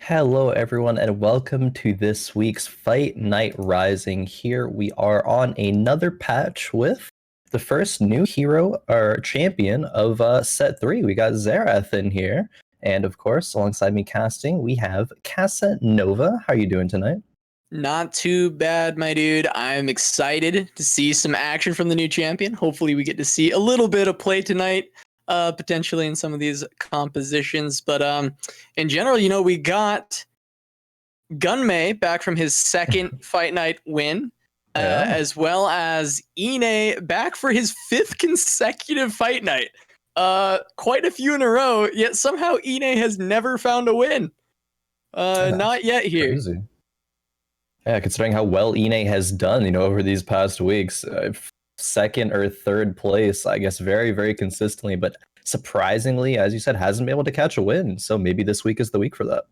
Hello, everyone, and welcome to this week's Fight Night Rising. Here we are on another patch with the first new hero or champion of set 3. We got Xerath in here, and of course, alongside me casting, we have Casanova. How are you doing tonight? Not too bad, my dude. I'm excited to see some action from the new champion. Hopefully we get to see a little bit of play tonight, potentially in some of these compositions. But in general, we got Gunmay back from his second Fight Night win, as well as Inay back for his 5th consecutive Fight Night. Quite a few in a row, yet somehow Inay has never found a win. Not yet here. Crazy. Yeah, considering how well Inay has done, over these past weeks, second or third place, I guess, very, very consistently. But surprisingly, as you said, hasn't been able to catch a win. So maybe this week is the week for that.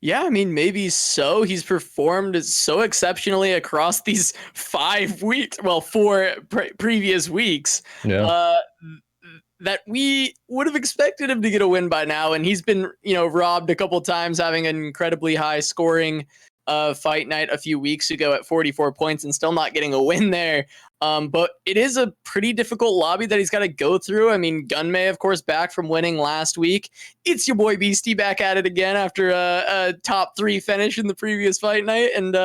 Yeah, I mean, maybe so. He's performed so exceptionally across these 5 weeks, well, 4 previous weeks, that we would have expected him to get a win by now. And he's been, robbed a couple times, having an incredibly high scoring Fight Night a few weeks ago at 44 points and still not getting a win there. But it is a pretty difficult lobby that he's got to go through. I mean, Gunmay, of course, back from winning last week. ItzYaBoyBeasty back at it again after a top 3 finish in the previous Fight Night. And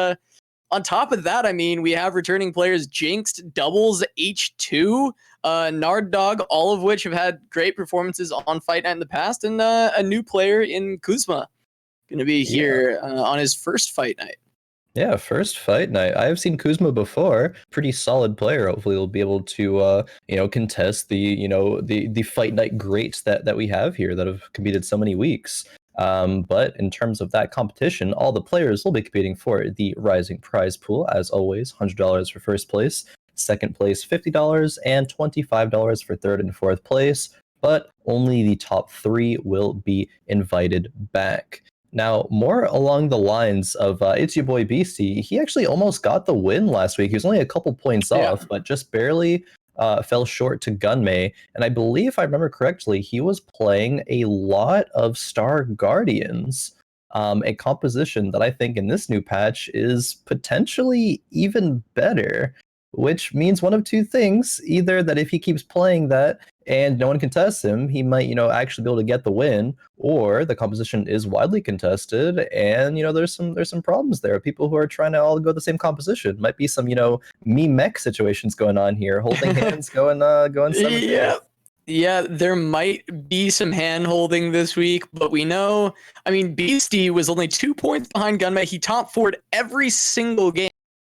on top of that, I mean, we have returning players Jinxed, Doublezzzz, H2, Nard Dog, all of which have had great performances on Fight Night in the past, and a new player in Kuzmaahd. Going to be here on his first Fight Night. Yeah, first Fight Night. I have seen Kuzma before. Pretty solid player. Hopefully, he'll be able to, contest the Fight Night greats that we have here that have competed so many weeks. But in terms of that competition, all the players will be competing for the Rising prize pool, as always. $100 for first place, second place $50, and $25 for third and fourth place. But only the top 3 will be invited back. Now, more along the lines of ItzYaBoyBeasty, he actually almost got the win last week. He was only a couple points off, but just barely fell short to Gunmay. And I believe, if I remember correctly, he was playing a lot of Star Guardians, a composition that I think in this new patch is potentially even better, which means one of two things. Either that if he keeps playing that and no one contests him, he might, actually be able to get the win, or the composition is widely contested and, there's some problems there. People who are trying to all go the same composition. Might be some, me mech situations going on here, holding hands, going Yeah, there might be some hand-holding this week, but we know, I mean, Beastie was only 2 points behind Gunmay. He top 4'd every single game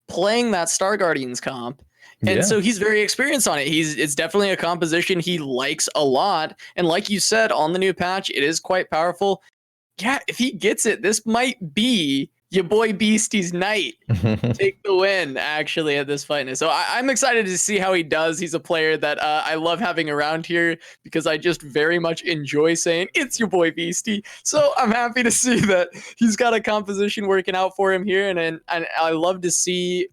playing that Star Guardians comp. And so he's very experienced on it. It's definitely a composition he likes a lot. And like you said, on the new patch, it is quite powerful. Yeah, if he gets it, this might be your boy Beastie's night. Take the win, actually, at this fight. So I'm excited to see how he does. He's a player that I love having around here because I just very much enjoy saying, it's your boy Beastie. So I'm happy to see that he's got a composition working out for him here. And I love to see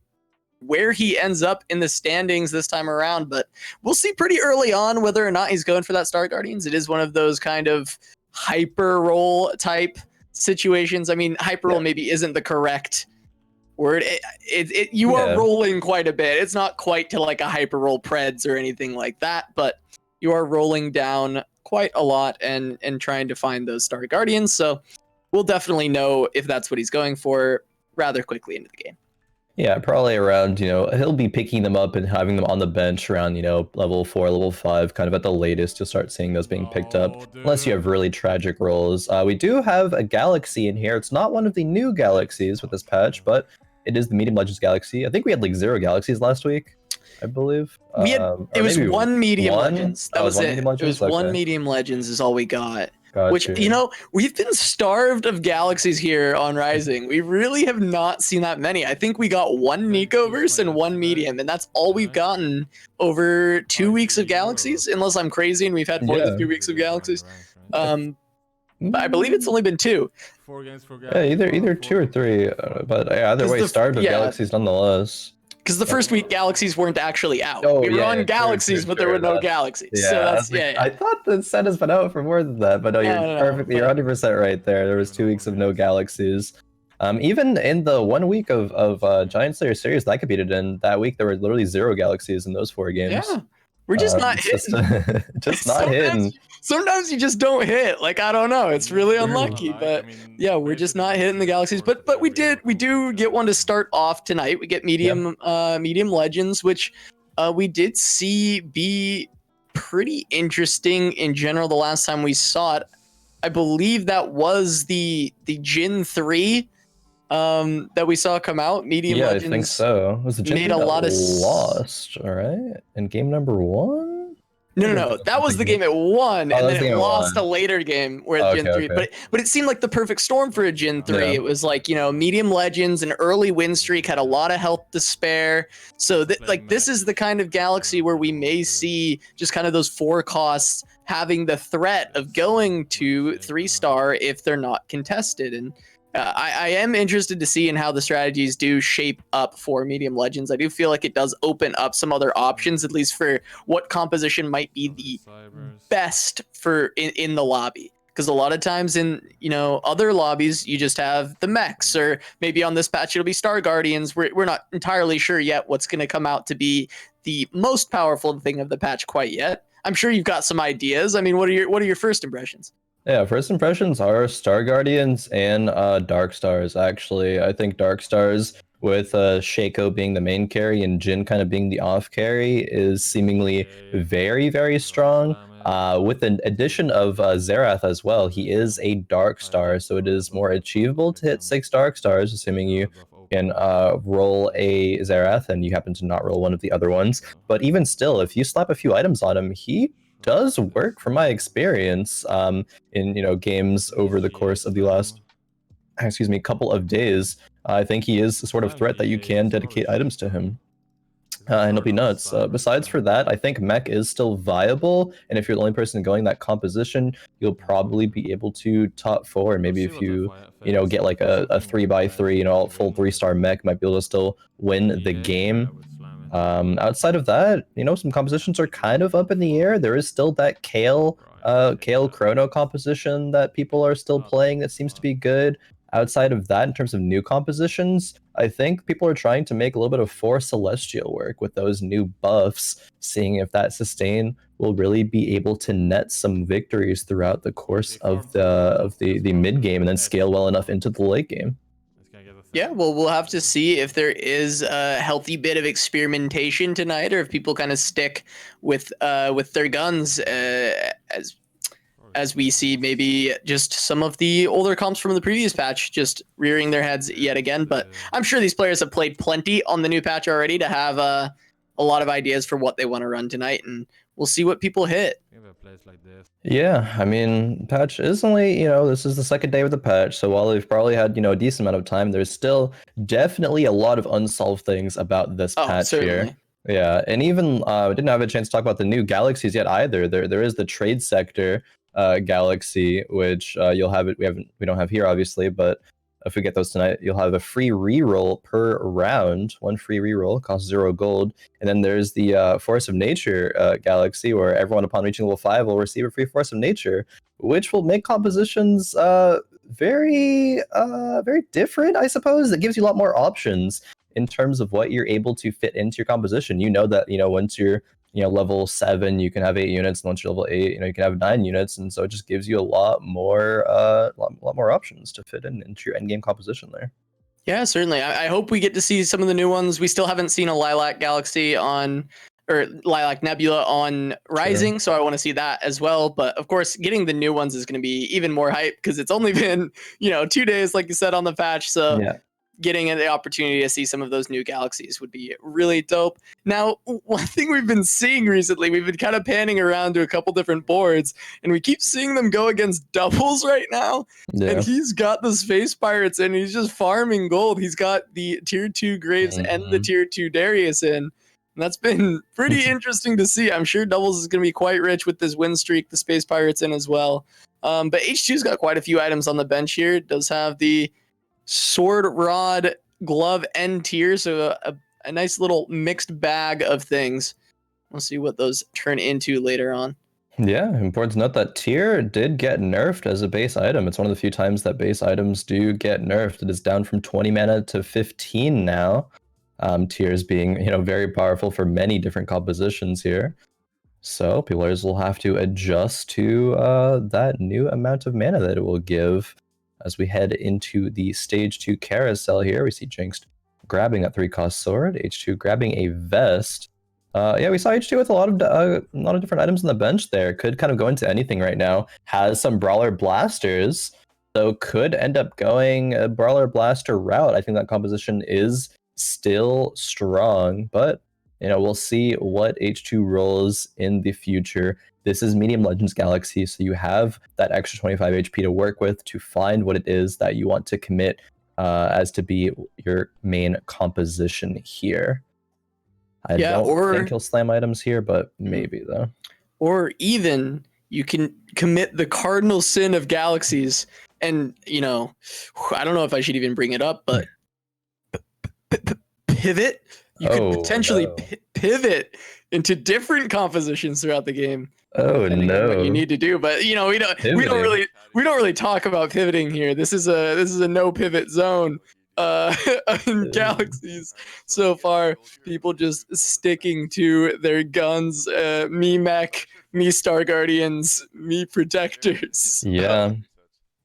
where he ends up in the standings this time around, but we'll see pretty early on whether or not he's going for that Star Guardians. It is one of those kind of hyper roll type situations. I mean, hyper roll maybe isn't the correct word. You are rolling quite a bit. It's not quite to like a hyper roll Preds or anything like that, but you are rolling down quite a lot and trying to find those Star Guardians. So we'll definitely know if that's what he's going for rather quickly into the game. Yeah, probably around, he'll be picking them up and having them on the bench around, level 4, level 5, kind of at the latest. You'll start seeing those being picked up, unless you have really tragic rolls. We do have a galaxy in here. It's not one of the new galaxies with this patch, but it is the Medium Legends Galaxy. I think we had like 0 galaxies last week, I believe. We had, it was one Medium Legends. That was it. It was one Medium Legends is all we got. Which, we've been starved of galaxies here on Rising. We really have not seen that many. I think we got 1 Nicoverse and 1 Medium, and that's all we've gotten over 2 weeks of galaxies, unless I'm crazy and we've had more than 2 weeks of galaxies. But I believe it's only been 2. Yeah, either 2 or 3, but either way, starved of galaxies nonetheless. Because the first week galaxies weren't actually out. Oh, We were yeah, on true, galaxies, true, but there were true. no That's, galaxies. yeah, So I that's was like, yeah. I thought the set has been out for more than that, but no, you're perfect. You're But 100% right there. There was 2 weeks of no galaxies. Even in the 1 week of Giant Slayer series that I competed in, that week there were literally 0 galaxies in those 4 games. yeah, we're just not It's just hitting. just not hitting. Sometimes you just don't hit. Like I don't know, it's really unlucky. But yeah, we're just not hitting the galaxies. But we do get one to start off tonight. We get medium legends, which we did see be pretty interesting in general the last time we saw it. I believe that was the Jin 3 that we saw come out. Medium Yeah, Legends I think so. Was the Jin made 3 a that lot of lost, all right? In game number 1? No. That was the game it won, Oh, and that's then the it game it lost a won. later game where Oh, Gen okay, 3. okay. But it seemed like the perfect storm for a Gen 3. Yeah. It was like, medium legends, an early win streak, had a lot of health to spare. So this is the kind of galaxy where we may see just kind of those 4 costs having the threat of going to 3-star if they're not contested. And I am interested to see in how the strategies do shape up for medium legends. I do feel like it does open up some other options, at least for what composition might be the best for in the lobby. Because a lot of times in other lobbies you just have the mechs, or maybe on this patch it'll be Star Guardians. We're not entirely sure yet what's going to come out to be the most powerful thing of the patch quite yet. I'm sure you've got some ideas. I mean, what are your first impressions? Yeah, first impressions are Star Guardians and Dark Stars, actually. I think Dark Stars, with Shaco being the main carry and Jin kind of being the off carry, is seemingly very, very strong. With an addition of Xerath as well, he is a Dark Star, so it is more achievable to hit 6 Dark Stars, assuming you can roll a Xerath and you happen to not roll one of the other ones. But even still, if you slap a few items on him, he does work from my experience in games over the course of the last couple of days. I think he is the sort of threat that you can dedicate items to him. And it'll be nuts. Besides for that, I think mech is still viable, and if you're the only person going that composition, you'll probably be able to top 4. And maybe if you get like a 3x3, full 3-star mech, might be able to still win the game. Outside of that, some compositions are kind of up in the air. There is still that Kale Chrono composition that people are still playing that seems to be good. Outside of that, in terms of new compositions, I think people are trying to make a little bit of 4 Celestial work with those new buffs, seeing if that sustain will really be able to net some victories throughout the course of the mid game and then scale well enough into the late game. Yeah, well, we'll have to see if there is a healthy bit of experimentation tonight, or if people kind of stick with their guns, as we see maybe just some of the older comps from the previous patch just rearing their heads yet again. But I'm sure these players have played plenty on the new patch already to have a lot of ideas for what they want to run tonight, and we'll see what people hit. Yeah, I mean, patch is only, this is the second day of the patch, so while they've probably had, a decent amount of time, there's still definitely a lot of unsolved things about this patch here. Yeah, and even we didn't have a chance to talk about the new galaxies yet either. There is the trade sector galaxy, which you'll have it. We don't have here obviously, but if we get those tonight, you'll have a free reroll per round. 1 free reroll costs 0 gold. And then there's the Force of Nature galaxy, where everyone upon reaching level 5 will receive a free Force of Nature, which will make compositions very different, I suppose. It gives you a lot more options in terms of what you're able to fit into your composition. That once you're level 7, you can have 8 units, and once you're level 8, you can have 9 units, and so it just gives you a lot more options to fit into your endgame composition there. Yeah, certainly. I hope we get to see some of the new ones. We still haven't seen a Lilac Galaxy or Lilac Nebula on Rising, so I want to see that as well. But of course, getting the new ones is going to be even more hype, because it's only been 2 days, like you said, on the patch. So yeah, getting the opportunity to see some of those new galaxies would be really dope. Now, one thing we've been seeing recently, we've been kind of panning around to a couple different boards, and we keep seeing them go against doubles right now. Yeah. And he's got the Space Pirates in, he's just farming gold. He's got the tier 2 Graves and the tier 2 Darius in. And that's been pretty interesting to see. I'm sure Doublezzzz is going to be quite rich with this win streak, the Space Pirates in as well. But H2's got quite a few items on the bench here. It does have the Sword Rod Glove End tier, so a nice little mixed bag of things. We'll see what those turn into later on. Yeah, important to note that tier did get nerfed as a base item. It's one of the few times that base items do get nerfed. It is down from 20 mana to 15 now. Tiers being, very powerful for many different compositions here. So players will have to adjust to that new amount of mana that it will give. As we head into the stage 2 carousel here, we see Jinxed grabbing a 3-cost sword, H2 grabbing a vest. Yeah, we saw H2 with a lot of different items on the bench there. Could kind of go into anything right now. Has some Brawler Blasters, so could end up going a Brawler Blaster route. I think that composition is still strong, but we'll see what H2 rolls in the future. This is Medium Legends Galaxy, so you have that extra 25 HP to work with to find what it is that you want to commit as to be your main composition here. I don't think he'll slam items here, but maybe though. Or even you can commit the cardinal sin of galaxies, and I don't know if I should even bring it up, but pivot. You could potentially pivot into different compositions throughout the game. Oh no! What you need to do, but we don't really talk about pivoting here. This is a no pivot zone. In galaxies so far, people just sticking to their guns, me mech, me star guardians, me protectors. Yeah.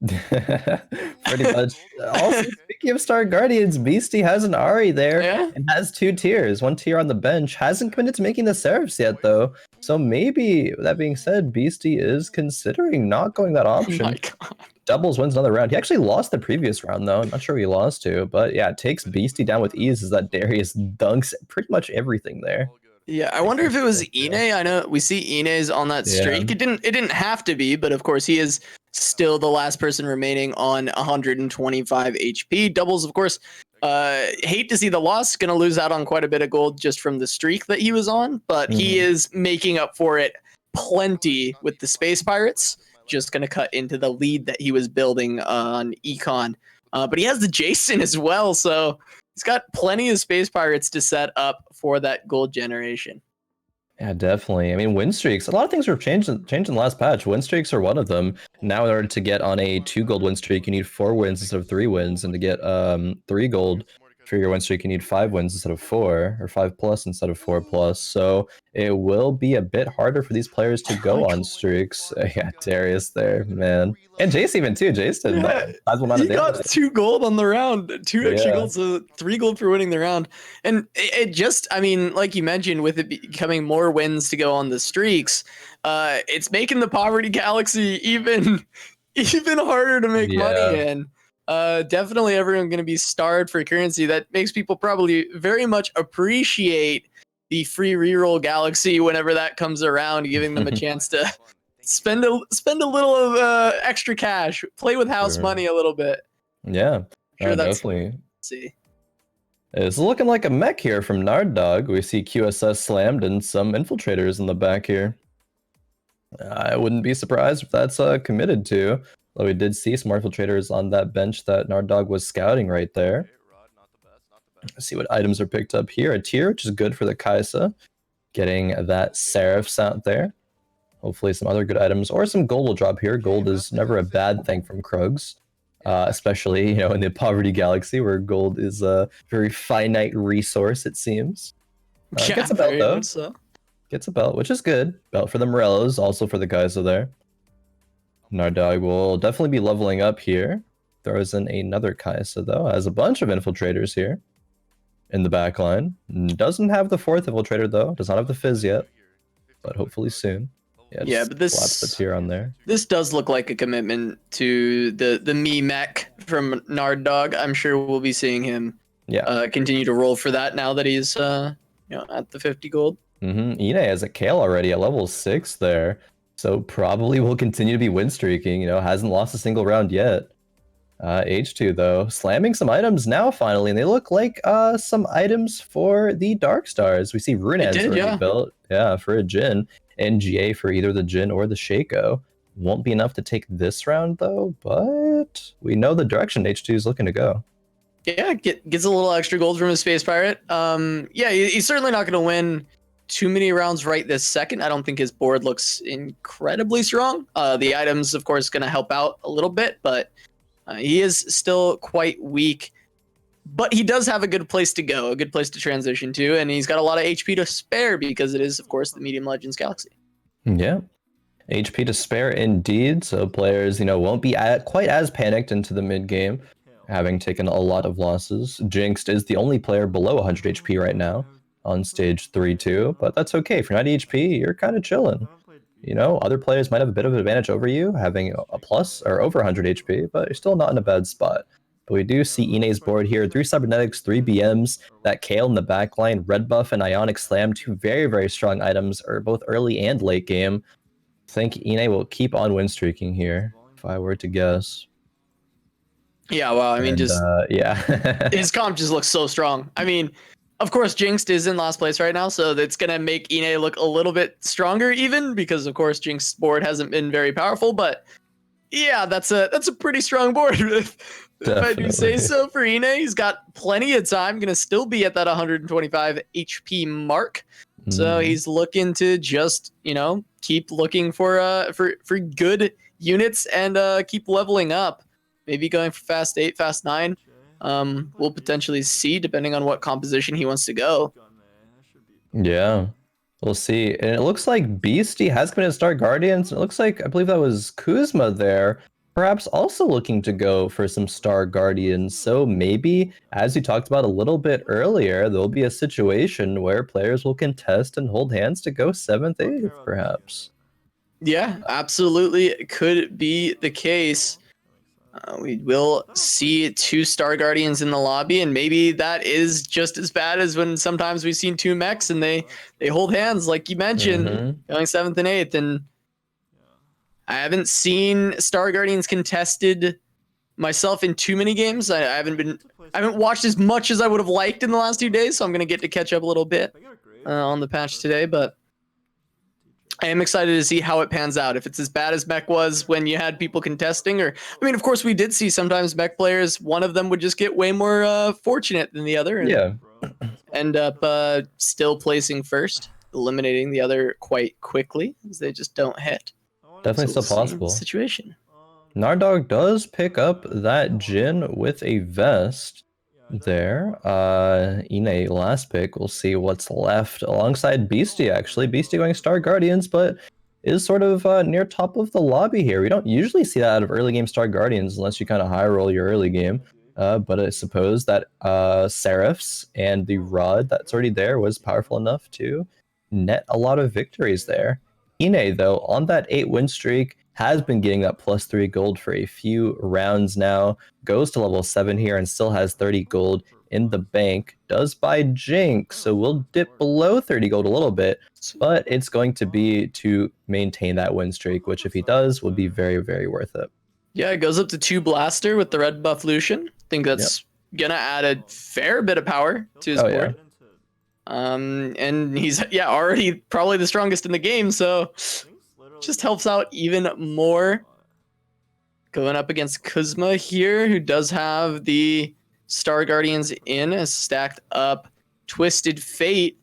Pretty much. Also, speaking of Star Guardians, Beasty has an Ari there and has 2 tiers. 1 tier on the bench. Hasn't committed to making the Seraphs yet, though. So maybe, that being said, Beasty is considering not going that option. Oh my God. Doublezzzz wins another round. He actually lost the previous round, though. I'm not sure who he lost to. But yeah, it takes Beasty down with ease as that Darius dunks pretty much everything there. Yeah, I wonder if it was Inay. I know we see Inay's on that streak. It didn't have to be, but of course he is still the last person remaining on 125 HP. Doublezzzz, of course, hate to see the loss. Going to lose out on quite a bit of gold just from the streak that he was on, but he is making up for it plenty with the Space Pirates. Just going to cut into the lead that he was building on Econ. But he has the Jason as well, so he's got plenty of Space Pirates to set up for that gold generation. Yeah, definitely. I mean, win streaks. A lot of things were changed in the last patch. Win streaks are one of them. Now, in order to get on a 2 gold win streak, you need 4 wins instead of 3 wins, and to get 3 gold for your win streak, you need 5 wins instead of 4, or 5 plus instead of 4 plus. So it will be a bit harder for these players to go on streaks. Yeah, Darius there, man, and Jace even too. Jace did he got 2 gold on the round, 2 extra gold, so 3 gold for winning the round. And it just, I mean, like you mentioned, with it becoming more wins to go on the streaks, it's making the Poverty Galaxy even harder to make money in. Definitely everyone going to be starved for currency. That makes people probably very much appreciate the free reroll Galaxy whenever that comes around, giving them a chance to spend a little of extra cash, play with house money a little bit. Yeah, sure, definitely. See, it's looking like a mech here from Narddog. We see QSS slammed and some infiltrators in the back here. I wouldn't be surprised if that's committed to. Though we did see some infiltrators on that bench that Narddog was scouting right there. Let's see what items are picked up here. A tier, which is good for the Kaisa. Getting that Seraphs out there. Hopefully some other good items. Or some gold will drop here. Gold is never a bad thing from Khroen. Especially, in the Poverty Galaxy, where gold is a very finite resource, it seems. Gets a belt, though. So. Gets a belt, which is good. Belt for the Morellos, also for the Kaisa there. Narddog will definitely be leveling up here. Throws in another Kaisa, though. Has a bunch of infiltrators here in the back line. Doesn't have the 4th infiltrator, though. Does not have the Fizz yet, but hopefully soon. Yeah, but this slaps the tier on there. This does look like a commitment to the me mech from Narddog. I'm sure we'll be seeing him continue to roll for that now that he's at the 50 gold. Inay has a Kale already at level 6 there. So probably will continue to be win streaking, hasn't lost a single round yet. H2 though, slamming some items now finally, and they look like some items for the Dark Stars. We see Runan's already built, for a Jhin, and GA for either the Jhin or the Shaco. Won't be enough to take this round though, but we know the direction H2 is looking to go. Yeah, gets a little extra gold from his Space Pirate. Yeah, he's certainly not going to win too many rounds right this second. I don't think his board looks incredibly strong. The items, of course, going to help out a little bit, but he is still quite weak. But he does have a good place to go, a good place to transition to, and he's got a lot of HP to spare because it is, of course, the Medium Legends Galaxy. Yeah. HP to spare indeed, so players, won't be quite as panicked into the mid game, having taken a lot of losses. Jinxed is the only player below 100 HP right now on stage 3-2, but that's okay. If you're 90 HP, you're kind of chilling. Other players might have a bit of an advantage over you, having a plus or over 100 HP, but you're still not in a bad spot. But we do see Inay's board here, 3 cybernetics, 3 BMs, that Kale in the backline, red buff and ionic slam, 2 very, very strong items, are both early and late game. I think Inay will keep on win streaking here, if I were to guess. Yeah, well, I mean, yeah. his comp just looks so strong. I mean, of course, Jinxed is in last place right now, so that's going to make Inay look a little bit stronger even, because, of course, Jinxed's board hasn't been very powerful, but yeah, that's a pretty strong board, if I do say so for Inay. He's got plenty of time, going to still be at that 125 HP mark, so he's looking to just, keep looking for good units and keep leveling up. Maybe going for fast 8, fast 9. We'll potentially see, depending on what composition he wants to go. Yeah, we'll see. And it looks like Beasty has committed Star Guardians. It looks like, I believe that was Kuzmaahd there, perhaps also looking to go for some Star Guardians. So maybe, as we talked about a little bit earlier, there'll be a situation where players will contest and hold hands to go 7th, 8th, perhaps. Yeah, absolutely. It could be the case. We will see 2 Star Guardians in the lobby, and maybe that is just as bad as when sometimes we've seen 2 mechs and they hold hands, like you mentioned, going 7th and 8th. And I haven't seen Star Guardians contested myself in too many games. I haven't watched as much as I would have liked in the last 2 days, so I'm gonna get to catch up a little bit on the patch today, but I am excited to see how it pans out. If it's as bad as mech was when you had people contesting, or, I mean, of course, we did see sometimes mech players, one of them would just get way more fortunate than the other and end up still placing first, eliminating the other quite quickly as they just don't hit. Definitely still possible. Situation. Nardog does pick up that Jhin with a vest there. Inay last pick. We'll see what's left alongside Beasty, actually. Beasty going Star Guardians, but is sort of near top of the lobby here. We don't usually see that out of early game Star Guardians unless you kind of high roll your early game. But I suppose that Seraphs and the Rod that's already there was powerful enough to net a lot of victories there. Inay, though, on that 8 win streak, has been getting that +3 gold for a few rounds now, goes to level 7 here and still has 30 gold in the bank, does buy Jinx, so we'll dip below 30 gold a little bit, but it's going to be to maintain that win streak, which if he does, will be very, very worth it. Yeah, it goes up to 2 Blaster with the red buff Lucian. I think that's gonna add a fair bit of power to his board. And he's already probably the strongest in the game, so just helps out even more. Going up against Kuzmaahd here, who does have the Star Guardians in, has stacked up Twisted Fate.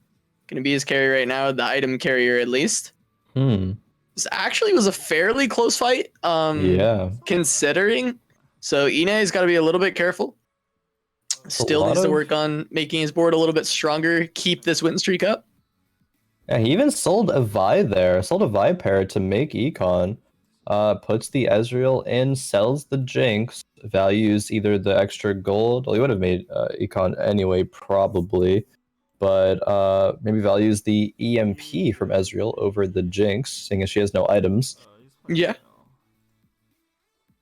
Going to be his carry right now, the item carrier at least. This actually was a fairly close fight, considering. So Inay's got to be a little bit careful. Still needs to work on making his board a little bit stronger, keep this win streak up. Yeah, he even sold a Vi there, sold a Vi pair to make Econ. Puts the Ezreal in, sells the Jinx, values either the extra gold, well, he would have made Econ anyway, probably, but maybe values the EMP from Ezreal over the Jinx, seeing as she has no items. Yeah.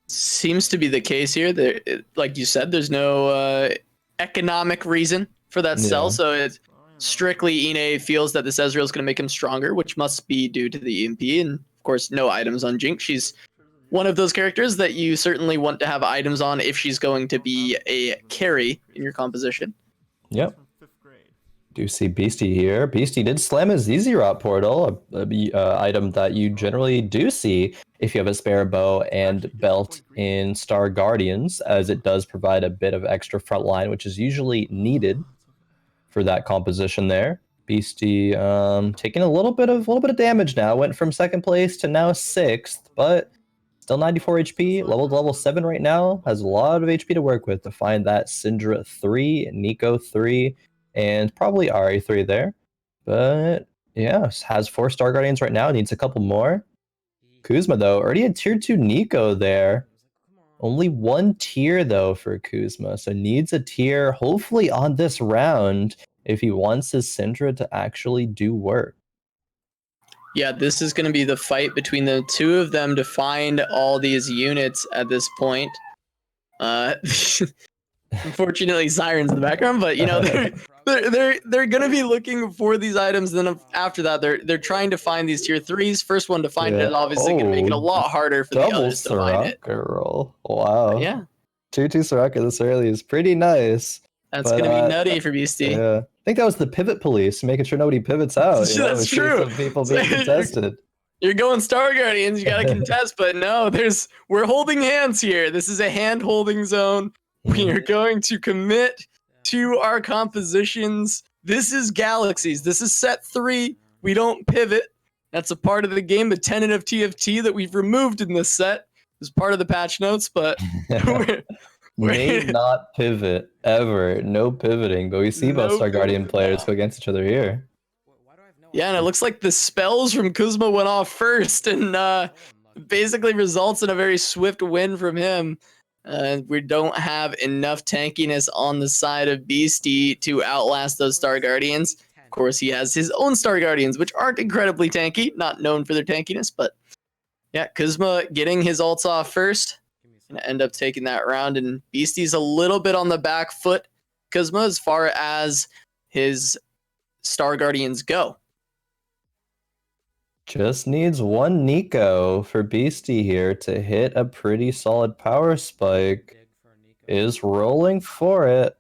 Seems to be the case here. There, like you said, there's no economic reason for that sell, so it's strictly Inay feels that this Ezreal is going to make him stronger, which must be due to the EMP, and of course no items on Jinx. She's one of those characters that you certainly want to have items on if she's going to be a carry in your composition. Yep. Do see Beasty here. Beasty did slam his Easy Rot portal, a item that you generally do see if you have a spare bow and belt in Star Guardians, as it does provide a bit of extra front line, which is usually needed for that composition there. Beasty taking a little bit of damage now. Went from second place to now sixth, but still 94 HP. Level 7 right now. Has a lot of HP to work with to find that Syndra 3, Nico 3, and probably Ari 3 there. But yeah, has 4 Star Guardians right now. Needs a couple more. Kuzma though, already a tier 2 Nico there. Only 1 tier though for Kuzma, so needs a tier hopefully on this round if he wants his Syndra to actually do work. Yeah, this is going to be the fight between the two of them to find all these units at this point. Unfortunately, sirens in the background, but you know they're going to be looking for these items. Then after that, they're trying to find these tier 3s. First one to find it is obviously going to make it a lot harder for the others to find it. Roll. Wow. Yeah. 2-2 Soraka this early is pretty nice. That's going to be nutty for Beasty. Yeah. I think that was the pivot police, making sure nobody pivots out. That's true. Some people being contested. You're going Star Guardians, you got to contest, but no, we're holding hands here. This is a hand-holding zone. We are going to commit to our compositions. This is Galaxies. This is set 3. We don't pivot. That's a part of the game, the tenet of TFT that we've removed in this set as part of the patch notes, but may not pivot ever. No pivoting, but we see both Star Guardian players go against each other here. Yeah, and it looks like the spells from Kuzma went off first and basically results in a very swift win from him. We don't have enough tankiness on the side of Beasty to outlast those Star Guardians. Of course, he has his own Star Guardians, which aren't incredibly tanky, not known for their tankiness, but yeah, Kuzma getting his ults off first. Gonna end up taking that round, and Beasty's a little bit on the back foot, Kuzma, as far as his Star Guardians go. Just needs 1 Nico for Beasty here to hit a pretty solid power spike. Is rolling for it.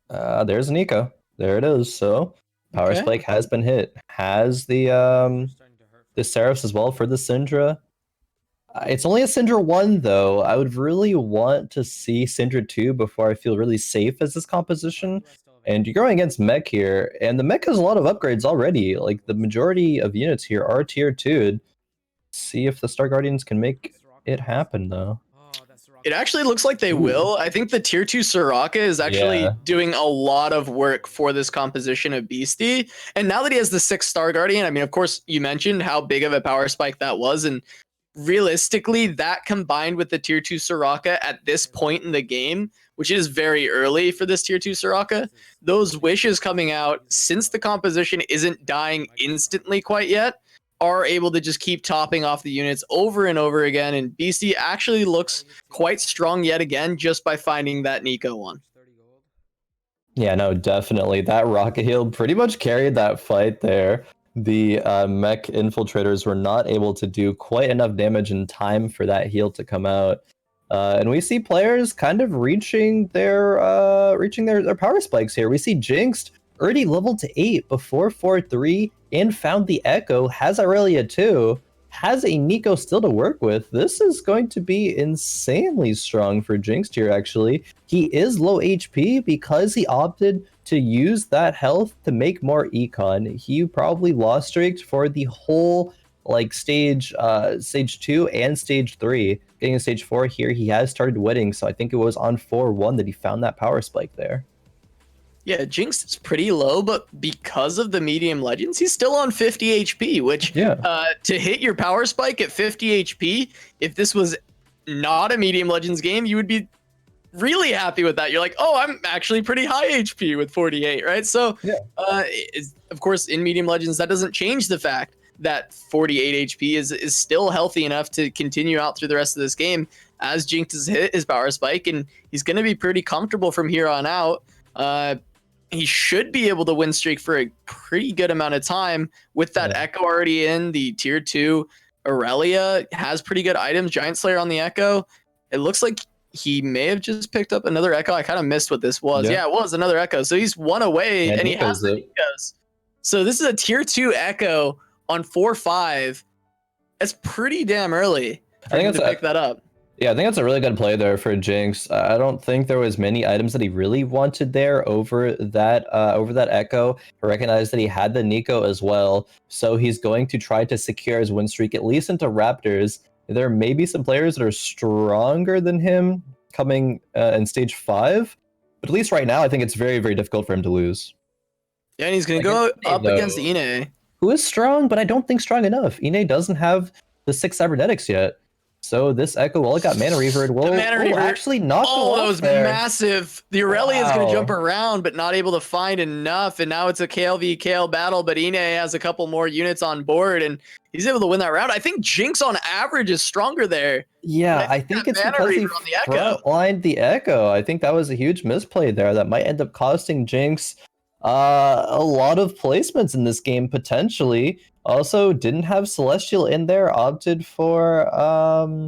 There's Nico. There it is. So power spike has been hit. Has the Seraphs as well for the Syndra. It's only a Syndra 1 though. I would really want to see Syndra 2 before I feel really safe as this composition. And you're going against mech here, and the mech has a lot of upgrades already. Like, the majority of units here are tier 2'd. See if the Star Guardians can make it happen, though. It actually looks like they will. I think the tier 2 Soraka is actually doing a lot of work for this composition of Beasty. And now that he has the 6 Star Guardian, I mean, of course, you mentioned how big of a power spike that was, and realistically, that combined with the tier 2 Soraka at this point in the game, which is very early for this tier 2 Soraka, those wishes coming out, since the composition isn't dying instantly quite yet, are able to just keep topping off the units over and over again, and Beasty actually looks quite strong yet again just by finding that Nico one. Yeah, no, definitely. That rocket heal pretty much carried that fight there. The mech infiltrators were not able to do quite enough damage in time for that heal to come out. And we see players kind of reaching their power spikes here. We see Jinxed already leveled to 8 before 4-3 and found the Echo, has Aurelia too, has a Nico still to work with. This is going to be insanely strong for Jinxed here, actually. He is low HP because he opted to use that health to make more econ. He probably lost streaked for the whole stage 2 and stage 3. Getting to stage 4 here, he has started winning, so I think it was on 4-1 that he found that power spike there. Yeah, Jinx is pretty low, but because of the medium legends, he's still on 50 HP, which to hit your power spike at 50 HP, if this was not a medium legends game, you would be really happy with that. You're like, oh, I'm actually pretty high HP with 48, right? So, of course, in medium legends, that doesn't change the fact that 48 HP is still healthy enough to continue out through the rest of this game as Jinx has hit his power spike, and he's going to be pretty comfortable from here on out. He should be able to win streak for a pretty good amount of time with that Echo already in. The tier 2 Aurelia has pretty good items. Giant Slayer on the Echo. It looks like he may have just picked up another Echo. I kind of missed what this was. Yeah, it was another Echo. So he's one away, and he has the Ecos. So this is a tier 2 Echo on 4-5. That's pretty damn early for I think him to pick that up. Yeah, I think that's a really good play there for Jinx. I don't think there was many items that he really wanted there over that Echo. I recognize that he had the Nico as well, so he's going to try to secure his win streak at least into Raptors. There may be some players that are stronger than him coming in stage 5, but at least right now, I think it's very, very difficult for him to lose. Yeah, and he's gonna go up against Inay, who is strong, but I don't think strong enough. Inay doesn't have the 6 cybernetics yet. So this Echo, well, it got Mana Reavered. Will actually knock him off that was there. massive. The Aurelia is going to jump around, but not able to find enough. And now it's a Kale v Kale battle, but Inay has a couple more units on board, and he's able to win that round. I think Jinx on average is stronger there. Yeah, I think it's because he frontlined the Echo. I think that was a huge misplay there that might end up costing Jinx a lot of placements in this game, potentially. Also, didn't have Celestial in there, opted for a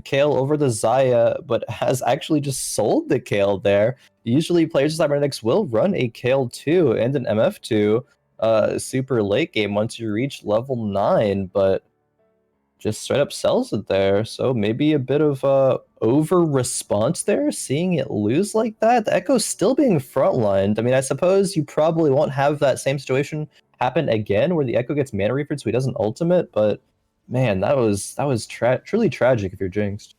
Kale over the Xayah, but has actually just sold the Kale there. Usually players of Cybernetics will run a Kale 2 and an MF2 super late game once you reach level 9, but just straight up sells it there. So maybe a bit of over response there, seeing it lose like that. The Echo's still being frontlined. I mean, I suppose you probably won't have that same situation happen again where the Echo gets Mana Reapered so he doesn't ultimate, but man, that was truly tragic if you're Jinxed.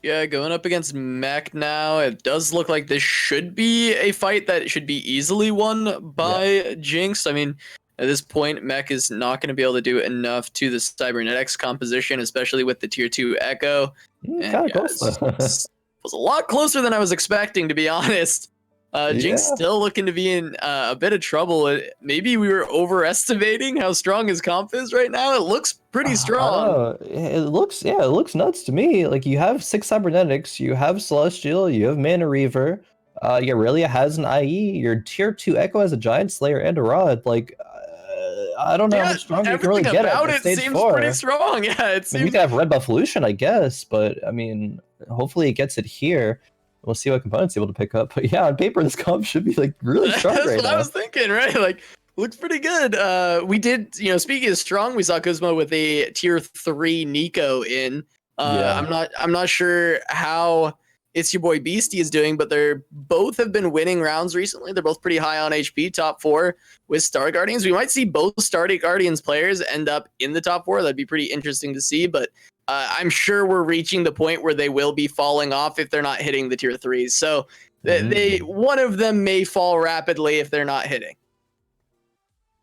Yeah, going up against Mech now, it does look like this should be a fight that should be easily won by Jinx. I mean, at this point, Mech is not going to be able to do enough to the Cybernetics composition, especially with the tier 2 Echo. Kind of close. It was a lot closer than I was expecting, to be honest. Jinx still looking to be in a bit of trouble. Maybe we were overestimating how strong his comp is right now. It looks pretty strong. It looks nuts to me. Like, you have 6 Cybernetics, you have Celestial, you have Mana Reaver, Aurelia has an IE, your tier 2 Echo has a Giant Slayer and a Rod. Like, I don't know how much stronger you can really get at it stage seems 4. Pretty strong. Yeah, it seems. I mean, you can have Red Buff Lucian, I guess, but I mean, hopefully it gets it here. We'll see what components able to pick up. But yeah, on paper, this comp should be like really strong right now. That's what I was thinking, right? Like, looks pretty good. We did, speaking of strong, we saw Kuzmaahd with a tier 3 Nico in. I'm not sure how ItzYaBoyBeasty is doing, but they're both have been winning rounds recently. They're both pretty high on HP, top 4 with Star Guardians. We might see both Star Guardians players end up in the top 4. That'd be pretty interesting to see, but I'm sure we're reaching the point where they will be falling off if they're not hitting the tier 3s. So one of them may fall rapidly if they're not hitting.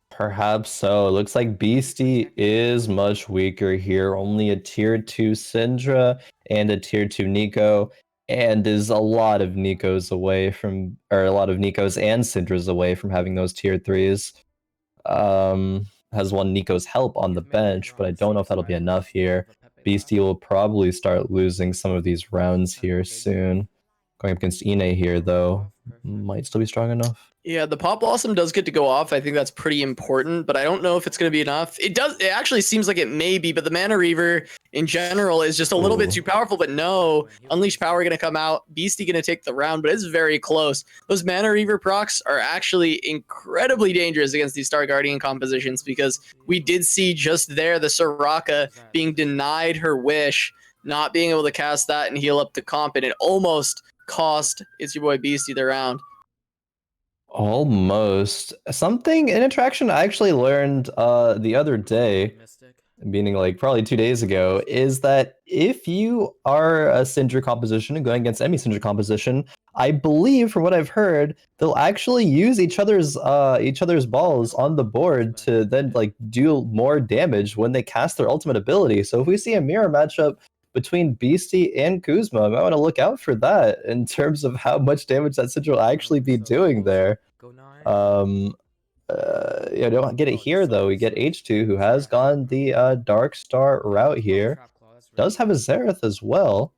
Perhaps so. It looks like Beastie is much weaker here. Only a tier 2 Syndra and a tier 2 Nico, and is a lot of Nikos away from, or a lot of Nikos and Syndras away from having those tier 3s. Has one Nico's help on the bench, but I don't know if that'll be enough here. Beastie will probably start losing some of these rounds here soon. Going up against Inay here, though, might still be strong enough. Yeah, the Pop Blossom does get to go off. I think that's pretty important, but I don't know if it's going to be enough. It actually seems like it may be, but the Mana Reaver in general is just a little bit too powerful. But no, Unleash Power going to come out. Beastie going to take the round, but it's very close. Those Mana Reaver procs are actually incredibly dangerous against these Star Guardian compositions, because we did see just there the Soraka being denied her wish, not being able to cast that and heal up the comp, and it almost cost ItzYaBoyBeasty the round. Almost. Something in Attraction I actually learned the other day, meaning like probably 2 days ago, is that if you are a Syndra composition and going against any Syndra composition, I believe from what I've heard, they'll actually use each other's balls on the board to then like do more damage when they cast their ultimate ability. So if we see a mirror matchup between Beastie and Kuzma, I might want to look out for that in terms of how much damage that Syndra will actually be doing there. Don't get it here though. We get H2, who has gone the Dark Star route here. Does have a Xerath as well.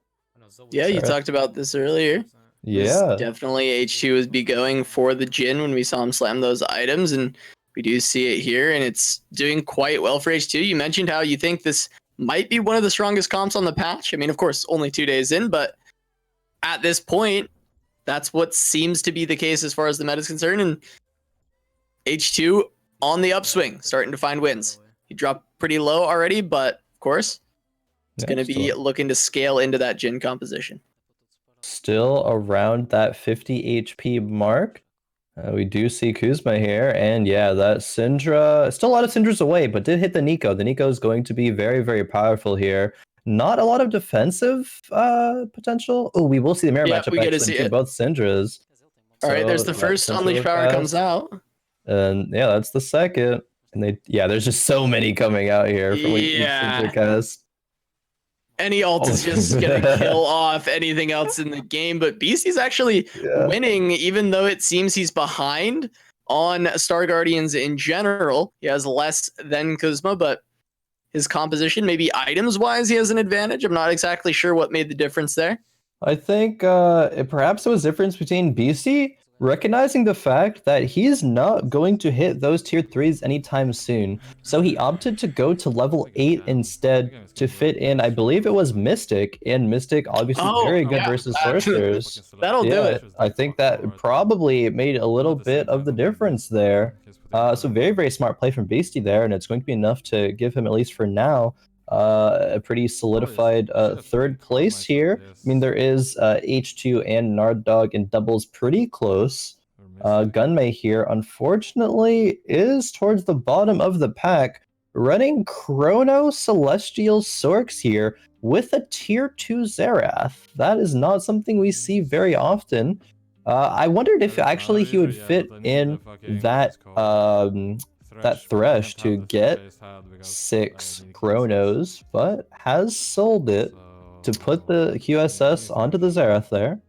Yeah, you talked about this earlier. Yeah, definitely H2 would be going for the Jhin when we saw him slam those items, and we do see it here, and it's doing quite well for H2. You mentioned how you think this might be one of the strongest comps on the patch. I mean, of course, only 2 days in, but at this point, that's what seems to be the case as far as the meta is concerned. And H2 on the upswing, starting to find wins. He dropped pretty low already, but of course, it's going to be still, looking to scale into that Jin composition. still around that 50 HP mark. We do see Kuzma here, and yeah, that Syndra, still a lot of Syndras away, but did hit the Nico. The Nico is going to be very, very powerful here. Not a lot of defensive potential. Oh, we will see the mirror matchup we get to actually see between it. both Syndras. All right, there's the that first Syndra Unleash Power cast, comes out. and yeah, that's the second. And there's just so many coming out here from each Syndra cast. Any ult is just going to kill off anything else in the game. But Beasty's actually winning, even though it seems he's behind on Star Guardians in general. He has less than Kuzma, but his composition, maybe items-wise, he has an advantage. I'm not exactly sure what made the difference there. I think perhaps it was a difference between Beasty recognizing the fact that he's not going to hit those tier 3s anytime soon. So he opted to go to level 8 instead to fit in, I believe it was Mystic, and Mystic obviously very good versus Sorcerers. That'll do it. I think that probably made a little bit of the difference there. So very, very smart play from Beasty there, and it's going to be enough to give him, at least for now, a pretty solidified third place here. I mean, there is H2 and Narddog and Doublezzzz pretty close. Gunmay here, unfortunately, is towards the bottom of the pack, running Chrono Celestial Sorks here with a tier 2 Xerath. That is not something we see very often. I wondered if actually he would fit in that that Thresh to get 6 Chronos, but has sold it to put the QSS onto the Xerath there.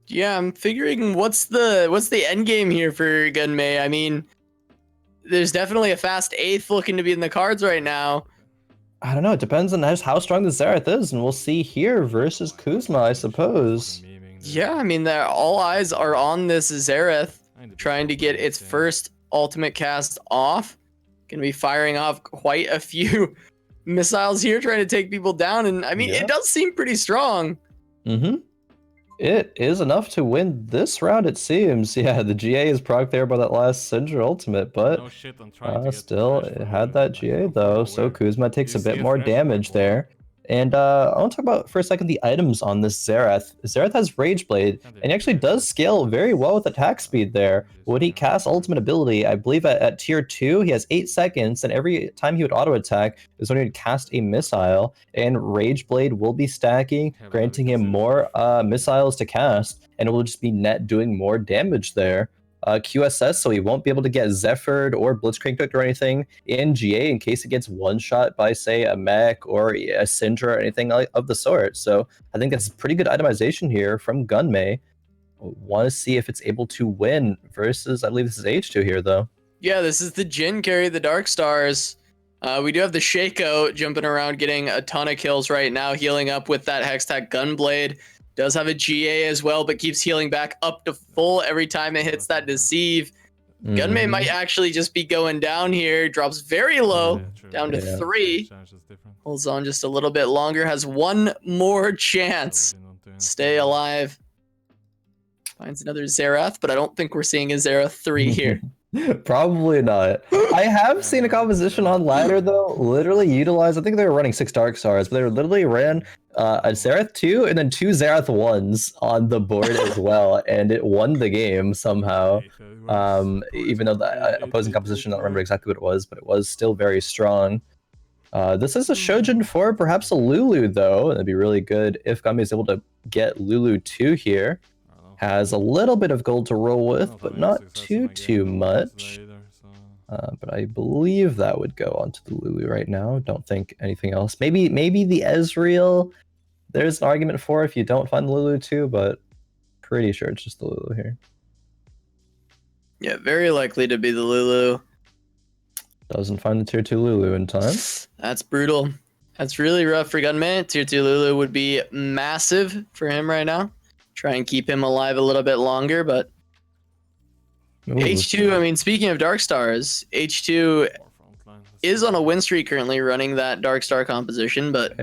Yeah, I'm figuring what's the end game here for Gunmay. I mean, there's definitely a fast 8th looking to be in the cards right now. I don't know. It depends on just how strong the Xerath is, and we'll see here versus Kuzma, I suppose. Yeah, I mean, all eyes are on this Xerath trying to get its first ultimate cast off. Gonna be firing off quite a few missiles here, trying to take people down, and I mean, it does seem pretty strong. It is enough to win this round, it seems. Yeah, the GA is proc there by that last Syndra ultimate, but still, it had that GA though, so Kuzma takes a bit more damage there. And I want to talk about for a second the items on this Xerath. Xerath has Rage Blade, and he actually does scale very well with attack speed there. When he casts ultimate ability, I believe at tier 2, he has 8 seconds, and every time he would auto attack is when he would cast a missile, and Rage Blade will be stacking, granting him more missiles to cast, and it will just be net doing more damage there. QSS, so he won't be able to get Zephyr'd or Blitzcrank cooked or anything in GA in case it gets one-shot by, say, a mech or a Syndra or anything of the sort. So I think that's pretty good itemization here from Gunmay. Want to see if it's able to win versus, I believe this is H2 here, though. Yeah, this is the Jin carry, the Dark Stars. We do have the Shaco jumping around, getting a ton of kills right now, healing up with that Hextech Gunblade. Does have a GA as well, but keeps healing back up to full every time it hits that Deceive. Gunmay might actually just be going down here. Drops very low, down to 3. Holds on just a little bit longer. Has one more chance. Stay alive. Finds another Xerath, but I don't think we're seeing a Xerath 3 here. Probably not. I have seen a composition on ladder though literally utilize, I think they were running 6 Dark Stars, but they literally ran a Xerath 2 and then 2 Xerath 1s on the board as well, and it won the game somehow. Even though the opposing composition, I don't remember exactly what it was, but it was still very strong. This is a Shojin 4, perhaps a Lulu though, and it'd be really good if Gunmay is able to get Lulu 2 here. Has a little bit of gold to roll with, but not too much. But I believe that would go onto the Lulu right now. Don't think anything else. Maybe the Ezreal. There's an argument for if you don't find the Lulu too, but pretty sure it's just the Lulu here. Yeah, very likely to be the Lulu. Doesn't find the tier 2 Lulu in time. That's brutal. That's really rough for Gunmay. Tier 2 Lulu would be massive for him right now. Try and keep him alive a little bit longer, but H2, I mean, speaking of Dark Stars, H2 is on a win streak currently running that Dark Star composition, but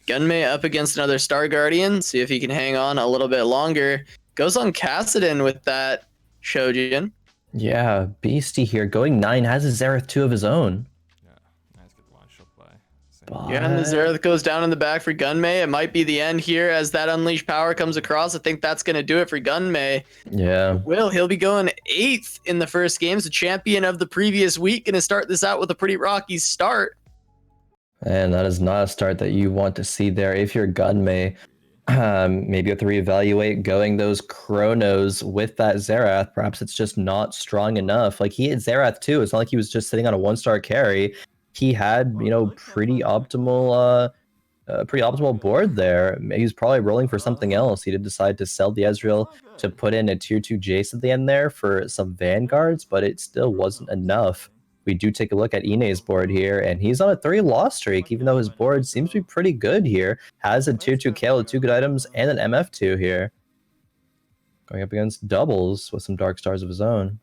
Gunmay up against another Star Guardian, see if he can hang on a little bit longer. Goes on Kassadin with that Shojin. Yeah, Beastie here going 9 has a Xerath 2 of his own. Yeah, nice good one shot by Yeah, and the But Xerath goes down in the back for Gunmay. It might be the end here as that unleashed power comes across. I think that's going to do it for Gunmay. yeah, He'll be going 8th in the first games. The champion of the previous week going to start this out with a pretty rocky start. and that is not a start that you want to see there if you're Gunmay. Maybe you have to reevaluate going those Chronos with that Xerath. Perhaps it's just not strong enough. Like he hit Xerath too. It's not like he was just sitting on a 1-star carry. He had, you know, pretty optimal board there. He was probably rolling for something else. He did decide to sell the Ezreal to put in a tier 2 Jace at the end there for some Vanguards, but it still wasn't enough. We do take a look at Inay's board here, and he's on a 3 loss streak, even though his board seems to be pretty good here. Has a tier 2 Kale with 2 good items and an MF2 here. Going up against Doublezz with some Dark Stars of his own.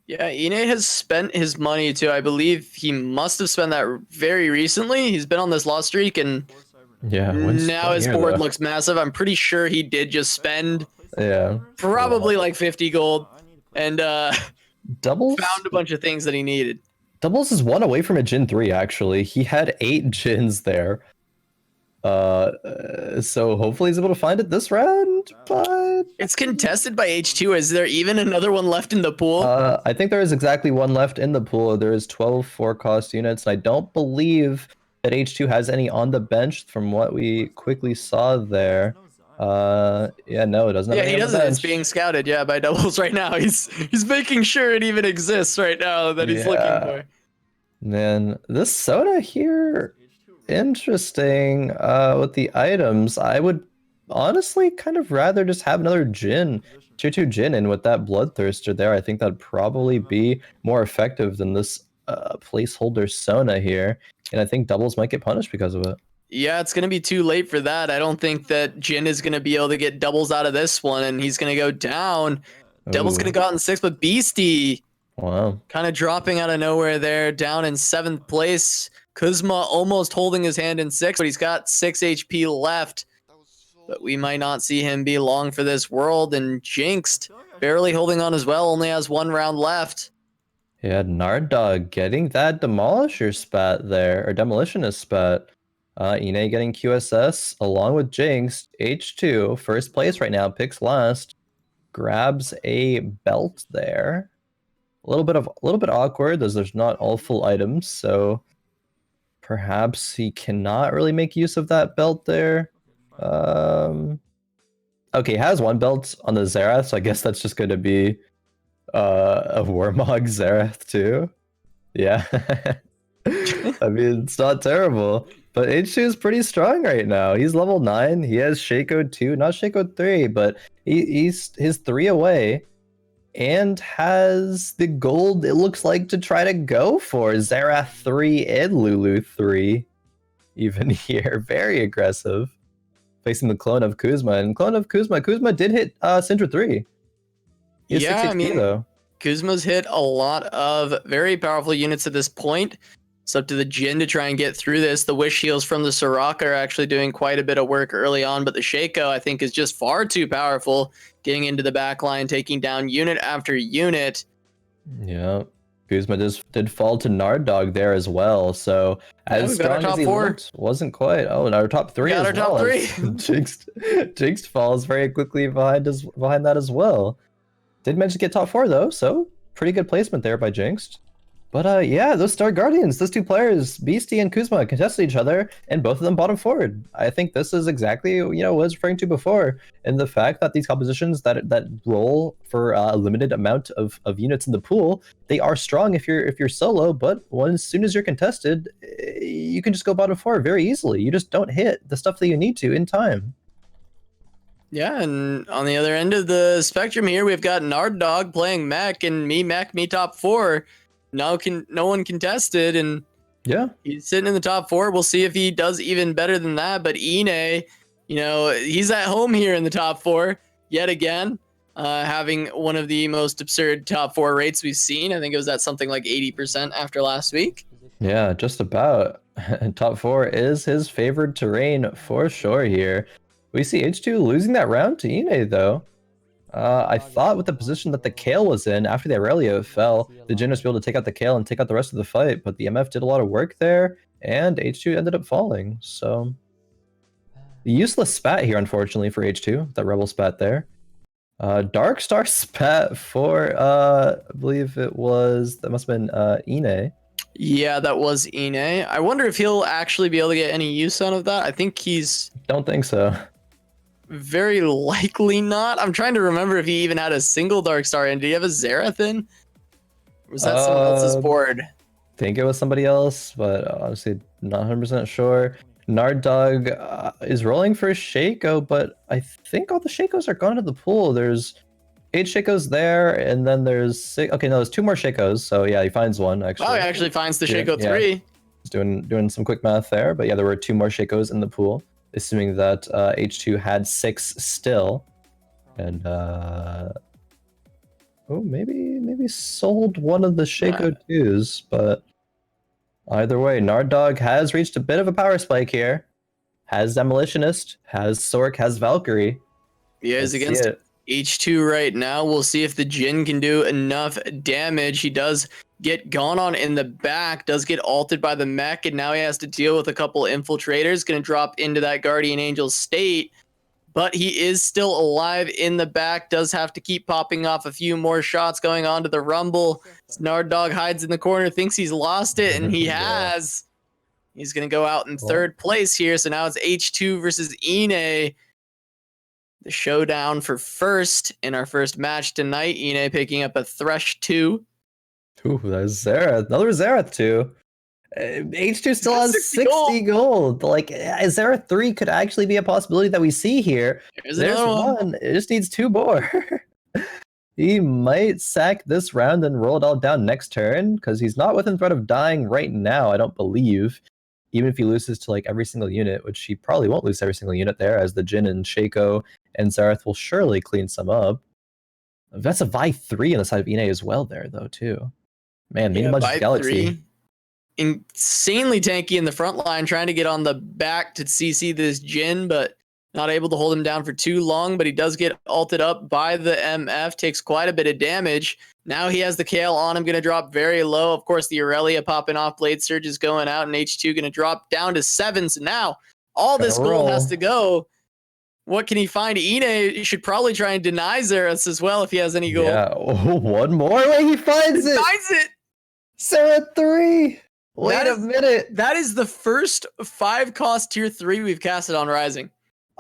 Yeah, Inay has spent his money too. I believe he must have spent that very recently. He's been on this loss streak, and Yeah, now his board looks massive. I'm pretty sure he did just spend probably like 50 gold and Doublezz found a bunch of things that he needed. Doublezz is 1 away from a Jin 3, actually. He had 8 Jins there. So hopefully he's able to find it this round, but It's contested by H2. Is there even another one left in the pool? I think there is exactly 1 left in the pool. There is 12 4-cost units, and I don't believe that H2 has any on the bench from what we quickly saw there. Yeah, no, it doesn't have Yeah, any he on the doesn't. It's bench. being scouted, yeah, by Doublezz right now. He's making sure it even exists right now that he's looking for. Man, this soda here, interesting. With the items, I would honestly kind of rather just have another Jin, tier 2 Jin in with that Bloodthirster there. I think that'd probably be more effective than this placeholder Sona here. And I think Doublezz might get punished because of it. Yeah, it's going to be too late for that. I don't think that Jin is going to be able to get Doublezz out of this one, and he's going to go down. Doublezz going to go out in 6th, but Beastie Wow. kind of dropping out of nowhere there, down in 7th place. Kuzmaahd almost holding his hand in 6th, but he's got 6 HP left. But we might not see him be long for this world, and Jinxed barely holding on as well, only has 1 round left. Yeah, Narddog getting that Demolisher spat there, or Demolitionist spat. Inay getting QSS along with Jinx. H2, first place right now, picks last. Grabs a belt there. A little bit awkward as there's not all full items, so perhaps he cannot really make use of that belt there. Okay, he has 1 belt on the Xerath, so I guess that's just going to be a Warmog Xerath too. Yeah. I mean, it's not terrible. But H2 is pretty strong right now. He's level 9. He has Shaco 2, not Shaco 3, but he's 3 away. And has the gold, it looks like, to try to go for Xerath 3 and Lulu 3. Even here. Very aggressive. Facing the clone of Kuzmaahd. And clone of Kuzmaahd did hit Syndra 3. He has 6 HP, though. Kuzma's hit a lot of very powerful units at this point. It's up to the Jin to try and get through this. The wish heals from the Soraka are actually doing quite a bit of work early on, but the Shaco, I think, is just far too powerful, getting into the back line, taking down unit after unit. Yeah. Kuzma did fall to Narddog there as well, so as strong as he looked, wasn't quite. Oh, and our top 3 as well. Got our top 3. Jinxed falls very quickly behind that as well. Did manage to get top 4 though, so pretty good placement there by Jinxed. But yeah, those Star Guardians, those 2 players, Beastie and Kuzmaahd, contested each other, and both of them bottom forward. I think this is exactly what I was referring to before, and the fact that these compositions that roll for a limited amount of units in the pool, they are strong if you're solo, but as soon as you're contested, you can just go bottom forward very easily. You just don't hit the stuff that you need to in time. Yeah, and on the other end of the spectrum here, we've got Narddog playing mech, and me top 4. No one contested, and yeah, he's sitting in the top 4. We'll see if he does even better than that. But Inay, he's at home here in the top 4 yet again, having one of the most absurd top 4 rates we've seen. I think it was at something like 80% after last week. Yeah, just about. Top 4 is his favored terrain for sure here. We see H2 losing that round to Inay though. I thought with the position that the Kale was in, after the Aurelia fell, the Jin was able to take out the Kale and take out the rest of the fight, but the MF did a lot of work there, and H2 ended up falling, so... Useless spat here, unfortunately, for H2, that Rebel spat there. Dark Star spat for, I believe it was, that must have been Inay. Yeah, that was Inay. I wonder if he'll actually be able to get any use out of that. I think he's... Don't think so. Very likely not. I'm trying to remember if he even had a single Dark Star in. Did he have a Xerath in? Or was that someone else's board? I think it was somebody else, but honestly, not 100% sure. Narddog is rolling for a Shaco, but I think all the Shacos are gone to the pool. There's 8 Shacos there, and then there's 6. Okay, no, there's 2 more Shacos. So yeah, he finds one actually. Oh, he actually finds the Yeah, Shaco yeah. 3. He's doing some quick math there, but yeah, there were 2 more Shacos in the pool, assuming that H2 had 6 still, and oh, maybe sold one of the Shaco 2s, but either way, Narddog has reached a bit of a power spike here. Has Demolitionist, has Sork, has Valkyrie. He is Let's see against it. H2 right now. We'll see if the Jin can do enough damage. He does get gone on in the back, does get ulted by the mech, and now he has to deal with a couple infiltrators. Going to drop into that Guardian Angel state, but he is still alive in the back. Does have to keep popping off a few more shots going on to the Rumble. Narddog hides in the corner, thinks he's lost it, and he Yeah. has. He's going to go out in third place here. So now it's H2 versus Inay. The showdown for first in our first match tonight. Inay picking up a Thresh 2. Ooh, there's Xerath. Another Xerath too. H2 still has 60 gold. Like, Xerath 3 could actually be a possibility that we see here. There's There's another one. It just needs 2 more. He might sack this round and roll it all down next turn, because he's not within threat of dying right now, I don't believe. Even if he loses to like every single unit, which he probably won't lose every single unit there, as the Jin and Shaco and Xerath will surely clean some up. That's a Vi 3 on the side of Inay as well there, though, too. Man, mean much by Galaxy. 3. Insanely tanky in the front line, trying to get on the back to CC this Jin, but not able to hold him down for too long. But he does get ulted up by the MF, takes quite a bit of damage. Now he has the Kale on him, going to drop very low. Of course, the Aurelia popping off, Blade Surge is going out, and H2 going to drop down to 7. So now all this gold has to go. What can he find? Inay should probably try and deny Xerath as well if he has any gold. Yeah, oh, one more. Wait, he finds it. Finds it. Xerath 3. Wait a minute. That is the first 5-cost tier 3 we've casted on Rising.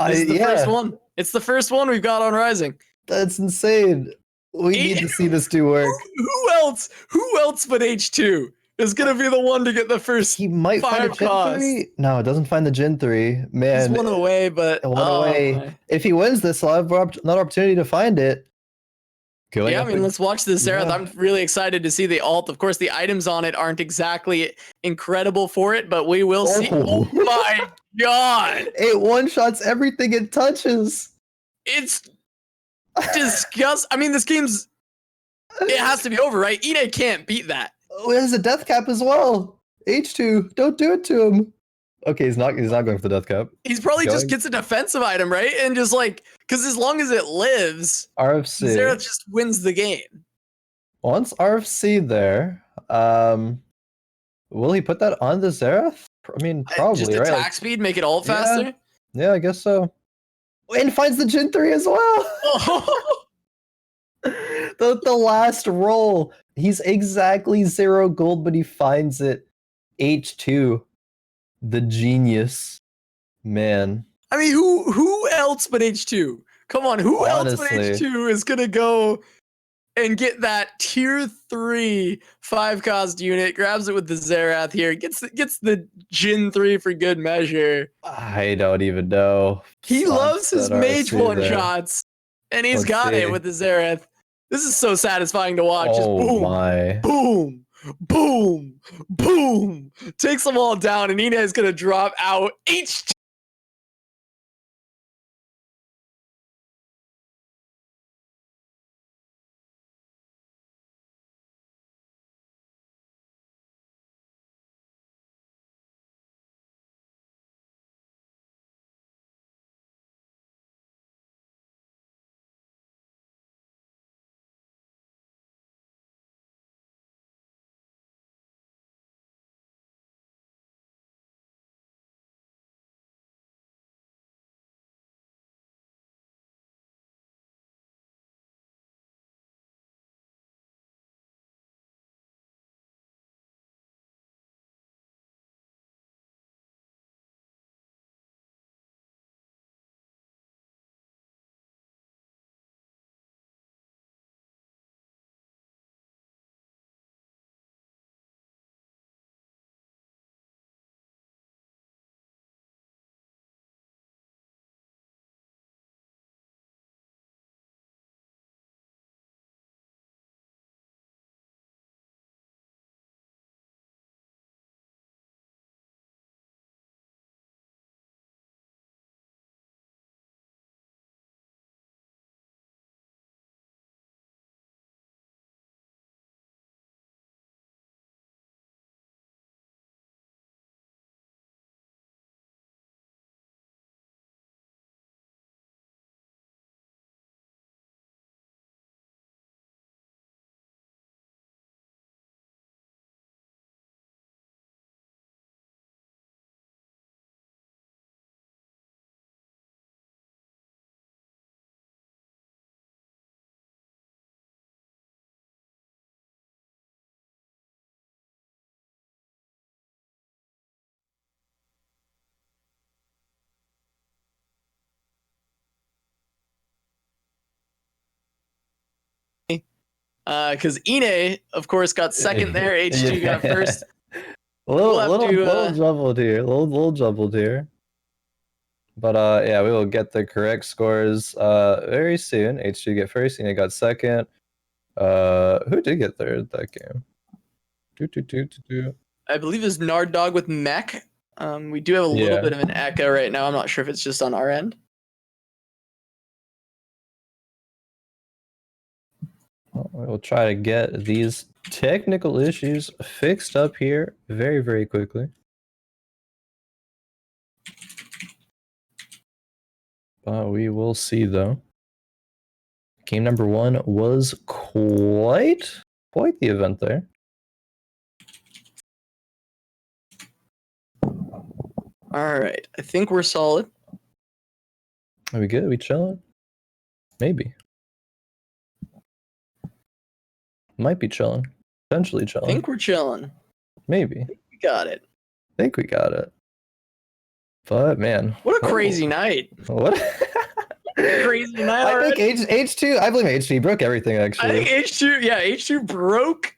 This is the first one. It's the first one we've got on Rising. That's insane. We need to see this do work. Who else? Who else but H2 is gonna be the one to get the first? He might find a Gen 3. No, it doesn't find the Gen 3. Man, he's one away, but one away. If he wins this, he'll have another opportunity to find it. Yeah, I mean, let's watch this, Xerath. I'm really excited to see the ult. Of course, the items on it aren't exactly incredible for it, but we will see. Oh my god! It one-shots everything it touches. It's disgusting. I mean, this game's... It has to be over, right? Inay can't beat that. Oh, it has a death cap as well. H2, don't do it to him. Okay, he's not going for the death cap. He's probably just gets a defensive item, right? And just like, because as long as it lives, RFC. Xerath just wins the game. Once RFC there, will he put that on the Xerath? I mean, probably, just right? Attack speed, make it ult faster? Yeah, I guess so. And finds the Gen 3 as well. the last roll. He's exactly 0 gold, but he finds it. H2. The genius. Man. I mean, who else but H2? Come on, who else but H2 is gonna go and get that tier 3 5-cost unit, grabs it with the Xerath here, gets the Jin 3 for good measure. I don't even know. He loves his mage one-shots, and he's got it with the Xerath. This is so satisfying to watch. Just boom, my. boom, boom, boom. Takes them all down, and Inay is going to drop out. H2 Because Inay, of course, got second there. H2 got first. Little jumbled here. Little jumbled here. But yeah, we will get the correct scores very soon. H2 get first, Inay got second. Who did get third that game? I believe it's Narddog with Mech. We do have a little bit of an echo right now. I'm not sure if it's just on our end. We'll try to get these technical issues fixed up here very, very quickly. We will see, though. Game number 1 was quite the event there. All right, I think we're solid. Are we good? Are we chilling? Maybe. Might be chilling. Potentially chilling. I think we're chilling. Maybe. I think we got it. Think we got it. But man, what a crazy night! What? Crazy night. I think H2. I blame H2. He broke everything. Actually, I think H2. Yeah, H2 broke.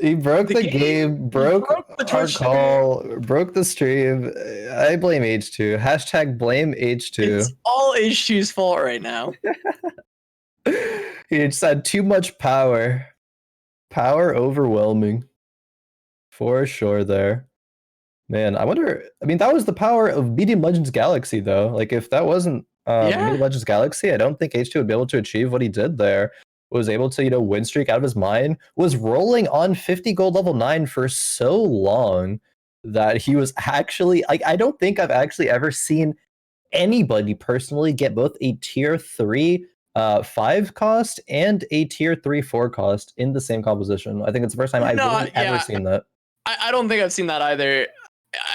He broke the game. Broke the our call. Broke the stream. I blame H2. Hashtag blame H2. It's all H2's fault right now. He just had too much power. Power overwhelming. For sure there. Man, I wonder, I mean, that was the power of Medium Legends Galaxy, though. Like, if that wasn't Medium Legends Galaxy, I don't think H2 would be able to achieve what he did there. Was able to, win streak out of his mind. Was rolling on 50 gold level 9 for so long that he was actually, I don't think I've actually ever seen anybody personally get both a tier 3 5 cost and a tier 3 4 cost in the same composition. I think it's the first time I've really ever seen that. I don't think I've seen that either.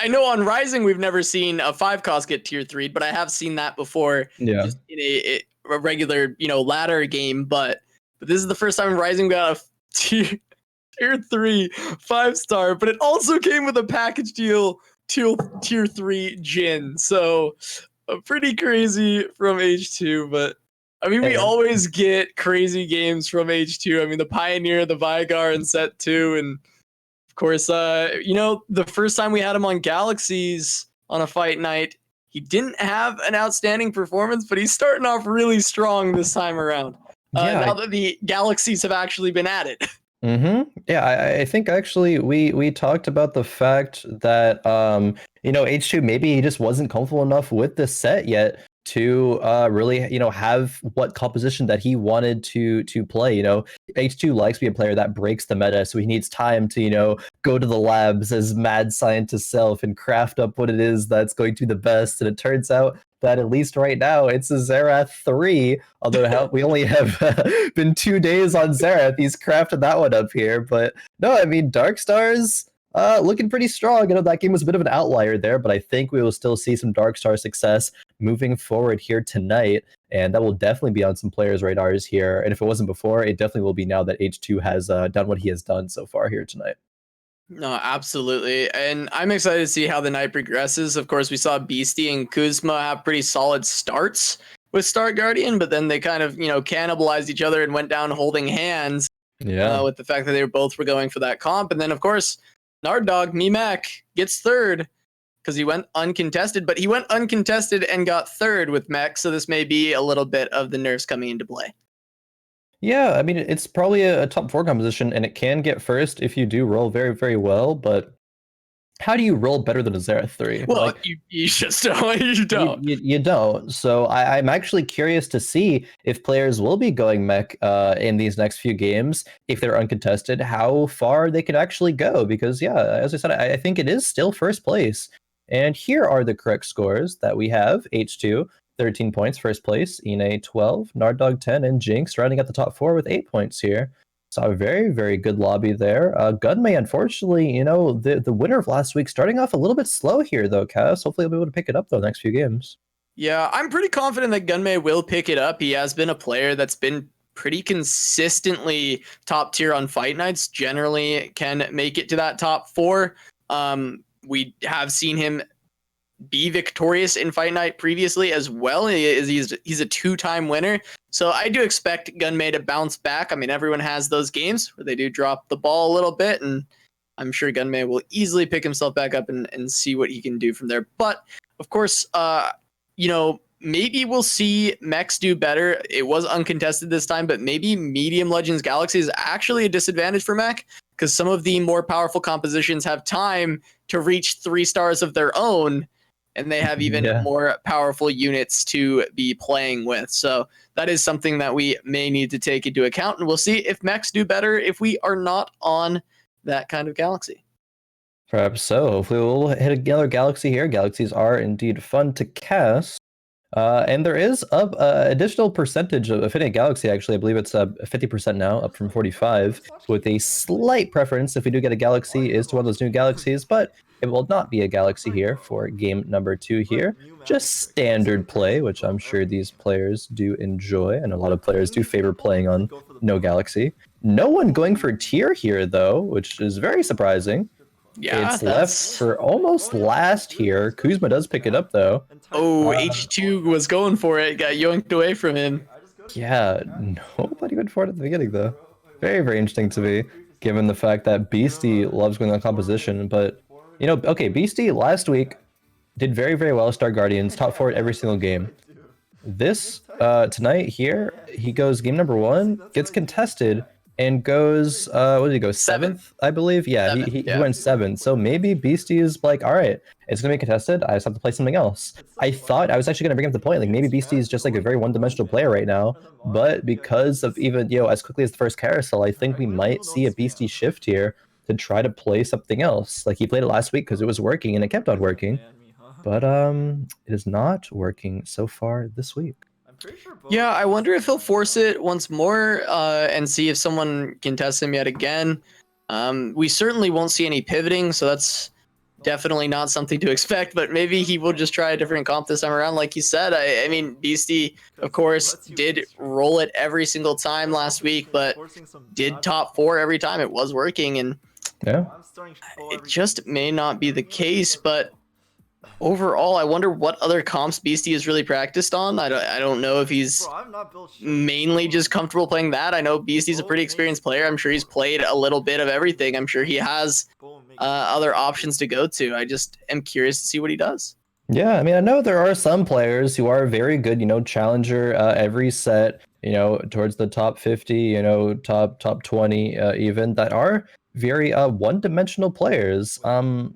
I know on Rising we've never seen a 5 cost get tier 3, but I have seen that before. Yeah. Just in a regular, ladder game. But this is the first time Rising got a tier 3 5-star, but it also came with a package deal tier 3 Jin. So pretty crazy from H2, but I mean, we always get crazy games from H2. I mean, the Pioneer, the Vigar in set 2, and of course, the first time we had him on Galaxies on a fight night, he didn't have an outstanding performance, but he's starting off really strong this time around. Now that the Galaxies have actually been added. Yeah, I think actually we talked about the fact that H2 maybe he just wasn't comfortable enough with the set yet to really have what composition that he wanted to play. H2 likes to be a player that breaks the meta, so he needs time to go to the labs as mad scientist self and craft up what it is that's going to be the best. And it turns out that at least right now it's a Xerath 3, although we only have been 2 days on Xerath. He's crafted that one up here, but no, I mean, Dark Stars looking pretty strong. That game was a bit of an outlier there, but I think we will still see some Dark Star success moving forward here tonight, and that will definitely be on some players' radars here. And if it wasn't before, it definitely will be now that H2 has done what he has done so far here tonight. No, absolutely. And I'm excited to see how the night progresses. Of course, we saw Beasty and Kuzmaahd have pretty solid starts with Star Guardian, but then they kind of, cannibalized each other and went down holding hands. Yeah. With the fact that they both were going for that comp. And then, of course, Narddog, Mech, gets third because he went uncontested, but he went uncontested and got third with Mech, so this may be a little bit of the nerfs coming into play. Yeah, I mean, it's probably a top 4 composition, and it can get first if you do roll very, very well, but how do you roll better than a Xerath 3? Well, you just don't. You don't. You don't. So I'm actually curious to see if players will be going Mech in these next few games, if they're uncontested, how far they could actually go. Because, yeah, as I said, I think it is still first place. And here are the correct scores that we have. H2, 13 points, first place. Inay, 12. Narddog, 10. And Jinxed rounding at the top 4 with 8 points here. So a very, very good lobby there. Gunmay, unfortunately, the winner of last week, starting off a little bit slow here, though, Cass. Hopefully he'll be able to pick it up, though, next few games. Yeah, I'm pretty confident that Gunmay will pick it up. He has been a player that's been pretty consistently top tier on fight nights, generally can make it to that top 4. We have seen him be victorious in fight night previously as well. He's a 2-time winner. So I do expect Gunmay to bounce back. I mean, everyone has those games where they do drop the ball a little bit, and I'm sure Gunmay will easily pick himself back up and see what he can do from there. But of course, maybe we'll see Mechs do better. It was uncontested this time, but maybe Medium Legends Galaxy is actually a disadvantage for Mech, because some of the more powerful compositions have time to reach 3 stars of their own, and they have even more powerful units to be playing with. So that is something that we may need to take into account, and we'll see if Mechs do better if we are not on that kind of Galaxy. Perhaps so. Hopefully we'll hit another Galaxy here. Galaxies are indeed fun to cast. And there is an additional percentage of hitting a Galaxy, actually. I believe it's 50% now, up from 45, with a slight preference, if we do get a Galaxy, is to one of those new Galaxies, but it will not be a Galaxy here for game number 2 here. Just standard play, which I'm sure these players do enjoy, and a lot of players do favor playing on no Galaxy. No one going for tier here, though, which is very surprising. Yeah, it's left for almost last here. Kuzma does pick it up, though. Oh, H2 was going for it. Got yoinked away from him. Yeah, nobody went for it at the beginning, though. Very, very interesting to me, given the fact that Beasty loves going on composition. But, okay, Beasty last week did very, very well. Star Guardians, top 4 at every single game. This, tonight here, he goes game number 1, gets contested, and goes, what did he go, 7th, I believe? Yeah, he went 7th. So maybe Beasty is like, all right, it's going to be contested. I just have to play something else. I thought I was actually going to bring up the point, like maybe Beasty is just like a very one-dimensional player right now. But because of even, as quickly as the first carousel, I think we might see a Beasty shift here to try to play something else. Like he played it last week because it was working and it kept on working. But it is not working so far this week. Yeah, I wonder if he'll force it once more and see if someone can test him yet again. We certainly won't see any pivoting, so that's definitely not something to expect, but maybe he will just try a different comp this time around. Like you said, I mean, Beasty, of course, did roll it every single time last week, but did top 4 every time. It was working, and it just may not be the case, but overall, I wonder what other comps Beasty has really practiced on. I don't know if he's mainly just comfortable playing that. I know Beasty's a pretty experienced player. I'm sure he's played a little bit of everything. I'm sure he has other options to go to. I just am curious to see what he does. Yeah, I mean, I know there are some players who are very good, challenger every set, towards the top 50, top 20 even, that are very one-dimensional players. And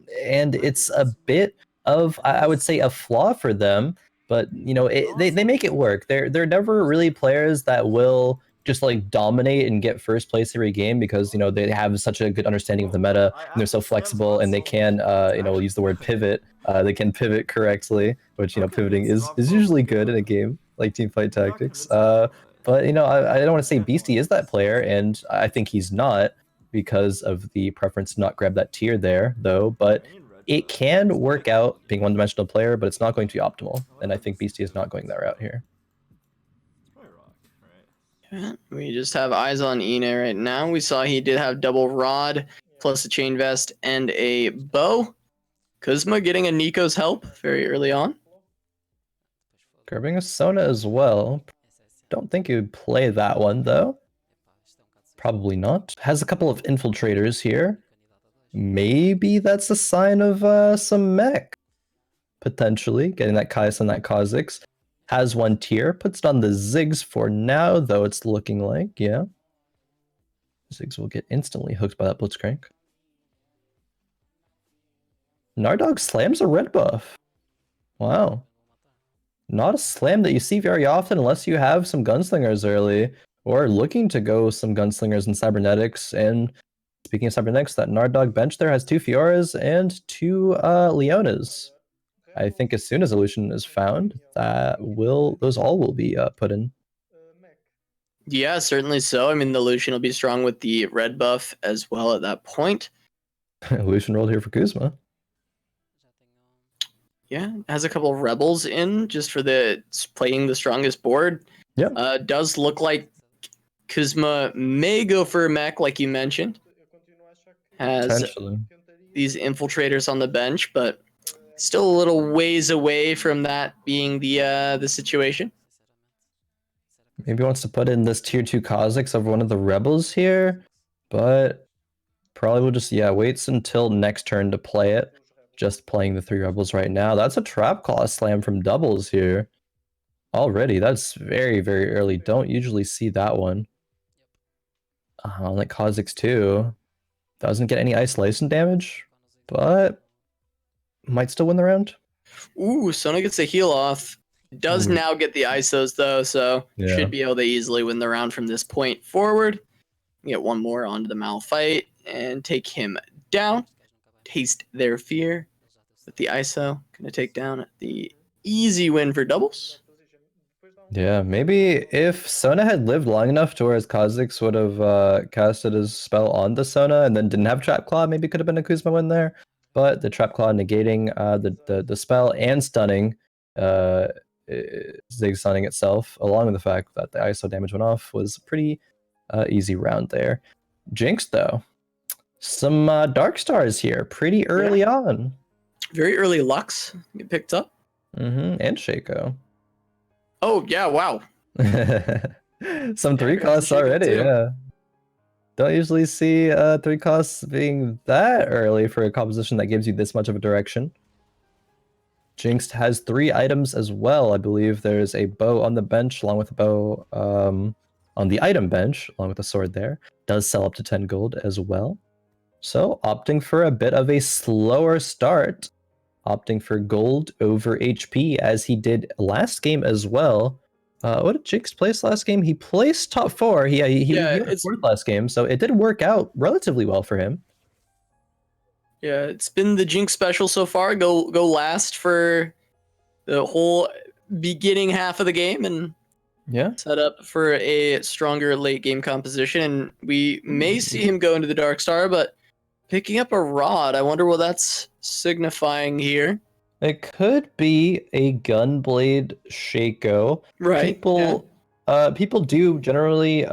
it's a bit of, I would say, a flaw for them, but they make it work. They're never really players that will just like dominate and get first place every game because they have such a good understanding of the meta and they're so flexible and they can we'll use the word pivot. They can pivot correctly, which pivoting is usually good in a game like Teamfight Tactics. But I don't want to say Beasty is that player, and I think he's not because of the preference to not grab that tier there, though. But it can work out being one-dimensional player, but it's not going to be optimal. And I think Beasty is not going that route here. We just have eyes on Inay right now. We saw he did have double rod, plus a chain vest and a bow. Kuzma getting a Nico's help very early on. Grabbing a Sona as well. Don't think he would play that one, though. Probably not. Has a couple of infiltrators here. Maybe that's a sign of some mech. Potentially. Getting that Kais and that Kha'Zix. Has one tier. Puts it on the Ziggs for now, though it's looking like, yeah. Ziggs will get instantly hooked by that Blitzcrank. Nardog slams a red buff. Wow. Not a slam that you see very often unless you have some gunslingers early or looking to go some gunslingers and cybernetics. And speaking of cybernetics, that Nardog bench there has 2 Fioras and 2 Leonas. I think as soon as Illusion is found, those all will be put in. Yeah, certainly so. I mean, the Lucian will be strong with the red buff as well at that point. Illusion rolled here for Kuzma. Yeah, has a couple of rebels in just for playing the strongest board. Yeah. Does look like Kuzma may go for a mech, like you mentioned. Has these infiltrators on the bench, but still a little ways away from that being the situation. Maybe wants to put in this tier 2 Kha'Zix over one of the rebels here, but probably will just, yeah, waits until next turn to play it. Just playing the 3 rebels right now. That's a Trap Claw slam from Doublezz here. Already, that's very, very early. Don't usually see that one. Like Kha'Zix too. Doesn't get any isolation damage, but might still win the round. Ooh, Sona gets a heal off. Does Ooh. now get the ISOs though, so Yeah. should be able to easily win the round from this point forward. Get one more onto the Malphite and take him down. Taste their fear with the ISO. Gonna take down the easy win for Doublezz. Yeah, maybe if Sona had lived long enough to where his Kha'Zix would have casted his spell on the Sona and then didn't have Trap Claw, maybe could have been a Kuzma win there. But the Trap Claw negating the spell and stunning, Zig stunning itself, along with the fact that the ISO damage went off, was a pretty easy round there. Jinxed though, some Dark Stars here pretty early on. Very early Lux get picked up. And Shaco. Oh yeah, wow. Some 3 Shaco costs already, too. yeah. Don't usually see 3 costs being that early for a composition that gives you this much of a direction. Jinxed has 3 items as well. I believe there's a bow on the bench along with a bow on the item bench along with a sword there. Does sell up to 10 gold as well. So opting for a bit of a slower start. Opting for gold over HP as he did last game as well. What did Jinxed place last game? He placed top 4. He went fourth last game, so it did work out relatively well for him. Yeah, it's been the Jinx special so far. Go last for the whole beginning half of the game and set up for a stronger late game composition. And we may see him go into the Dark Star, but picking up a rod, I wonder what that's signifying here. It could be a Gunblade Shaco. Right. People do generally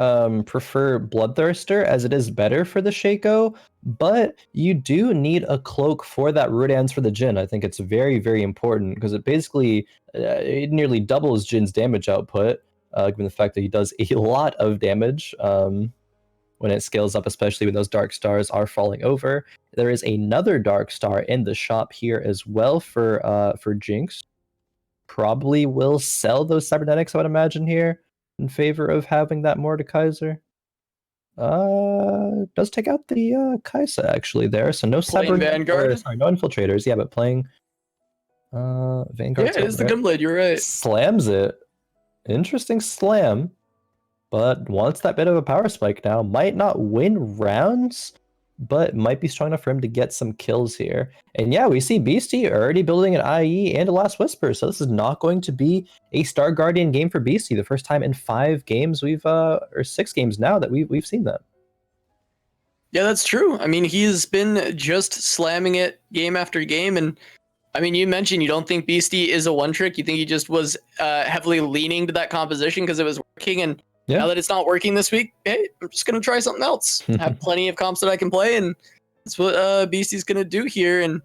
prefer Bloodthirster as it is better for the Shaco, but you do need a cloak for that Rudans for the Jhin. I think it's very, very important because it basically it nearly doubles Jin's damage output, given the fact that he does a lot of damage when it scales up, especially when those Dark Stars are falling over. There is another Dark Star in the shop here as well for Jinx. Probably will sell those cybernetics, I would imagine, here in favor of having that Mordekaiser. Does take out the Kaisa actually there, so no Vanguard. No infiltrators, yeah, but playing Vanguard. Yeah, it is the Gunblade, you're right. Slams it. Interesting slam, but wants that bit of a power spike now. Might not win rounds, but might be strong enough for him to get some kills here. And yeah, we see Beasty already building an IE and a Last Whisper, so this is not going to be a Star Guardian game for Beasty. The first time in 5 games or 6 games now that we've seen that. Yeah, that's true. I mean, he's been just slamming it game after game, and I mean, you mentioned you don't think Beasty is a one trick. You think he just was heavily leaning to that composition because it was working, and now that it's not working this week, hey, I'm just going to try something else. Have plenty of comps that I can play, and that's what Beasty's going to do here. And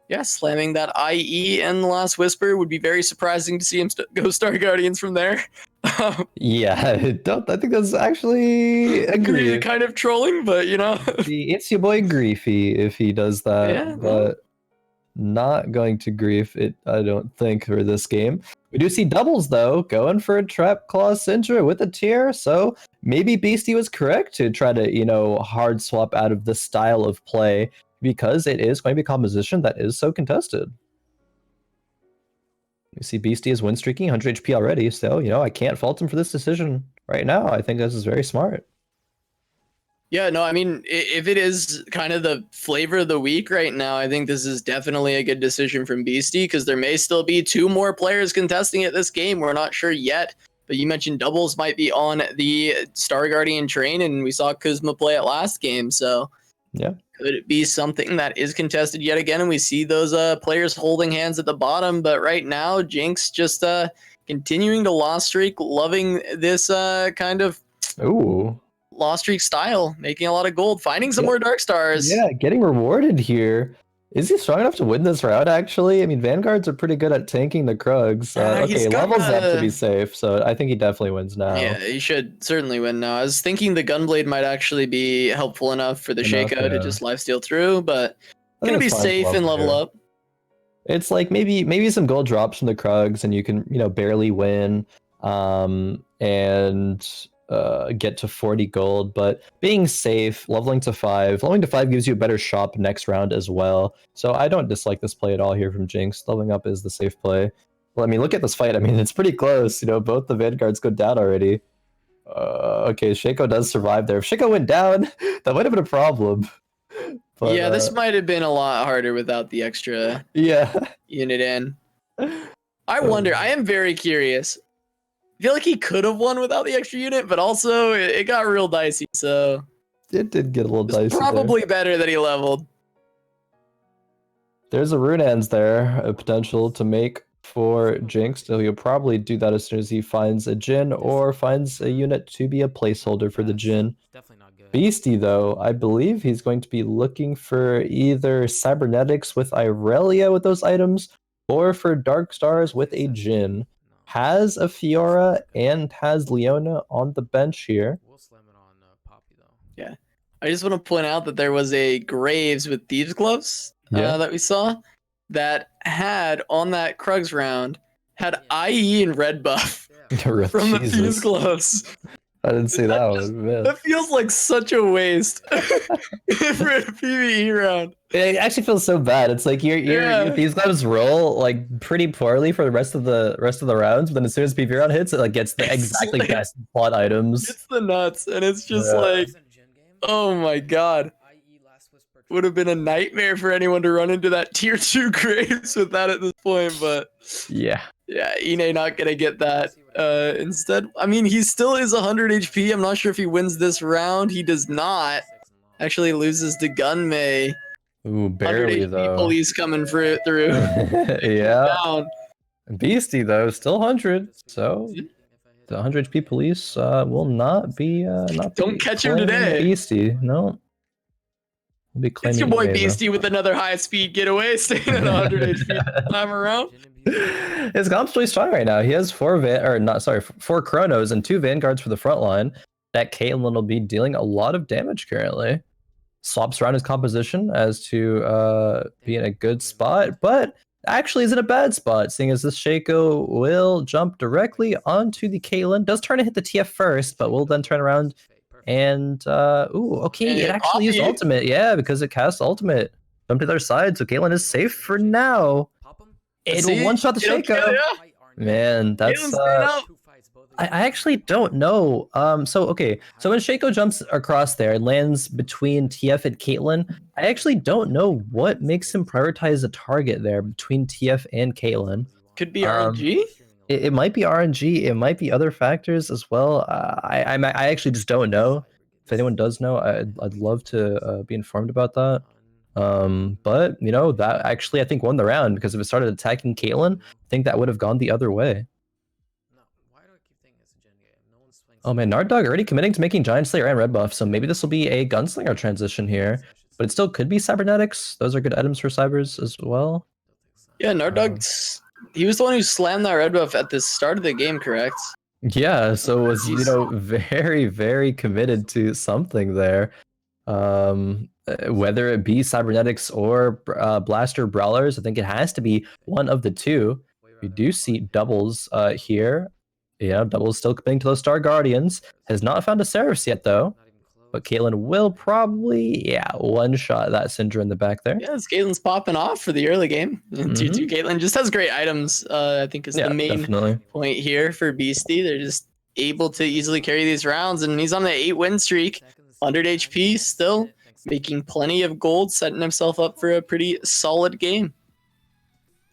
yeah, slamming that IE and the Last Whisper would be very surprising to see him go Star Guardians from there. Yeah, I think that's actually agree. Kind of trolling, but you know. It's your boy Griefy if he does that, but not going to grief it, I don't think, for this game. We do see Doublezz though going for a Trap Claw Syndra with a tier, so maybe Beasty was correct to try to hard swap out of this style of play because it is going to be a composition that is so contested. You see Beasty is win streaking 100 HP already, so I can't fault him for this decision right now. I think this is very smart. Yeah, no, I mean, if it is kind of the flavor of the week right now, I think this is definitely a good decision from Beasty because there may still be 2 more players contesting it this game. We're not sure yet, but you mentioned Doublezz might be on the Star Guardian train, and we saw Kuzma play it last game, so yeah, could it be something that is contested yet again? And we see those players holding hands at the bottom, but right now, Jinx just continuing to lost streak, loving this kind of lost streak style, making a lot of gold, finding some more Dark Stars. Yeah, getting rewarded here. Is he strong enough to win this round, actually? I mean, Vanguards are pretty good at tanking the Krugs. He's Okay, got levels up to a- be safe, so I think he definitely wins now. Yeah, he should certainly win now. I was thinking the Gunblade might actually be helpful enough for the Enough, Shaco to yeah. just lifesteal through, but I gonna think be it's fine to safe and level here. up. It's like maybe some gold drops from the Krugs, and you can barely win, and get to 40 gold. But being safe, leveling to 5 gives you a better shop next round as well. So I don't dislike this play at all here from Jinxed. Leveling up is the safe play. Well, I mean, look at this fight. I mean, it's pretty close. Both the Vanguards go down already. Okay, Shaco does survive there. If Shaco went down, that might have been a problem. But, yeah, this might have been a lot harder without the extra yeah. unit in. I wonder, I am very curious. I feel like he could have won without the extra unit, but also it got real dicey, so It did get a little it's dicey. probably better that he leveled. There's a Runeans there, a potential to make for Jinx. So he'll probably do that as soon as he finds a Jhin or finds a unit to be a placeholder for the Jhin. Definitely not good. Beastie, though, I believe he's going to be looking for either Cybernetics with Irelia with those items, or for Dark Stars with a Jhin. Has a Fiora and has Leona on the bench here. We'll slam it on Poppy though. Yeah. I just want to point out that there was a Graves with Thieves Gloves Yeah. that we saw that had on that Krugs round had IE and red buff from the Thieves Jesus. Gloves. I didn't see that one. Man. That feels like such a waste for a PvE round. It actually feels so bad. It's like these gloves roll like pretty poorly for the rest of the rounds, but then as soon as PvE round hits, it like gets the It's exactly like- best plot items. It's the nuts, and it's just Yeah. like, oh my god. Would have been a nightmare for anyone to run into that tier 2 Graves with that at this point, but Yeah. yeah, Inay not gonna get that. Instead, I mean, he still is 100 HP. I'm not sure if he wins this round. He does not. Actually loses to Gunmay. Ooh, 100 barely HP though. police coming through. Yeah. Down. Beastie though, still 100. So the 100 HP police will not be Don't catch him claiming today. Beastie, no. We'll be It's claiming your boy Inay, though. Beastie with another high speed getaway, staying at 100 HP time around. His comp's really strong right now. He has 4 Chronos and 2 Vanguards for the front line. That Caitlyn will be dealing a lot of damage currently. Swaps around his composition as to be in a good spot, but actually is in a bad spot, seeing as this Shaco will jump directly onto the Caitlyn. Does turn to hit the TF first, but will then turn around and okay, it actually used Poppy. ultimate, yeah, because it cast ultimate. Jump to the other side, so Caitlyn is safe for now. It'll See? one shot the It'll Shaco. kill ya. Man, that's Caitlyn's staying up. I actually don't know. So when Shaco jumps across there and lands between TF and Caitlyn, I actually don't know what makes him prioritize a target there between TF and Caitlyn. Could be RNG. It might be RNG. It might be other factors as well. I actually just don't know. If anyone does know, I'd love to be informed about that. But that actually I think won the round, because if it started attacking Caitlyn, I think that would have gone the other way. Oh man, Narddog already committing to making Giant Slayer and Red Buff, so maybe this will be a Gunslinger transition here. But it still could be Cybernetics. Those are good items for Cybers as well. Yeah, Narddog's. He was the one who slammed that red buff at the start of the game, correct? Yeah, so was very, very committed to something there. Whether it be Cybernetics or Blaster Brawlers, I think it has to be one of the two. We do see Doublezzzz here. Yeah, Doublezzzz still committing to those Star Guardians. Has not found a Seraph yet though. But Caitlyn will probably, one-shot that Syndra in the back there. Yeah, Caitlyn's popping off for the early game. 2-2 Caitlyn just has great items, I think is the main point here for Beastie. They're just able to easily carry these rounds, and he's on the 8-win streak. 100 HP still, making plenty of gold, setting himself up for a pretty solid game.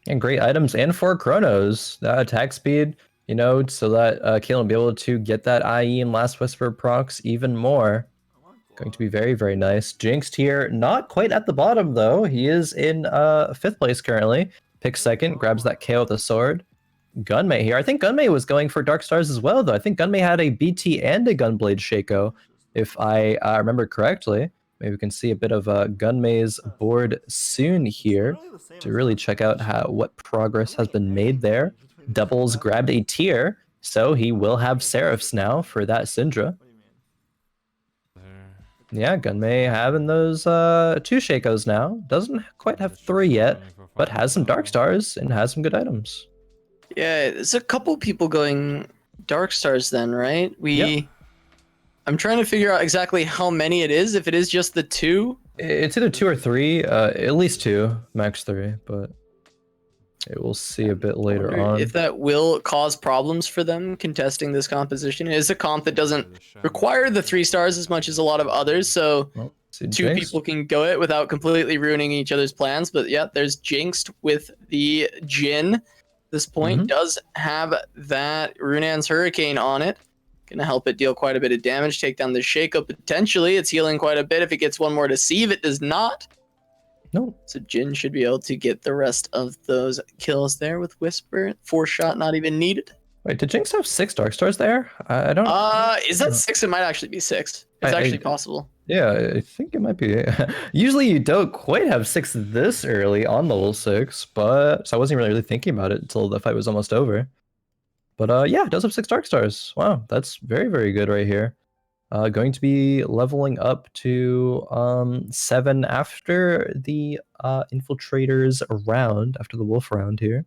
And great items, and 4 Chronos. That attack speed, so that Caitlyn will be able to get that IE and Last Whisper procs even more. Going to be very, very nice. Jinxed here, not quite at the bottom though. He is in 5th place currently. Picks second, grabs that KO with a sword. Gunmay here. I think Gunmay was going for Dark Stars as well though. I think Gunmay had a BT and a Gunblade Shaco, if I remember correctly. Maybe we can see a bit of Gunmay's board soon here to really check out what progress has been made there. Doublezz grabbed a tier, so he will have Seraphs now for that Syndra. Yeah, Gunmay having those 2 Shakos now. Doesn't quite have 3 yet, but has some Dark Stars and has some good items. Yeah, there's a couple people going Dark Stars then, right? Yep. I'm trying to figure out exactly how many it is. If it is just the 2. It's either 2 or 3, at least 2, max 3, but we'll see a bit later on. If that will cause problems for them contesting this composition. It is a comp that doesn't require the 3 stars as much as a lot of others, so Well, 2 Jinxed. people can go it without completely ruining each other's plans. But yeah, there's Jinxed with the Jin. This point does have that Runan's Hurricane on it. Gonna help it deal quite a bit of damage, take down the Shaco potentially. It's healing quite a bit if it gets one more deceive. It does not. No. So Jin should be able to get the rest of those kills there with Whisper. 4 shot not even needed. Wait, did Jinx have 6 Dark Stars there? I don't. Is that 6? It might actually be 6. It's actually possible. Yeah, I think it might be. Usually you don't quite have 6 this early on level 6, but so I wasn't really thinking about it until the fight was almost over. But yeah, it does have 6 Dark Stars. Wow, that's very, very good right here. Going to be leveling up to 7 after the Infiltrators round, after the Wolf round here.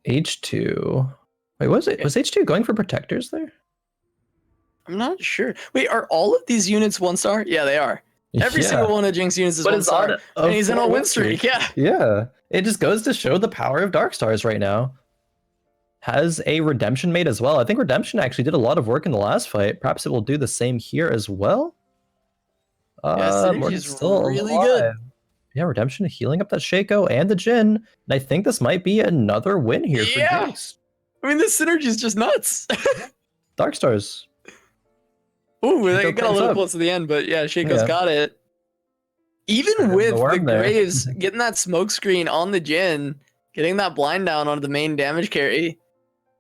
H2. Wait, was H2 going for Protectors there? I'm not sure. Wait, are all of these units 1-star? Yeah, they are. Every single one of Jinx units is 1-star. And he's in a win streak, yeah. Yeah, it just goes to show the power of Dark Stars right now. Has a Redemption mate as well. I think Redemption actually did a lot of work in the last fight. Perhaps it will do the same here as well. Morgan's still really good. Yeah, Redemption healing up that Shaco and the Jin. And I think this might be another win here for Jinx. I mean, this synergy is just nuts. Dark Stars. Ooh, they got a little close to the end, but yeah, Shaco's got it. Even with the Graves getting that smoke screen on the Jin, getting that blind down onto the main damage carry,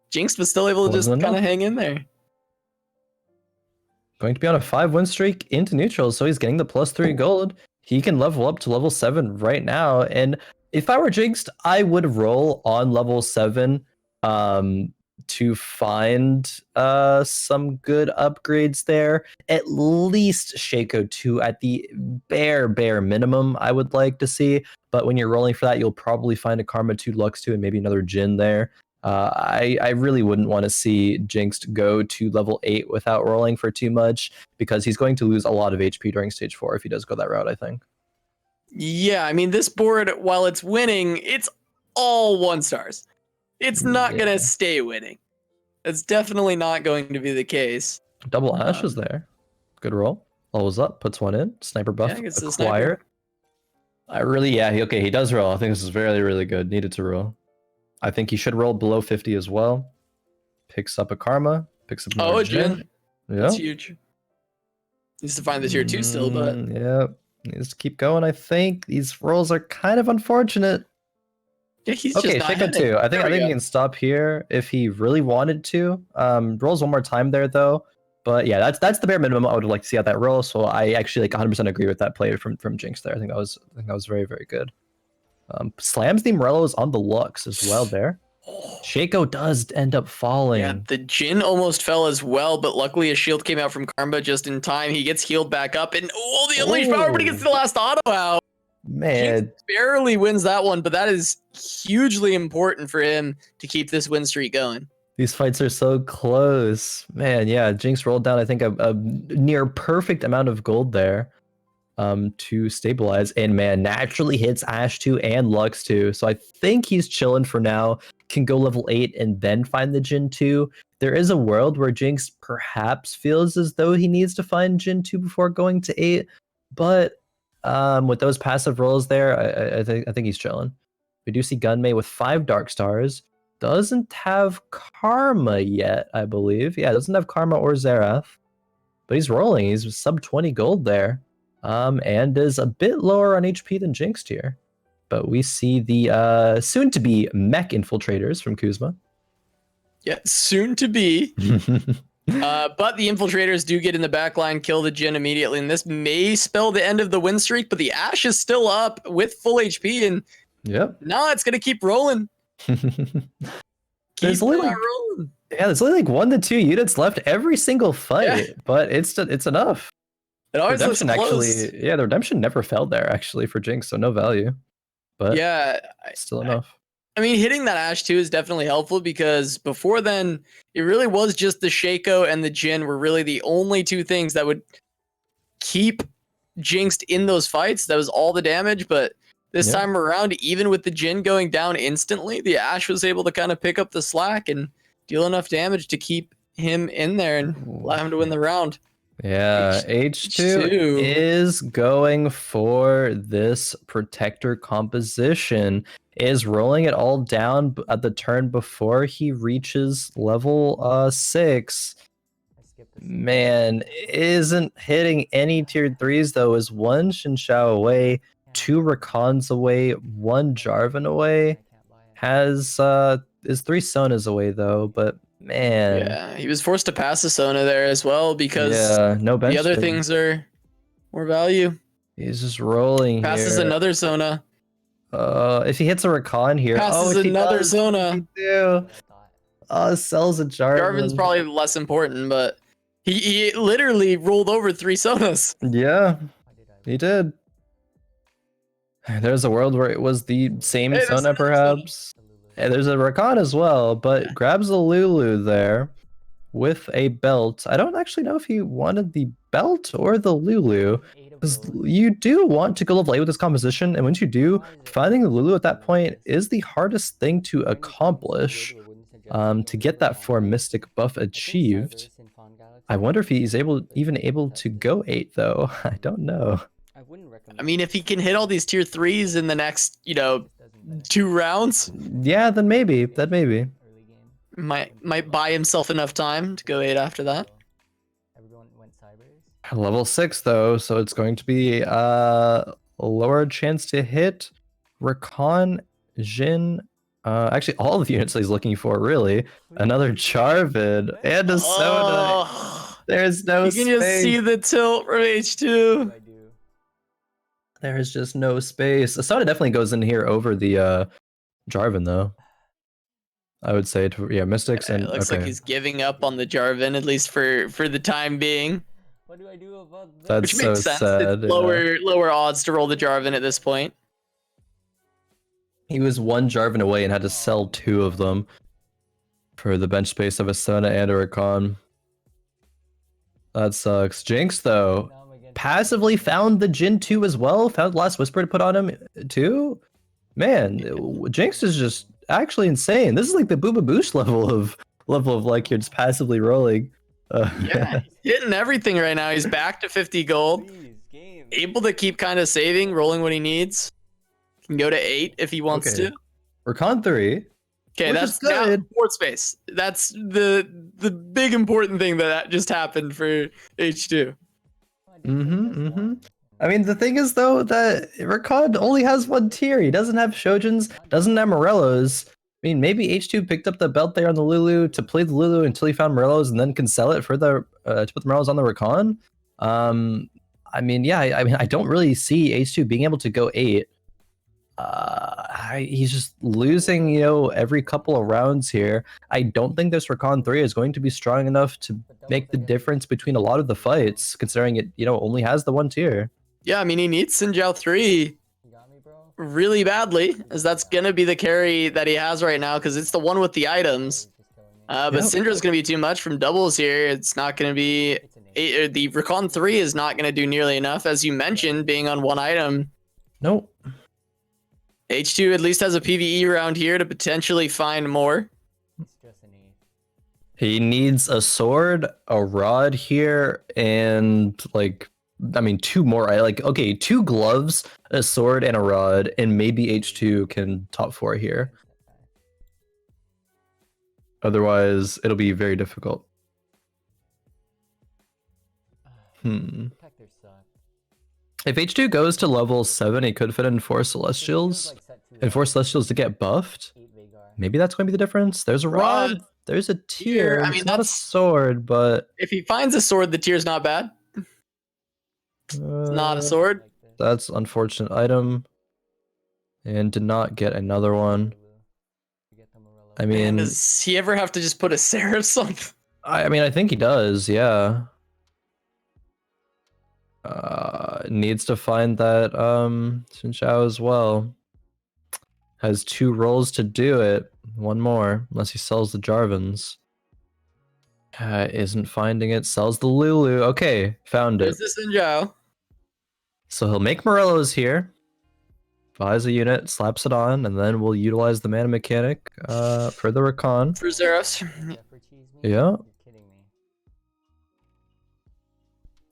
Jinx was still able to just kind of hang in there. Going to be on a 5-win streak into neutral, so he's getting the +3 gold. He can level up to level 7 right now, and if I were Jinxed, I would roll on level 7 to find some good upgrades there. At least Shaco 2 at the bare minimum I would like to see, but when you're rolling for that, you'll probably find a Karma 2, Lux 2, and maybe another Jin there. I really wouldn't want to see Jinxed go to level 8 without rolling for too much, because he's going to lose a lot of HP during stage 4 if he does go that route, I think. Yeah, I mean, this board, while it's winning, it's all 1-stars. It's not going to stay winning. It's definitely not going to be the case. Double Ash is there. Good roll. Levels up, puts 1 in. Sniper buff acquired. He does roll. I think this is really, really good. Needed to roll. I think he should roll below 50 as well. Picks up a Karma. Picks up another Jin. Yeah. That's huge. Needs to find the tier 2 still, but... Yeah. Needs to keep going, I think. These rolls are kind of unfortunate. Yeah, he's just not Shaco 2. I think he can stop here if he really wanted to. Rolls one more time there, though. But yeah, that's the bare minimum I would like to see out that roll. So I actually 100% agree with that play from Jinx there. I think that was very, very good. Slams the Morellos on the Lux as well there. Shaco does end up falling. Yeah, the Jin almost fell as well, but luckily a shield came out from Karma just in time. He gets healed back up, and the unleashed power, but he gets the last auto out. Man, he barely wins that one, but that is hugely important for him to keep this win streak going. These fights are so close. Man, yeah, Jinx rolled down, I think, a near perfect amount of gold there to stabilize. And man, naturally hits Ash 2 and Lux 2. So I think he's chilling for now. Can go level 8 and then find the Jin 2. There is a world where Jinx perhaps feels as though he needs to find Jin 2 before going to 8. But with those passive rolls there, I think he's chilling. We do see Gunmay with 5 Dark Stars. Doesn't have Karma yet, I believe. Yeah, doesn't have Karma or Xerath. But he's rolling. He's sub 20 gold there. And is a bit lower on HP than Jinxed here. But we see the soon-to-be mech infiltrators from Kuzmaahd. Yeah, soon to be. But the infiltrators do get in the back line, kill the Jhin immediately, and this may spell the end of the win streak, but the Ashe is still up with full HP, and Yep. no, it's going to keep rolling. There's only like, rolling. yeah, there's only like 1 to 2 units left every single fight, but it's enough. It always looks Redemption close. actually, yeah, the redemption never failed there actually for Jinx, so no value. But Yeah, still enough. I mean, hitting that Ashe too is definitely helpful because before then, it really was just the Shaco and the Jhin were really the only two things that would keep Jinxed in those fights. That was all the damage, but this time around, even with the Jhin going down instantly, the Ashe was able to kind of pick up the slack and deal enough damage to keep him in there and allow him to win the round. Yeah, H2 is going for this protector composition, is rolling it all down at the turn before he reaches level 6. Man, isn't hitting any tier 3s though, is 1 Xinqiao away, 2 Rakans away, 1 Jarvan away, is 3 Sonas away though, but man. Yeah, he was forced to pass the Sona there as well because no bench the other thing. things are more value. He's just rolling Passes here. another Sona. If he hits a Rakan here, Passes another Sona. Sells a Jarvan. Jarvan's probably less important, but he literally rolled over 3 Sonas. Yeah, he did. There's a world where it was the same Sona, perhaps. And there's a Rakan as well, but grabs a Lulu there with a belt. I don't actually know if he wanted the belt or the Lulu, because you do want to go level 8 with this composition, and once you do, finding the Lulu at that point is the hardest thing to accomplish. To get that 4 Mystic buff achieved. I wonder if he's even able to go 8 though. I don't know. I mean, if he can hit all these tier 3s in the next, 2 rounds, yeah, then maybe. Might buy himself enough time to go 8 after that. Level 6 though, so it's going to be a lower chance to hit Rakan, Jhin. Actually, all the units he's looking for, really. Another Jarvan and a Sona. There's no space. You can just see the tilt from H2. There is just no space. A Sona definitely goes in here over the Jarvan, though. I would say, Mystics and... It looks like he's giving up on the Jarvan, at least for the time being. What do I do about this? That's Which makes so sense. sad. It's lower odds to roll the Jarvan at this point. He was 1 Jarvan away and had to sell 2 of them for the bench space of a Sona and a Rakan. That sucks. Jinx, though, passively found the Jhin 2 as well. Found Last Whisper to put on him too. Man, Jinx is just actually insane. This is like the Booba Boosh level of like you're just passively rolling. Yeah, he's hitting everything right now. He's back to 50 gold. Able to keep kind of saving, rolling what he needs. Can go to 8 if he wants to. Rakan 3. Okay, that's now port space. That's the big important thing that just happened for H2. I mean, the thing is though that Rakan only has 1 tier. He doesn't have Shojins, doesn't have Morellos. I mean, maybe H2 picked up the belt there on the Lulu to play the Lulu until he found Morellos and then can sell it for the to put the Morellos on the Rakan. I mean, yeah, I don't really see H2 being able to go 8. He's just losing, every couple of rounds here. I don't think this Rakan 3 is going to be strong enough to make the difference between a lot of the fights, considering it, only has the 1 tier. Yeah, I mean, he needs Xinjiao 3 really badly, as that's going to be the carry that he has right now, because it's the one with the items. But Syndra's going to be too much from doubles here. It's not going to be... the Rakan 3 is not going to do nearly enough, as you mentioned, being on 1 item. Nope. H2 at least has a PvE round here to potentially find more. He needs a sword, a rod here, and 2 more. 2 gloves, a sword, and a rod, and maybe H2 can top 4 here. Otherwise, it'll be very difficult. If H2 goes to level 7, he could fit in 4 Celestials, and 4 Celestials to get buffed. Maybe that's going to be the difference. There's a rod. There's a tier. I It's mean, not a that's sword, but if he finds a sword, the tier's not bad. It's not a sword. That's unfortunate item. And did not get another one. I Man, mean, does he ever have to just put a Seraph on? I mean, I think he does. Yeah. Needs to find that Xin Zhao as well. Has 2 rolls to do it. One more, unless he sells the Jarvans. Isn't finding it. Sells the Lulu. Okay, found it. There's this Sinjao. So he'll make Morello's here. Buys a unit, slaps it on, and then we'll utilize the mana mechanic for the Recon. For Zeros. Yeah.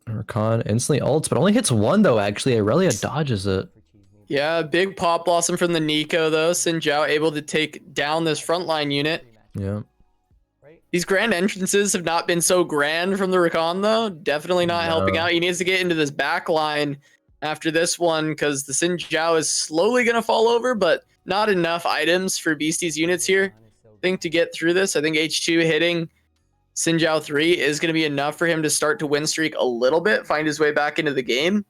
Recon instantly ults, but only hits 1 though, actually. Aurelia dodges it. Yeah, big pop blossom from the Nico though. Sinjao able to take down this frontline unit. Yeah. These grand entrances have not been so grand from the Recon though. Definitely not helping out. He needs to get into this back line after this one because the Sinjao is slowly going to fall over, but not enough items for Beastie's units here. I think to get through this, I think H2 hitting Sinjao 3 is going to be enough for him to start to win streak a little bit, find his way back into the game.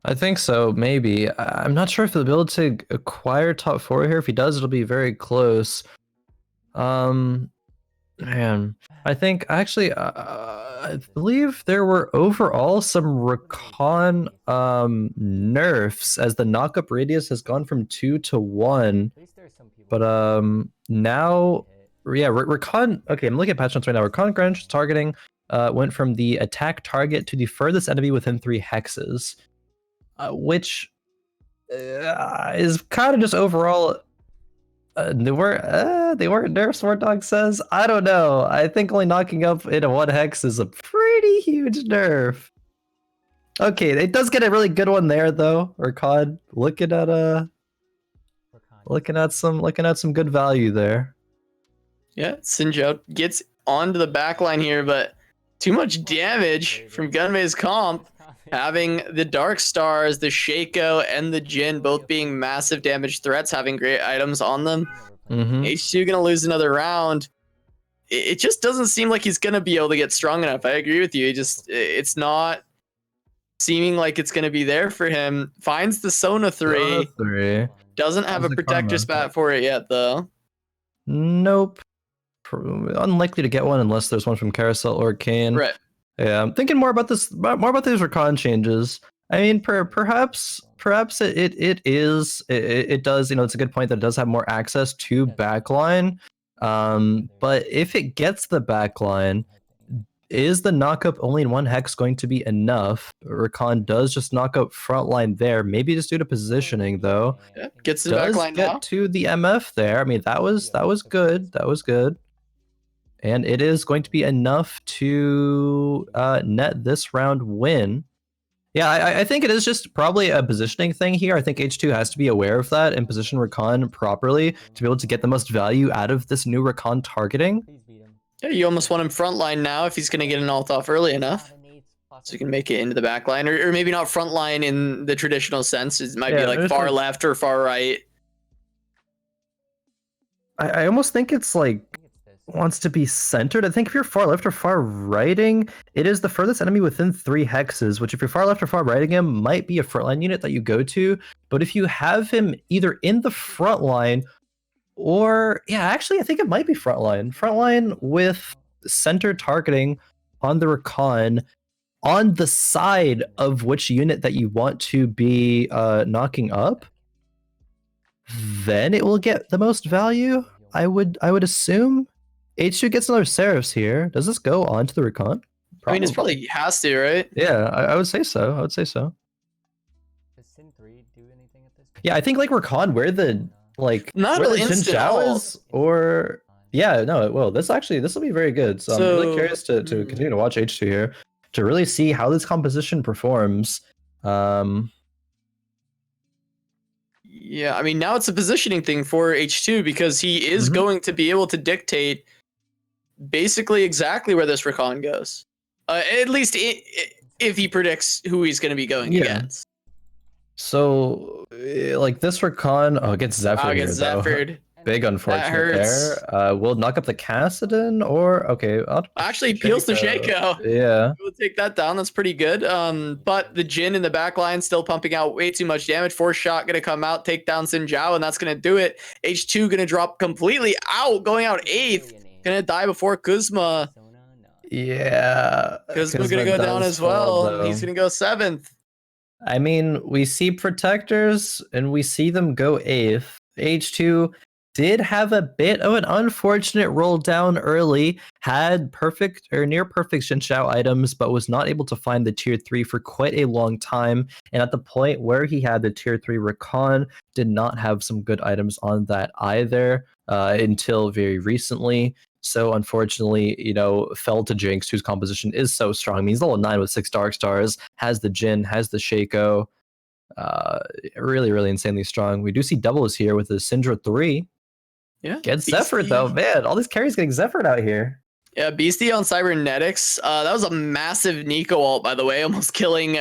I think so, maybe. I'm not sure if he'll be able to acquire top 4 here. If he does, it'll be very close. Man, I think actually, I believe there were overall some Recon nerfs as the knockup radius has gone from 2 to 1. But now, yeah, Recon. Okay, I'm looking at patch notes right now. Recon Grunge targeting went from the attack target to the furthest enemy within 3 hexes. Which is kind of just overall. They weren't nerfs. Sword Dog says, I don't know. I think only knocking up into 1 hex is a pretty huge nerf. Okay, it does get a really good one there though. Recon looking at some good value there. Yeah, Sinjao gets onto the back line here, but too much damage from Gunmay's comp. Having the Dark Stars, the Shaco, and the Jin both being massive damage threats, having great items on them. H2 gonna lose another round. It just doesn't seem like he's gonna be able to get strong enough. I agree with you. It's not seeming like it's gonna be there for him. Finds the Sona 3. Doesn't have a Protector spat for it yet though. Nope. Unlikely to get one unless there's one from Carousel or Kane. Right. Yeah, I'm thinking more about these Recon changes. I mean, perhaps it does. You know, it's a good point that it does have more access to backline. But if it gets the backline, is the knockup only in 1 hex going to be enough? Recon does just knock up frontline there. Maybe just due to positioning though. Yeah, gets the Does backline get now. to the MF there. I mean, that was good. That was good. And it is going to be enough to net this round win. Yeah, I think it is just probably a positioning thing here. I think H2 has to be aware of that and position Recon properly to be able to get the most value out of this new Recon targeting. Yeah, you almost want him frontline now if he's going to get an ult off early enough. So you can make it into the back line. Or maybe not frontline in the traditional sense. It might be like far left or far right. I almost think it's like wants to be centered. I think if you're far left or far righting, it is the furthest enemy within 3 hexes, which if you're far left or far righting him might be a frontline unit that you go to. But if you have him either in the front line or, yeah, actually I think it might be frontline with center targeting on the Recon on the side of which unit that you want to be knocking up, then it will get the most value. I would assume. H2 gets another Seraphs here. Does this go on to the Recon? I mean, it's probably has to, right? Yeah, I would say so. Does Sin 3 do anything at this point? Yeah, I think like Recon, where the Not where really the instant Jinxed ult. is, or yeah, no, it will. This will be very good. So I'm really curious to continue to watch H2 here to really see how this composition performs. Yeah, I mean, now it's a positioning thing for H2 because he is going to be able to dictate basically exactly where this Recon goes. At least if he predicts who he's going to be going against. So, like this Recon, against Zephyr. Against Zephyr. Big unfortunate hurts. there. We'll knock up the Kassadin or okay. Actually, peels the Shaco. Yeah. We'll take that down. That's pretty good. But the Jin in the back line still pumping out way too much damage. Force shot gonna come out, take down Xin Zhao, and that's gonna do it. H2 gonna drop completely out, going out 8th. Gonna die before Kuzma. Yeah. Kuzma gonna go down as well. He's gonna go 7th. I mean, we see protectors and we see them go 8th. H2 did have a bit of an unfortunate roll down early, had perfect or near perfect Xin Zhao items, but was not able to find the tier 3 for quite a long time. And at the point where he had the tier 3 recon, did not have some good items on that either until very recently. So unfortunately, fell to Jinxed, whose composition is so strong. I mean, he's level 9 with 6 Dark Stars, has the Jin, has the Shaco. Really, really insanely strong. We do see Doublezzzz here with the Syndra 3. Yeah. Get Zephyr though, man. All these carries getting Zephyred out here. Yeah, Beastie on Cybernetics. That was a massive Nico ult, by the way, almost killing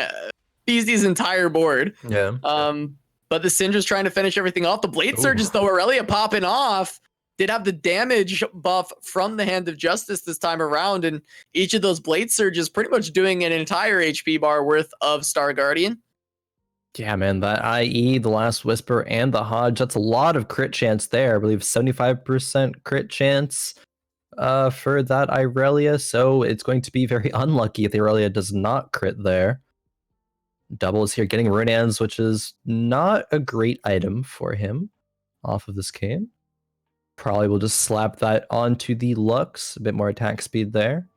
Beastie's entire board. Yeah. But the Syndra's trying to finish everything off. The Blade Surges, though, Aurelia popping off. Did have the damage buff from the Hand of Justice this time around, and each of those Blade Surges pretty much doing an entire HP bar worth of Star Guardian. Yeah, man, that IE, the Last Whisper, and the Hodge, that's a lot of crit chance there. I believe 75% crit chance for that Irelia, so it's going to be very unlucky if the Irelia does not crit there. Doublezzzz here getting Runans, which is not a great item for him off of this game. Probably will just slap that onto the Lux, a bit more attack speed there.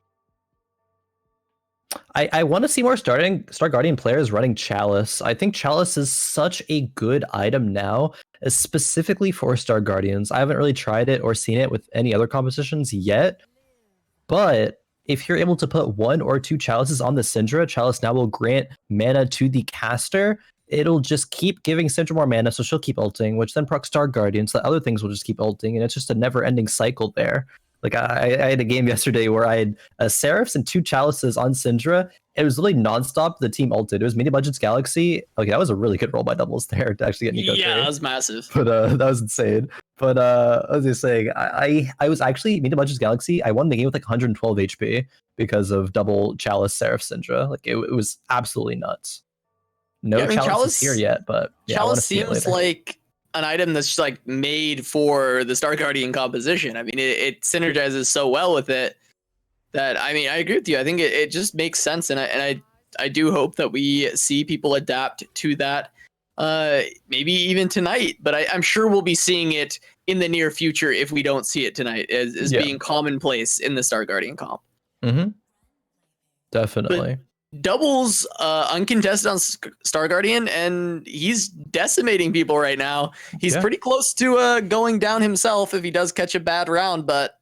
I want to see more Star Guardian players running Chalice. I think Chalice is such a good item now, specifically for Star Guardians. I haven't really tried it or seen it with any other compositions yet, but if you're able to put 1 or 2 Chalices on the Syndra, Chalice now will grant mana to the caster. It'll just keep giving Syndra more mana, so she'll keep ulting, which then procs Star Guardian, so the other things will just keep ulting, and it's just a never-ending cycle there. Like, I had a game yesterday where I had Seraphs and 2 Chalices on Syndra. It was literally nonstop. The team ulted. It was Mini-Budget's Galaxy. Okay, that was a really good roll by Doublezzzz there to actually get Nico. Yeah, trade. that was massive. But that was insane. But I was just saying, I was actually Mini-Budget's Galaxy. I won the game with like 112 HP because of double Chalice Seraph Syndra. Like, it was absolutely nuts. No, yeah, I mean, Chalice is here yet, but yeah, Chalice seems like an item that's like made for the Star Guardian composition. I mean, it synergizes so well with it that, I mean, I agree with you. I think it just makes sense, and I do hope that we see people adapt to that. Maybe even tonight, but I'm sure we'll be seeing it in the near future if we don't see it tonight as being commonplace in the Star Guardian comp. Mm-hmm. Definitely. But Doublezzzz uncontested on Star Guardian, and he's decimating people right now. He's pretty close to going down himself if he does catch a bad round, but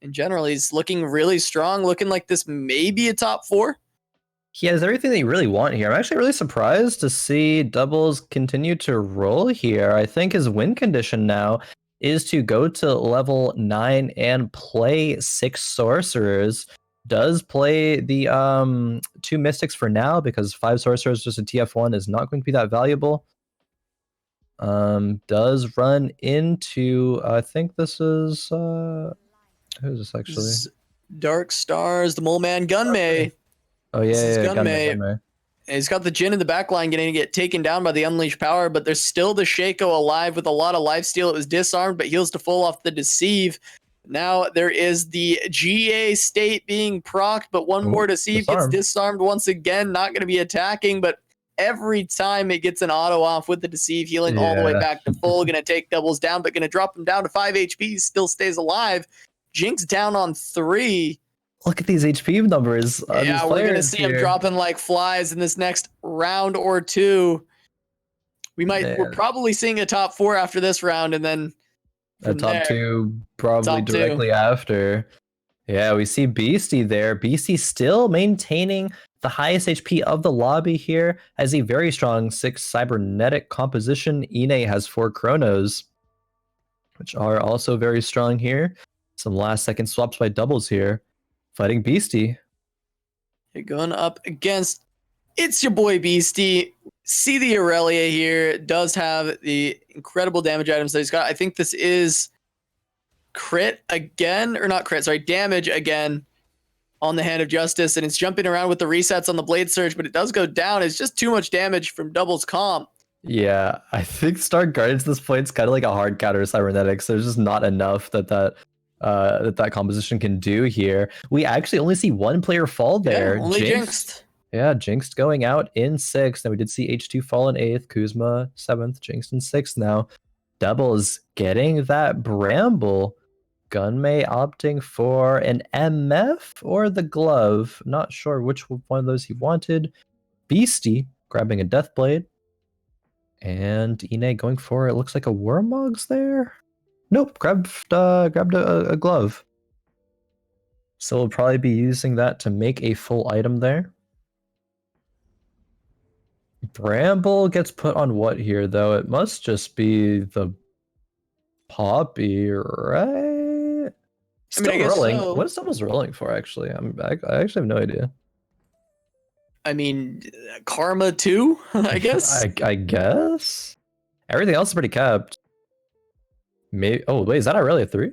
in general, he's looking really strong, looking like this may be a top 4. He has everything that you really want here. I'm actually really surprised to see Doublezzzz continue to roll here. I think his win condition now is to go to level 9 and play 6 sorcerers. Does play the 2 mystics for now because 5 sorcerers just a TF1 is not going to be that valuable. Does run into I think this is who's this actually? Dark Stars, the Mole Man Gunmay. Oh yeah, Gunmay. He's got the Jin in the back line getting to get taken down by the Unleashed Power, but there's still the Shaco alive with a lot of lifesteal. It was disarmed, but heals to full off the Deceive. Now there is the GA state being procced, but one more Deceive gets disarmed once again. Not going to be attacking, but every time it gets an auto off with the Deceive, healing all the way back to full. Going to take Doublezzzz down, but going to drop him down to 5 HP. Still stays alive. Jinxed down on 3. Look at these HP numbers. Yeah, we're going to see him dropping like flies in this next round or 2. We're probably seeing a top 4 after this round, and then a top 2 probably directly after. Yeah, we see Beastie there. Beastie still maintaining the highest HP of the lobby here, has a very strong 6 cybernetic composition. Inay has 4 chronos, which are also very strong here. Some last second swaps by Doublezzzz here, fighting Beastie. You're going up against ItzYaBoyBeasty. see the Aurelia here. Does have the incredible damage items that he's got. I think this is crit again, or not crit, sorry, damage again on the Hand of Justice, and it's jumping around with the resets on the Blade Surge, but it does go down. It's just too much damage from Double's comp. Yeah, I think Star Guardians at this point is kind of like a hard counter cybernetics. There's just not enough that composition can do here. We actually only see one player fall there. Yeah, only Jinxed. Yeah, Jinxed going out in 6th. And we did see H2 fall in 8th, Kuzma 7th, Jinxed in 6th now. Doublezz getting that Bramble. Gunmay opting for an MF or the glove. Not sure which one of those he wanted. Beasty grabbing a Deathblade. And Inay going for, it looks like a Wormogs there. Nope, grabbed a glove. So we'll probably be using that to make a full item there. Bramble gets put on what here, though? It must just be the Poppy, right? Still I guess rolling. so. What is Doublezz rolling for, actually? I actually have no idea. I mean, Karma 2, I guess? I guess? Everything else is pretty capped. Maybe. Oh, wait, is that Aurelia 3?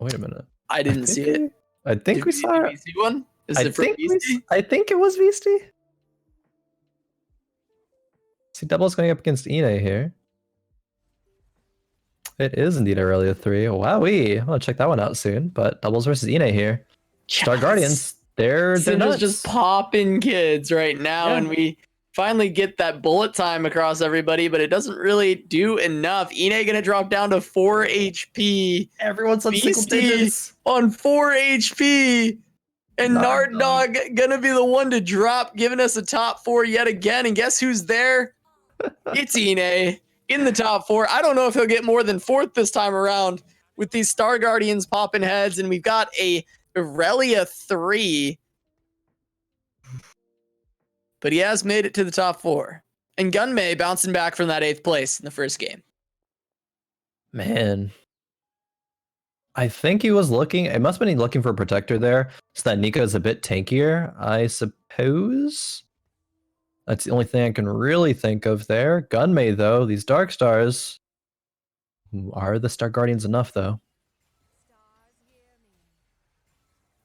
Wait a minute. I didn't see it. I think we saw it. One? Is it for Beastie? I think it was Beastie. See, Doublezz going up against Inay here. It is indeed Aurelia 3. Wowee. I'm going to check that one out soon. But Doublezz versus Inay here. Yes. Star Guardians. They're nuts. Just popping kids right now, yeah. And we finally get that bullet time across everybody, but it doesn't really do enough. Inay gonna drop down to 4 HP. Everyone's on single digits. On 4 HP. And Nardog gonna be the one to drop, giving us a top 4 yet again. And guess who's there? It's Inay in the top 4. I don't know if he'll get more than 4th this time around with these Star Guardians popping heads. And we've got a Aurelia 3. But he has made it to the top 4. And Gunmay bouncing back from that 8th place in the first game. Man. I think he was looking, it must have been looking for a protector there, so that Nico is a bit tankier, I suppose. That's the only thing I can really think of there. Gunmay, though, these Dark Stars, are the Star Guardians enough, though?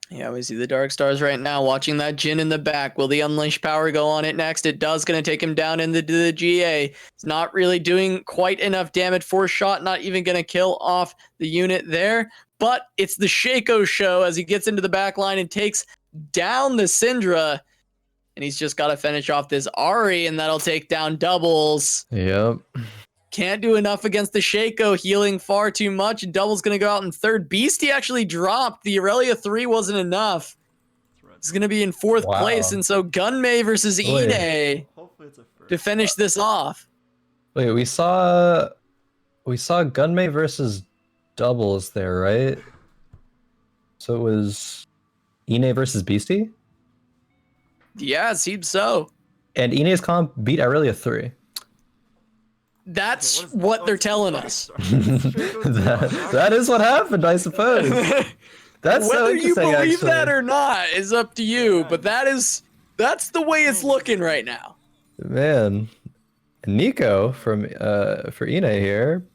Yeah, we see the Dark Stars right now, watching that Jhin in the back. Will the Unleash power go on it next? It does, going to take him down into the GA. It's not really doing quite enough damage. 4 shot, not even going to kill off the unit there. But it's the Shaco show as he gets into the back line and takes down the Syndra. And he's just got to finish off this Ahri, and that'll take down Doublezz. Yep. Can't do enough against the Shaco, healing far too much. And Double's going to go out in 3rd. Beastie actually dropped. The Aurelia 3 wasn't enough. It's going to be in 4th place. And so Gunmay versus Inay to finish this off. Wait, we saw Gunmay versus Doublezz there, right? So it was Inay versus Beastie? Yeah, it seems so. And Inay's comp beat Aurelia 3. That's what they're telling us. that is what happened, I suppose. That's whether so you believe actually. that or not is up to you, but that's the way it's looking right now. Man, Nico from for Inay here,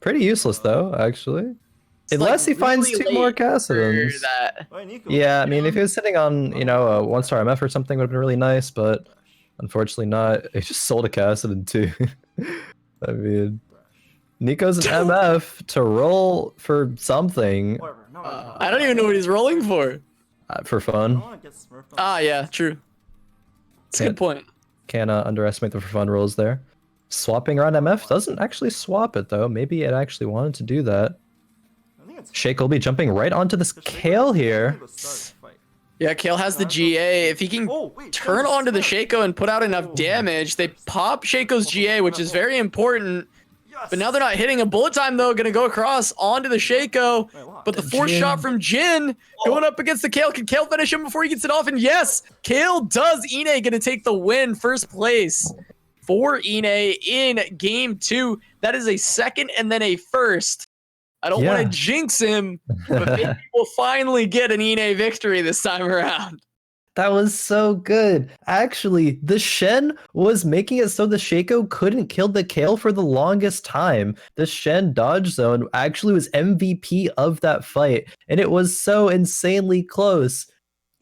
pretty useless though, actually. Unless he finds 2 more Cassidans. Yeah, I mean, if he was sitting on, a 1-star MF or something, would have been really nice, but unfortunately not. He just sold a Cassidon too. I mean, Nico's an MF to roll for something. I don't even know what he's rolling for. For fun. Ah, yeah, true. That's a good point. Can't underestimate the for fun rolls there. Swapping around MF doesn't actually swap it though. Maybe it actually wanted to do that. Shake will be jumping right onto this Kale here. Yeah, Kale has the GA. If he can turn onto the Shaco and put out enough damage, they pop Shaco's GA, which is very important. But now they're not hitting a bullet time, though. Going to go across onto the Shaco. But the 4th shot from Jhin going up against the Kale. Can Kale finish him before he gets it off? And yes, Kale does. Inay going to take the win. 1st place for Inay in game 2. That is a 2nd and then a 1st. I don't want to jinx him, but maybe we'll finally get an Inay victory this time around. That was so good. Actually, the Shen was making it so the Shaco couldn't kill the Kale for the longest time. The Shen dodge zone actually was MVP of that fight, and it was so insanely close.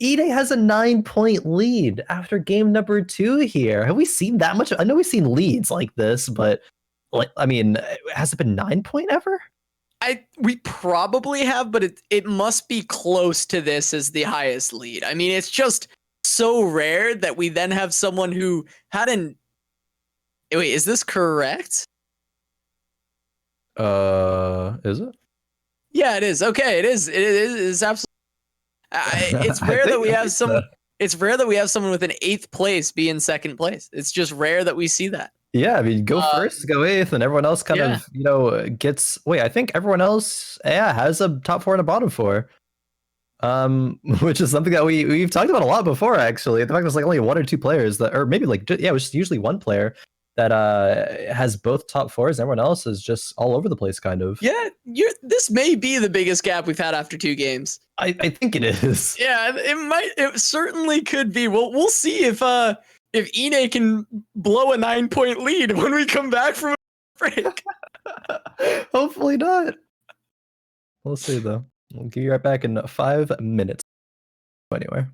Inay has a 9-point lead after game number 2 here. Have we seen that much? I know we've seen leads like this, but like, I mean, has it been 9-point ever? We probably have, but it must be close to this as the highest lead. I mean, it's just so rare that we then have someone who hadn't. Wait, is this correct? Is it? Yeah, it is. Okay, it is. It is absolutely. It's rare that we have someone. It's rare that we have someone with an 8th place be in 2nd place. It's just rare that we see that. Yeah, I mean, go first, go 8th, and everyone else kind yeah. of, you know, gets. Wait, I think everyone else, has a top 4 and a bottom 4. Which is something that we've talked about a lot before, actually. The fact there's like only 1 or 2 players that, or maybe like, yeah, it was usually 1 player that has both top 4s, and everyone else is just all over the place, kind of. Yeah, this may be the biggest gap we've had after 2 games. I think it is. Yeah, it certainly could be. We'll see if Inay can blow a 9-point lead when we come back from a break. Hopefully not. We'll see, though. We'll give you right back in 5 minutes. Anyway.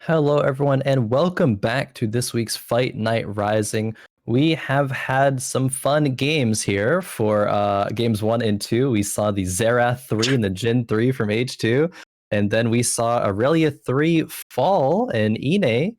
Hello, everyone, and welcome back to this week's Fight Night Rising. We have had some fun games here for games 1 and 2. We saw the Xerath 3 and the Jin 3 from H2, and then we saw Aurelia 3 fall and Inay,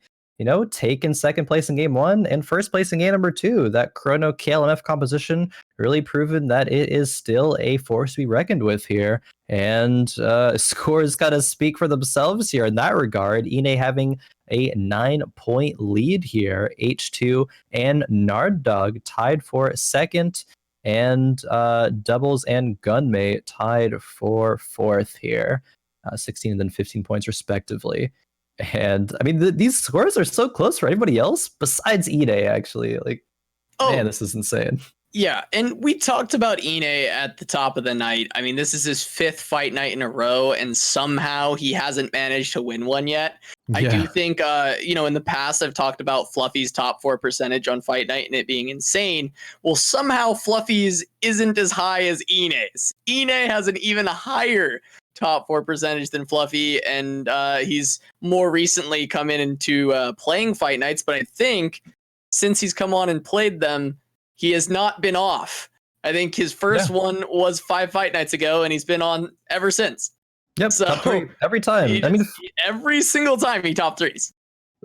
taking second place in game 1 and first place in game number 2. That Chrono KLMF composition really proven that it is still a force to be reckoned with here. And scores gotta speak for themselves here in that regard. Inay having a 9-point lead here. H2 and Narddog tied for second, and Doublezzzz and Gunmay tied for fourth here. 16 and then 15 points respectively. And I mean, these scores are so close for anybody else besides Inay, actually. Man, this is insane. Yeah, and we talked about Inay at the top of the night. I mean, this is his 5th fight night in a row, and somehow he hasn't managed to win one yet. Yeah. I do think, in the past, I've talked about Fluffy's top 4 percentage on fight night and it being insane. Well, somehow Fluffy's isn't as high as Inay's. Inay has an even higher top 4 percentage than Fluffy, and he's more recently come into playing fight nights, but I think since he's come on and played them, he has not been off. I think his first one was 5 fight nights ago, and he's been on ever since. Yep, so top 3 every time. Every single time he top 3s.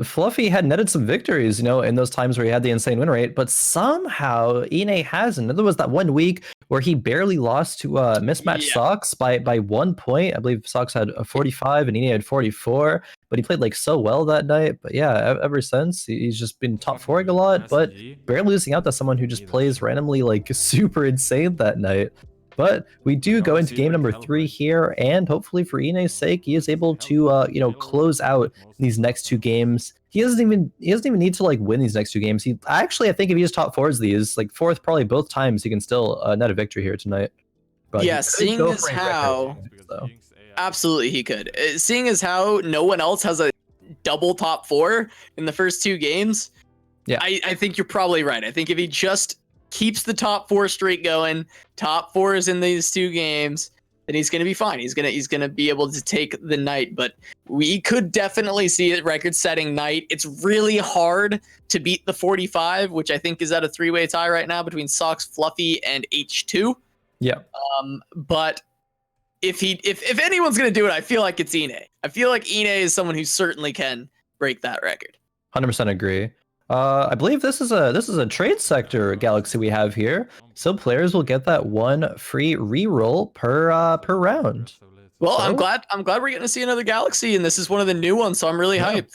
Fluffy had netted some victories, in those times where he had the insane win rate, but somehow Inay hasn't. There was that 1 week where he barely lost to mismatched Socks by 1 point. I believe Socks had a 45 and Inay had 44, but he played so well that night. But yeah, ever since he's just been top 4ing a lot, but barely losing out to someone who just plays randomly super insane that night. But we do go into game number 3 here, and hopefully for Inay's sake, he is able to close out these next 2 games. He doesn't even need to win these next 2 games. I think if he just top 4s these, 4th probably both times, he can still net a victory here tonight. But yeah, seeing as how absolutely he could. Seeing as how no one else has a double top 4 in the first 2 games, yeah, I think you're probably right. I think if he just keeps the top 4 streak going, top 4s in these 2 games, then he's going to be fine. He's going to be able to take the night, but we could definitely see a record-setting night. It's really hard to beat the 45, which I think is at a 3-way tie right now between Socks, Fluffy, and H2. Yeah. But if anyone's going to do it, I feel like it's Inay. I feel like Inay is someone who certainly can break that record. 100% agree. I believe this is a trade sector galaxy we have here, so players will get that 1 free reroll per round. Well, so, I'm glad we're getting to see another galaxy, and this is one of the new ones, so I'm really hyped.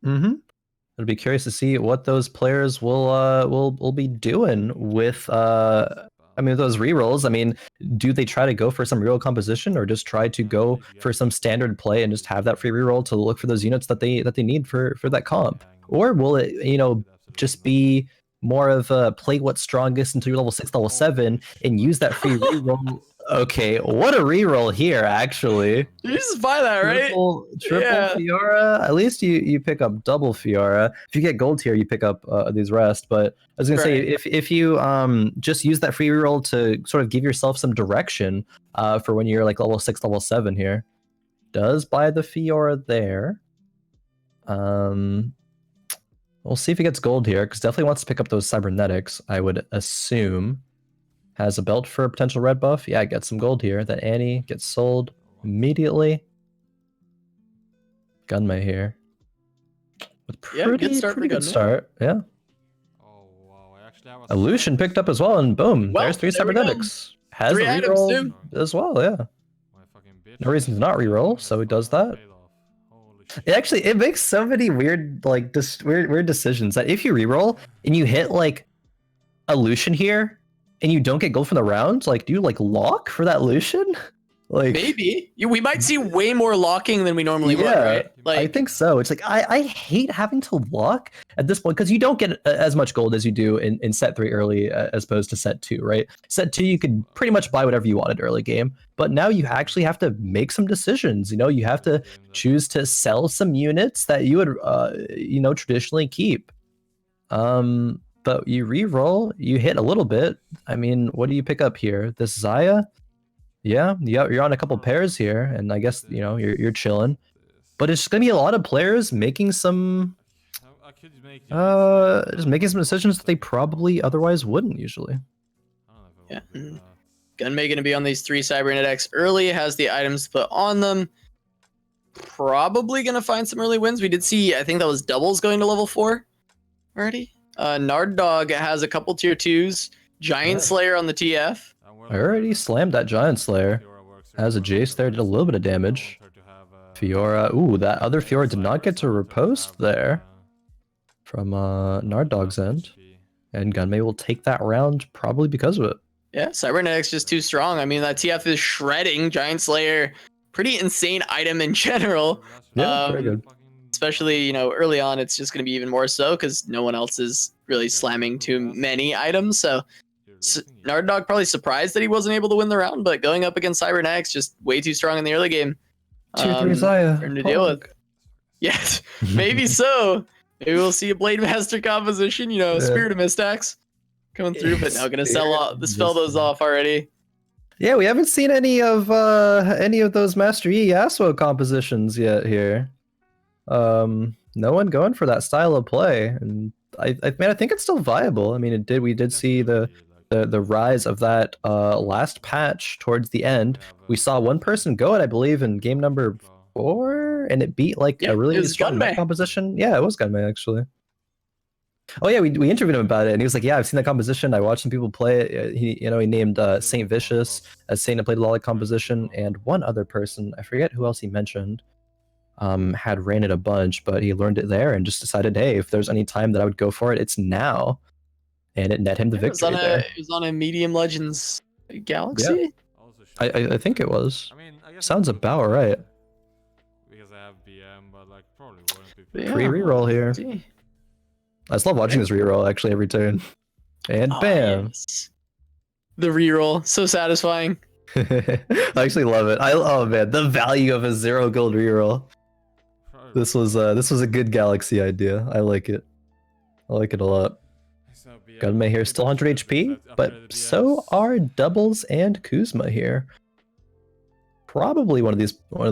I'd be curious to see what those players will be doing with those rerolls. Do they try to go for some reroll composition, or just try to go for some standard play and just have that free reroll to look for those units that they need for that comp? Or will it, just be more of a play what's strongest until you're level 6, level 7, and use that free reroll? Okay, what a reroll here, actually. You just buy that, right? Triple Fiora. At least you pick up double Fiora. If you get gold here, you pick up these rest. But I was gonna say, if you just use that free reroll to sort of give yourself some direction for when you're level 6, level 7 here, does buy the Fiora there. We'll see if he gets gold here, because definitely wants to pick up those cybernetics, I would assume. Has a belt for a potential red buff. Yeah, get some gold here. That Annie gets sold immediately. Gunmay here. With pretty good start. Yeah. Oh, wow. Illusion picked up as well, and boom, there's 3 cybernetics. Has a reroll as well, yeah. No reason to not reroll, so he does that. It makes so many weird weird decisions that if you reroll and you hit a here and you don't get gold for the round, do you lock for that Lucian? Maybe we might see way more locking than we normally would, right? I think so. It's I hate having to lock at this point, because you don't get as much gold as you do in set 3 early as opposed to set 2, right? Set 2 you could pretty much buy whatever you wanted early game, but now you actually have to make some decisions. You have to choose to sell some units that you would traditionally keep. But you re-roll, you hit a little bit. What do you pick up here? This Xayah? Yeah, you're on a couple pairs here, and I guess you're chilling. but it's going to be a lot of players making some I could make just making some decisions that they probably otherwise wouldn't usually. Yeah. Gunmay going to be on these 3 Cybernet X early, has the items to put on them. Probably going to find some early wins. We did see, I think that was Doublezzzz going to level 4 already. Narddog has a couple tier 2s. Giant Slayer on the TF. I already slammed that Giant Slayer. Has a Jace there, did a little bit of damage. Fiora, ooh, that other Fiora did not get to riposte there from Narddog's end. And Gunmay will take that round probably because of it. Yeah, Cybernetics just too strong. I mean, that TF is shredding. Giant Slayer, pretty insane item in general. Yeah, very good. Especially, you know, early on, it's just going to be even more so because no one else is really slamming too many items. So Narddog probably surprised that he wasn't able to win the round, but going up against Cybernetics, just way too strong in the early game. Tier 3 Zaya. For him to deal with. Yes, maybe so. Maybe we'll see a Blade Master composition, you know, Spirit of Mistax coming through, but now gonna spell those off already. Yeah, we haven't seen any of those Master Yi Yasuo compositions yet here. No one going for that style of play, and I think it's still viable. I mean, we did see the rise of that last patch towards the end. We saw one person go it, I believe, in game number 4, and it beat like a really strong composition. Yeah, it was Gunmay actually. Oh yeah, we interviewed him about it, and he was like, "Yeah, I've seen that composition. I watched some people play it. He named Saint Vicious as saying to play the LoL composition, and one other person, I forget who else he mentioned, had ran it a bunch, but he learned it there and just decided, hey, if there's any time that I would go for it, it's now." And it net him the victory there. It was on a Medium Legends Galaxy? Yeah. I think it was. Sounds about right. Because I have BM, but like probably wouldn't be. Free reroll here. I just love watching this reroll actually every turn. And bam. Yes. The reroll, so satisfying. I actually love it. Oh man, the value of a 0 gold reroll. This was a good Galaxy idea. I like it. I like it a lot. Gunmay here still 100 HP, but so are Doublezzzz and Kuzmaahd here. Probably one of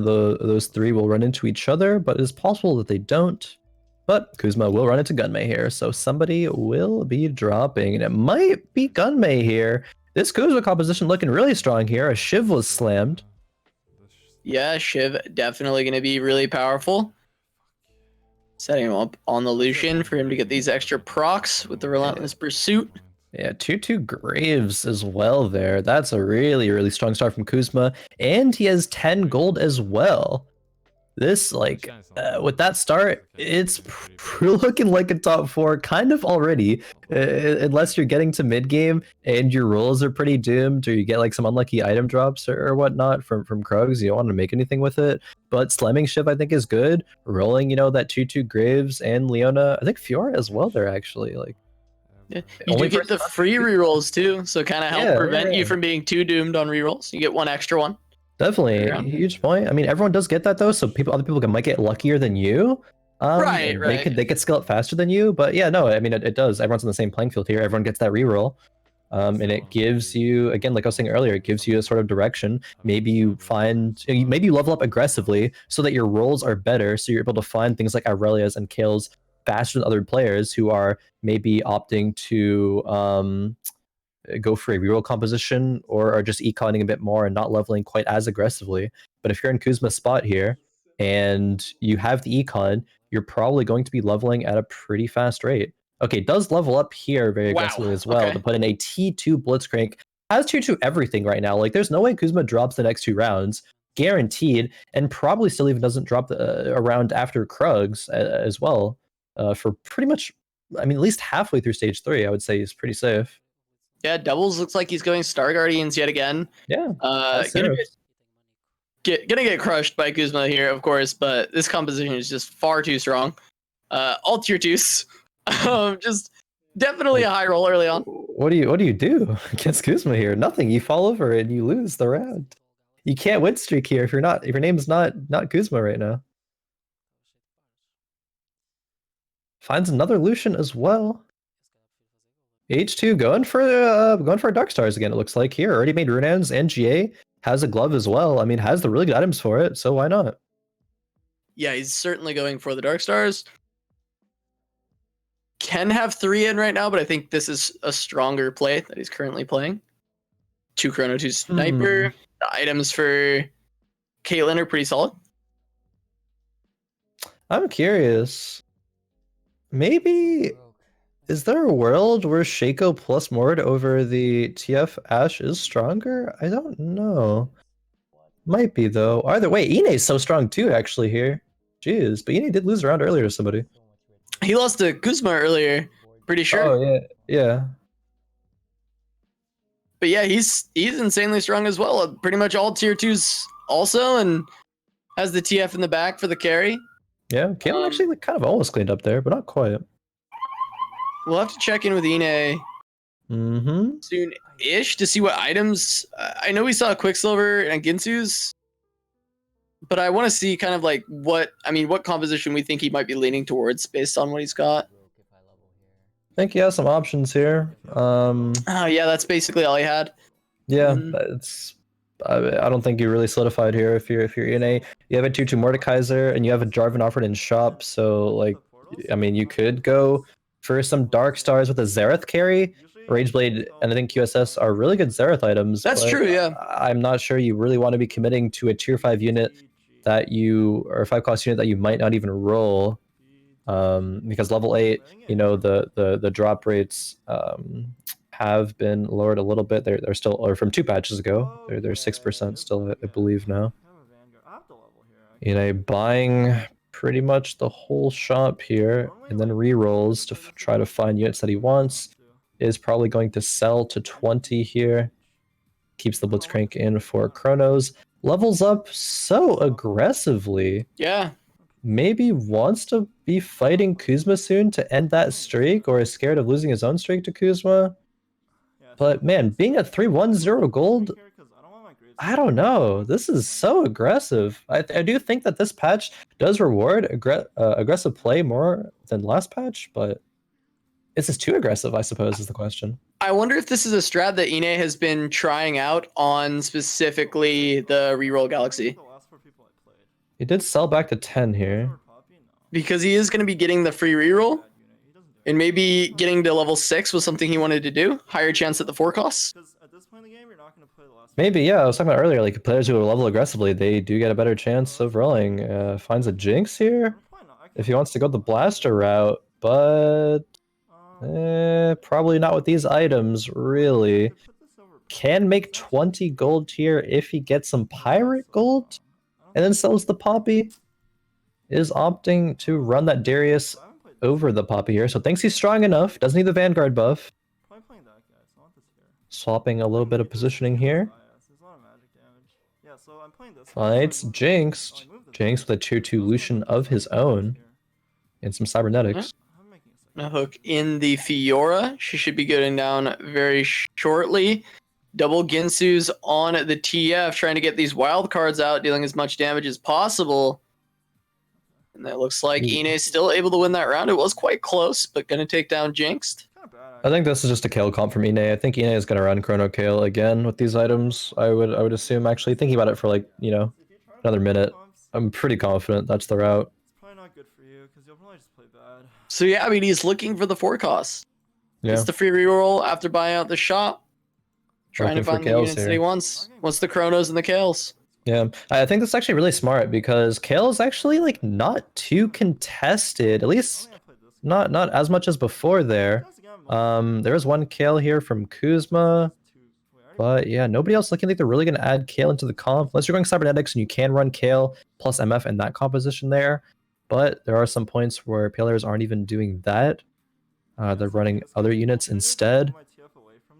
those 3 will run into each other, but it's possible that they don't. But Kuzmaahd will run into Gunmay here, so somebody will be dropping, and it might be Gunmay here. This Kuzmaahd composition looking really strong here. A Shiv was slammed. Yeah, Shiv definitely going to be really powerful. Setting him up on the Lucian for him to get these extra procs with the Relentless Pursuit. Yeah, 2-2 Graves as well there. That's a really, really strong start from Kuzmaahd. And he has 10 gold as well. This, like, with that start, it's looking like a top 4 kind of already. Unless you're getting to mid-game and your rolls are pretty doomed, or you get like some unlucky item drops or whatnot from Krugs, you don't want to make anything with it. But slamming Shiv, I think, is good. Rolling, that 2-2 Graves and Leona. I think Fiora as well there, actually. Like, yeah. You do get the free rerolls too, so kind of help prevent you from being too doomed on rerolls. You get one extra one. Definitely, huge point. I mean, everyone does get that though, so other people might get luckier than you. Right. They could skill up faster than you, but yeah, no, I mean it does. Everyone's on the same playing field here. Everyone gets that reroll, and it gives you, again, like I was saying earlier, it gives you a sort of direction. Maybe you level up aggressively so that your rolls are better, so you're able to find things like Aurelias and Kales faster than other players who are maybe opting to go for a reroll composition or are just econing a bit more and not leveling quite as aggressively. But if you're in Kuzma's spot here and you have the econ, you're probably going to be leveling at a pretty fast rate. Okay, does level up here very aggressively as well to put in a T2 Blitzcrank. Has 2-2 everything right now. Like, there's no way Kuzmaahd drops the next 2 rounds. Guaranteed. And probably still even doesn't drop a round after Krugs as well. For pretty much, I mean, at least halfway through stage 3, I would say he's pretty safe. Yeah, Doublezzzz looks like he's going Star Guardians yet again. Yeah. Gonna get crushed by Kuzmaahd here, of course, but this composition is just far too strong. All tier 2s. Just definitely a high roll early on. What do you do against Kuzmaahd here? Nothing. You fall over and you lose the round. You can't win streak here if your name's not Kuzmaahd right now. Finds another Lucian as well. H2 going for Dark Stars again, it looks like here. Already made Runehands, and GA has a glove as well. I mean, has the really good items for it, so why not? yeah, he's certainly going for the Dark Stars. Can have 3 in right now, but I think this is a stronger play that he's currently playing. 2 Chrono, 2 Sniper. The items for Caitlyn are pretty solid. I'm curious. Maybe is there a world where Shaco plus Mord over the TF Ashe is stronger? I don't know. Might be though. Either way, Inay's so strong too, actually here. Jeez, but Inay did lose a round earlier to somebody. He lost to Kuzmaahd earlier, pretty sure. Oh yeah, yeah. But yeah, he's insanely strong as well. Pretty much all tier 2s also, and has the TF in the back for the carry. Yeah, Caitlyn actually like, kind of almost cleaned up there, but not quite. We'll have to check in with Inay soon-ish to see what items. I know we saw Quicksilver and Ginsu's, but I want to see kind of like what composition we think he might be leaning towards based on what he's got. I think he has some options here. Oh yeah, that's basically all he had. Yeah, it's. I don't think you really solidified here. If you're Inay, you have a 2/2 Mordekaiser and you have a Jarvan offered in shop. So like, I mean, you could go for some Dark Stars with a Xerath carry. Rageblade and I think QSS are really good Xerath items. That's true, yeah. I'm not sure you really want to be committing to a tier 5 unit that you or a 5 cost unit that you might not even roll. Because level 8, you know, the drop rates have been lowered a little bit. They're still, or from 2 patches ago, they're 6% still, I believe now. You know, buying pretty much the whole shop here, and then re-rolls to try to find units that he wants. Is probably going to sell to 20 here. Keeps the Blitzcrank in for Chronos. Levels up so aggressively. Yeah. Maybe wants to be fighting Kuzma soon to end that streak, or is scared of losing his own streak to Kuzma. But man, being at 310 gold, I don't know. This is so aggressive. I do think that this patch does reward aggressive play more than last patch, but is this too aggressive, I suppose, is the question. I wonder if this is a strat that Inay has been trying out on specifically the reroll Galaxy. He did sell back to 10 here. Because he is going to be getting the free reroll. And maybe getting to level 6 was something he wanted to do. Higher chance at the 4 costs. Maybe, yeah. I was talking about earlier, like players who level aggressively, they do get a better chance of rolling. Finds a Jinx here if he wants to go the blaster route, but probably not with these items, really. Can make 20 gold here if he gets some pirate gold and then sells the Poppy. Is opting to run that Darius over the Poppy here, so thinks he's strong enough. Doesn't need the Vanguard buff. Swapping a little bit of positioning here. Fights Jinxed. Jinxed with a tier 2 Lucian of his own. And some cybernetics. A hook in the Fiora. She should be going down very shortly. Double Ginsu's on the TF, trying to get these wild cards out, dealing as much damage as possible. And that looks like Inay's still able to win that round. It was quite close, but going to take down Jinxed. I think this is just a Kale comp from Inay. I think Inay is going to run Chrono Kale again with these items. I would assume, actually, thinking about it for like, you know, another minute. I'm pretty confident that's the route. So yeah, I mean, he's looking for the 4 costs. Yeah. It's the free reroll after buying out the shop. Trying to find the units that he wants. Wants the Chronos and the Kales. Yeah, I think that's actually really smart because Kale is actually like not too contested, at least not as much as before there. There is one Kale here from Kuzma, but yeah, nobody else looking like they're really going to add Kale into the comp unless you're going cybernetics and you can run Kale plus MF in that composition there. But there are some points where players aren't even doing that. They're running other units instead.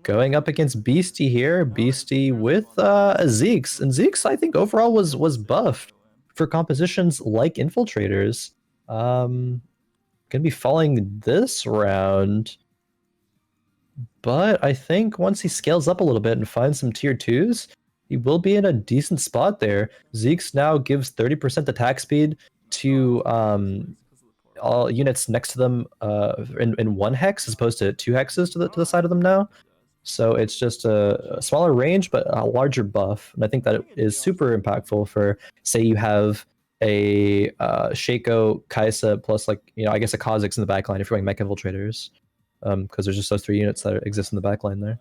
Going up against Beasty here, Beasty with Zeeks, and Zeeks I think overall was buffed for compositions like Infiltrators. Gonna be falling this round, but I think once he scales up a little bit and finds some tier 2s, he will be in a decent spot there. Zeeks now gives 30% attack speed to all units next to them in 1 hex as opposed to 2 hexes to the side of them now. So it's just a smaller range, but a larger buff. And I think that it is super impactful for, say you have a Shaco, Kaisa, plus like, you know, I guess a Kha'Zix in the backline if you're going Mecha Infiltrators. Because there's just those 3 units that exist in the backline there.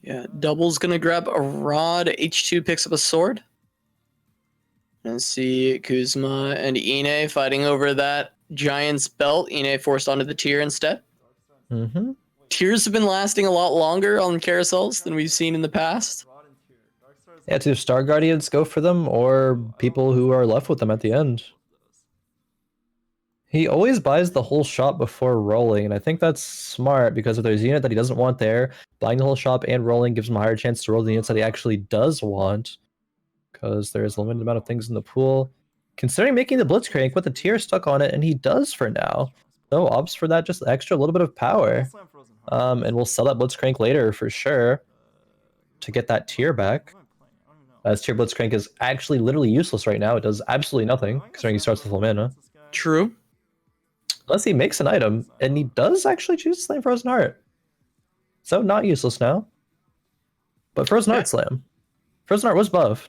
Yeah, Double's gonna grab a rod. H2 picks up a sword. And see Kuzma and Inay fighting over that Giant's belt. Inay forced onto the tier instead. Mm-hmm. Tiers have been lasting a lot longer on carousels than we've seen in the past. Yeah, it's either Star Guardians go for them or people who are left with them at the end. He always buys the whole shop before rolling, and I think that's smart because if there's a unit that he doesn't want there, buying the whole shop and rolling gives him a higher chance to roll the units that he actually does want. Because there's a limited amount of things in the pool. Considering making the Blitzcrank with the tier stuck on it, and he does for now. So opts for that just extra little bit of power. And we'll sell that Blitzcrank later for sure to get that tier back. As tier Blitzcrank is actually literally useless right now. It does absolutely nothing, considering he starts with full mana. True. Unless he makes an item, and he does actually choose Slam Frozen Heart. So not useless now. But Frozen Heart Slam. Frozen Heart was buffed.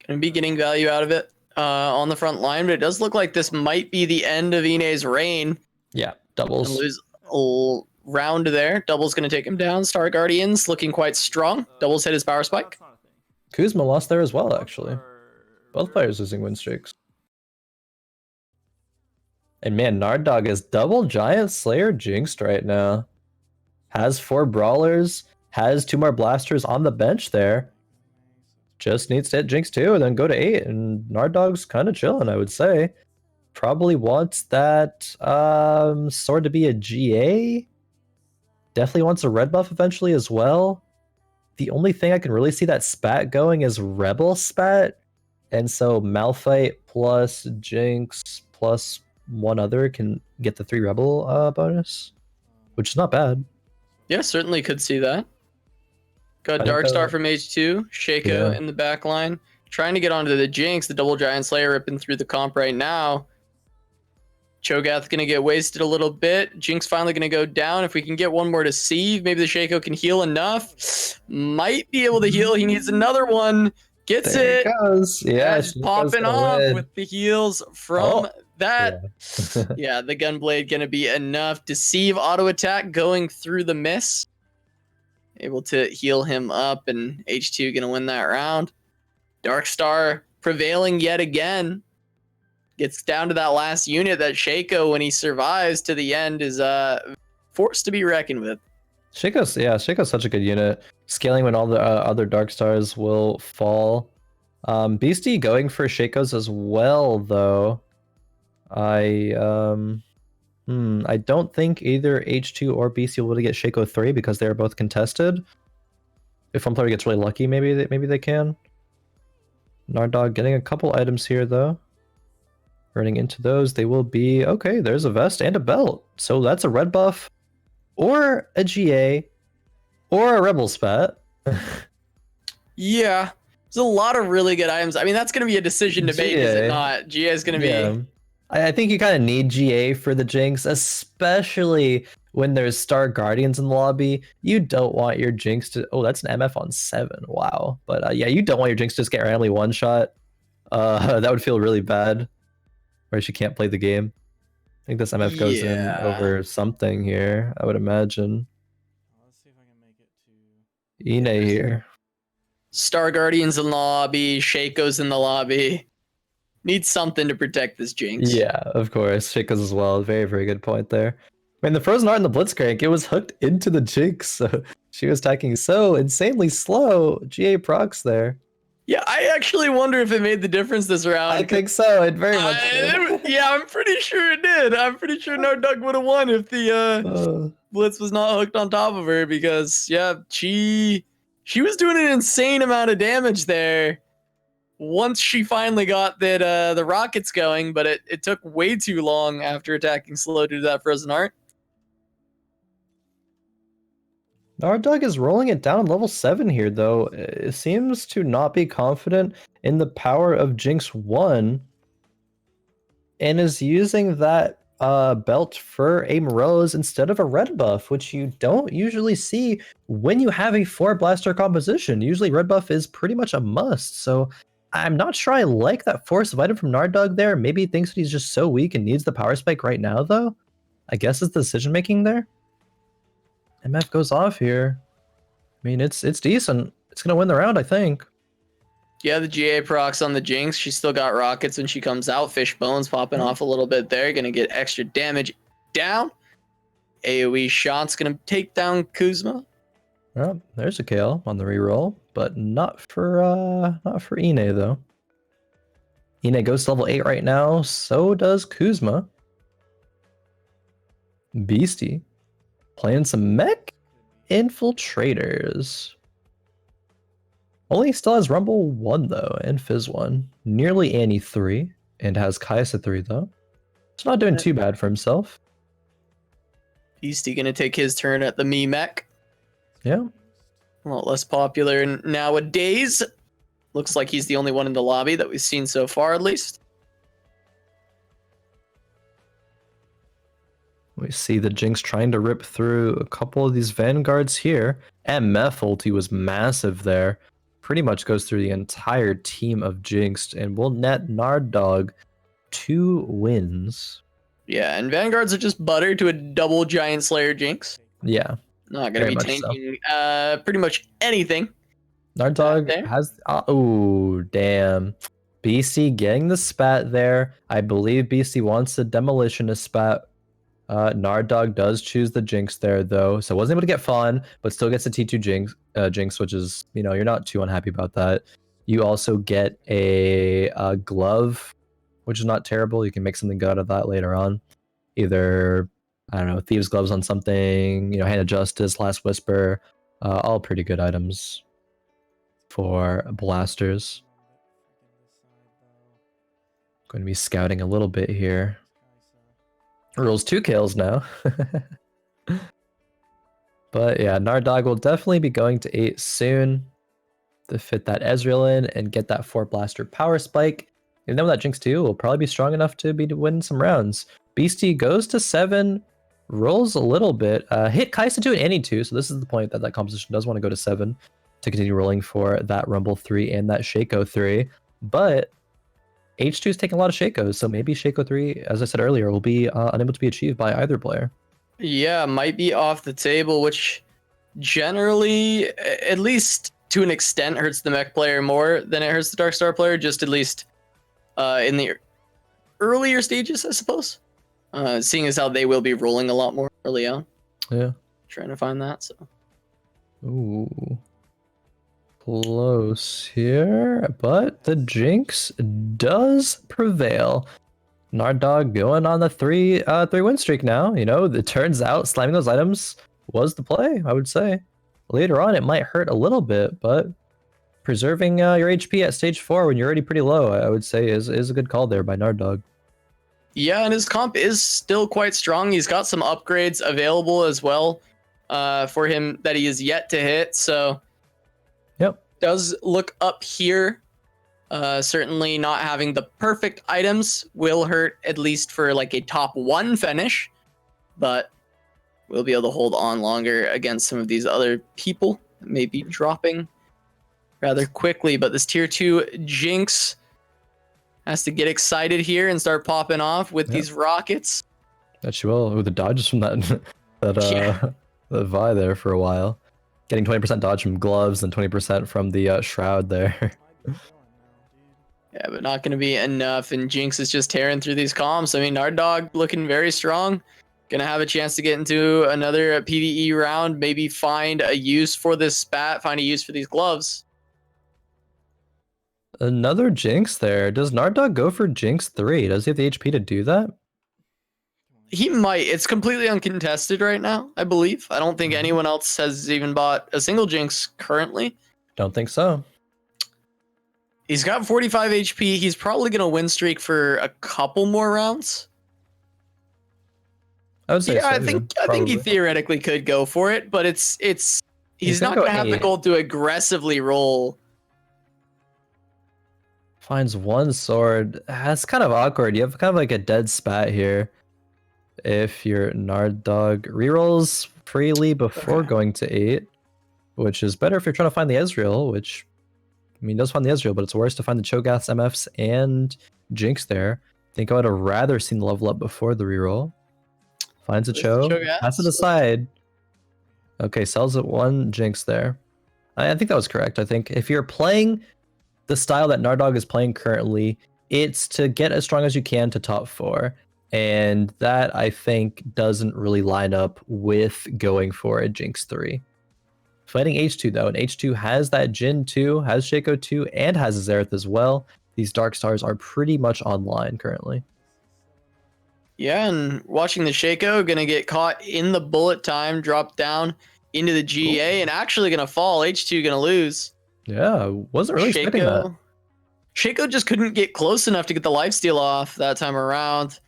Gonna be getting value out of it on the front line, but it does look like this might be the end of Inay's reign. Yeah, doubles. Lose a round there. Double's gonna take him down. Star Guardians looking quite strong. Doubles hit his power spike. Kuzma lost there as well, actually. Both players losing win streaks. And man, Narddog is double Giant Slayer Jinxed right now. Has 4 Brawlers, has 2 more Blasters on the bench there. Just needs to hit Jinx 2 and then go to 8, and Narddog's kind of chilling, I would say. Probably wants that sword to be a GA. Definitely wants a red buff eventually as well. The only thing I can really see that spat going is Rebel spat. And so Malphite plus Jinx plus 1 other can get the 3 Rebel bonus, which is not bad. Yeah, certainly could see that. Got I think Darkstar from H2, Shaco in the back line. Trying to get onto the Jinx, the double Giant Slayer ripping through the comp right now. Cho'Gath gonna get wasted a little bit. Jinx finally gonna go down. If we can get 1 more to Sieve, maybe the Shaco can heal enough. Might be able to heal. He needs another one. Gets There it. Goes. Yeah, just popping off with the heals from that. Yeah. The Gunblade gonna be enough. Deceive auto attack going through the miss. Able to heal him up, and H2 gonna win that round. Darkstar prevailing yet again. Gets down to that last unit that Shaco, when he survives to the end, is forced to be reckoned with. Shaco's such a good unit. Scaling when all the other Darkstars will fall. Beasty going for Shaco's as well, though. I don't think either H2 or Beasty will be able to get Shaco 3 because they're both contested. If one player gets really lucky, maybe they can. Narddog getting a couple items here, though. Running into those, they will be... Okay, there's a vest and a belt. So that's a red buff, or a GA, or a Rebel Spat. Yeah. There's a lot of really good items. I mean, that's going to be a decision debate, is it not? GA is going to be... I think you kind of need GA for the Jinx, especially when there's Star Guardians in the lobby. You don't want your Jinx to... Oh, that's an MF on 7. Wow. But yeah, you don't want your Jinx to just get randomly one-shot. That would feel really bad. Or she can't play the game. I think this MF goes in over something here, I would imagine. Let's see if I can make it to... Inay here. Star Guardians in the lobby. Shaco's in the lobby. Needs something to protect this Jinx. Yeah, of course. Shaco's as well. Very, very good point there. I mean, the Frozen Heart and the Blitzcrank, it was hooked into the Jinx. So she was attacking so insanely slow. GA procs there. Yeah, I actually wonder if it made the difference this round. I think so. It very much did. Yeah, I'm pretty sure it did. I'm pretty sure Narddog would have won if the Blitz was not hooked on top of her, because yeah, she was doing an insane amount of damage there once she finally got that the rockets going, but it took way too long after attacking slow due to that Frozen Heart. Narddog is rolling it down level 7 here, though. It seems to not be confident in the power of Jinx 1, and is using that belt for a Morose instead of a red buff, which you don't usually see when you have a 4 blaster composition. Usually red buff is pretty much a must. So I'm not sure I like that force of item from Nardog there. Maybe he thinks that he's just so weak and needs the power spike right now, though. I guess it's the decision making there. MF goes off here. I mean, it's decent. It's gonna win the round, I think. Yeah, the GA procs on the Jinx. She's still got rockets when she comes out. Fish bones popping off a little bit there. Gonna get extra damage down. AoE shot's gonna take down Kuzmaahd. Oh, there's a KL on the reroll, but not for Inay though. Inay goes to level 8 right now. So does Kuzmaahd. Beasty playing some mech infiltrators. Only still has Rumble 1 though, and Fizz 1. Nearly Annie 3, and has Kaisa 3 though. It's not doing too bad for himself. Beastie gonna take his turn at the me mech. Yeah. A lot less popular nowadays. Looks like he's the only one in the lobby that we've seen so far, at least. We see the Jinx trying to rip through a couple of these vanguards here. MF ulti was massive there. Pretty much goes through the entire team of Jinxed and will net Nardog 2 wins. Yeah, and Vanguards are just butter to a double Giant Slayer Jinx. Yeah. Not going to be tanking pretty much anything. Nardog has... oh, damn. BC getting the spat there. I believe BC wants a demolitionist spat. Nardog does choose the Jinx there, though, so wasn't able to get Fawn, but still gets a T2 Jinx, which is, you know, you're not too unhappy about that. You also get a glove, which is not terrible. You can make something good out of that later on. Either, I don't know, Thieves' Gloves on something, you know, Hand of Justice, Last Whisper, all pretty good items for blasters. Going to be scouting a little bit here. Rules 2 kills now. But yeah, Nardog will definitely be going to 8 soon to fit that Ezreal in and get that 4 blaster power spike. And then with that Jinx 2 will probably be strong enough to win some rounds. Beastie goes to 7, rolls a little bit, hit Kaisa 2 and Annie 2, so this is the point that that composition does want to go to 7 to continue rolling for that Rumble 3 and that Shaco 3. But H2 is taking a lot of Shakos, so maybe Shaco 3, as I said earlier, will be unable to be achieved by either player. Yeah, might be off the table, which generally, at least to an extent, hurts the mech player more than it hurts the Dark Star player, just at least in the earlier stages, I suppose. Seeing as how they will be rolling a lot more early on. Yeah. Trying to find that, so. Ooh. Close here, but the Jinx does prevail. Nardog going on the 3 win streak now. You know, it turns out slamming those items was the play, I would say. Later on, it might hurt a little bit, but preserving your HP at stage 4 when you're already pretty low, I would say is a good call there by Nardog. Yeah, and his comp is still quite strong. He's got some upgrades available as well for him that he is yet to hit, so... Yep. Does look up here. Certainly not having the perfect items will hurt, at least for like a top 1 finish, but we'll be able to hold on longer against some of these other people that may be dropping rather quickly. But this tier 2 Jinx has to get excited here and start popping off with these rockets. That she will, with the dodges from that that Vi there for a while. Getting 20% dodge from gloves and 20% from the shroud there. Yeah, but not going to be enough, and Jinx is just tearing through these comps. I mean, Nardog looking very strong. Going to have a chance to get into another PvE round, maybe find a use for this spat, find a use for these gloves. Another Jinx there. Does Nardog go for Jinx 3? Does he have the HP to do that? He might. It's completely uncontested right now, I believe. I don't think anyone else has even bought a single Jinx currently. Don't think so. He's got 45 HP. He's probably going to win streak for a couple more rounds. I would say so, I think he theoretically could go for it, but he's not going to have the goal to aggressively roll. Finds 1 sword. That's kind of awkward. You have kind of like a dead spat here. if your Narddog rerolls freely before going to 8, which is better if you're trying to find the Ezreal, which, I mean, does find the Ezreal, but it's worse to find the Cho'Gaths, MFs, and Jinx there. I think I would have rather seen the level up before the reroll. Finds a Cho, pass it aside. Okay, sells it 1 Jinx there. I think that was correct. I think if you're playing the style that Narddog is playing currently, it's to get as strong as you can to top 4. And that, I think, doesn't really line up with going for a Jinx 3. Fighting H2, though, and H2 has that Jhin 2, has Shaco 2, and has a Xerath as well. These Dark Stars are pretty much online currently. Yeah, and watching the Shaco gonna get caught in the bullet time, drop down into the GA, and actually gonna fall. H2 gonna lose. Yeah, wasn't really expecting that. Shaco just couldn't get close enough to get the lifesteal off that time around.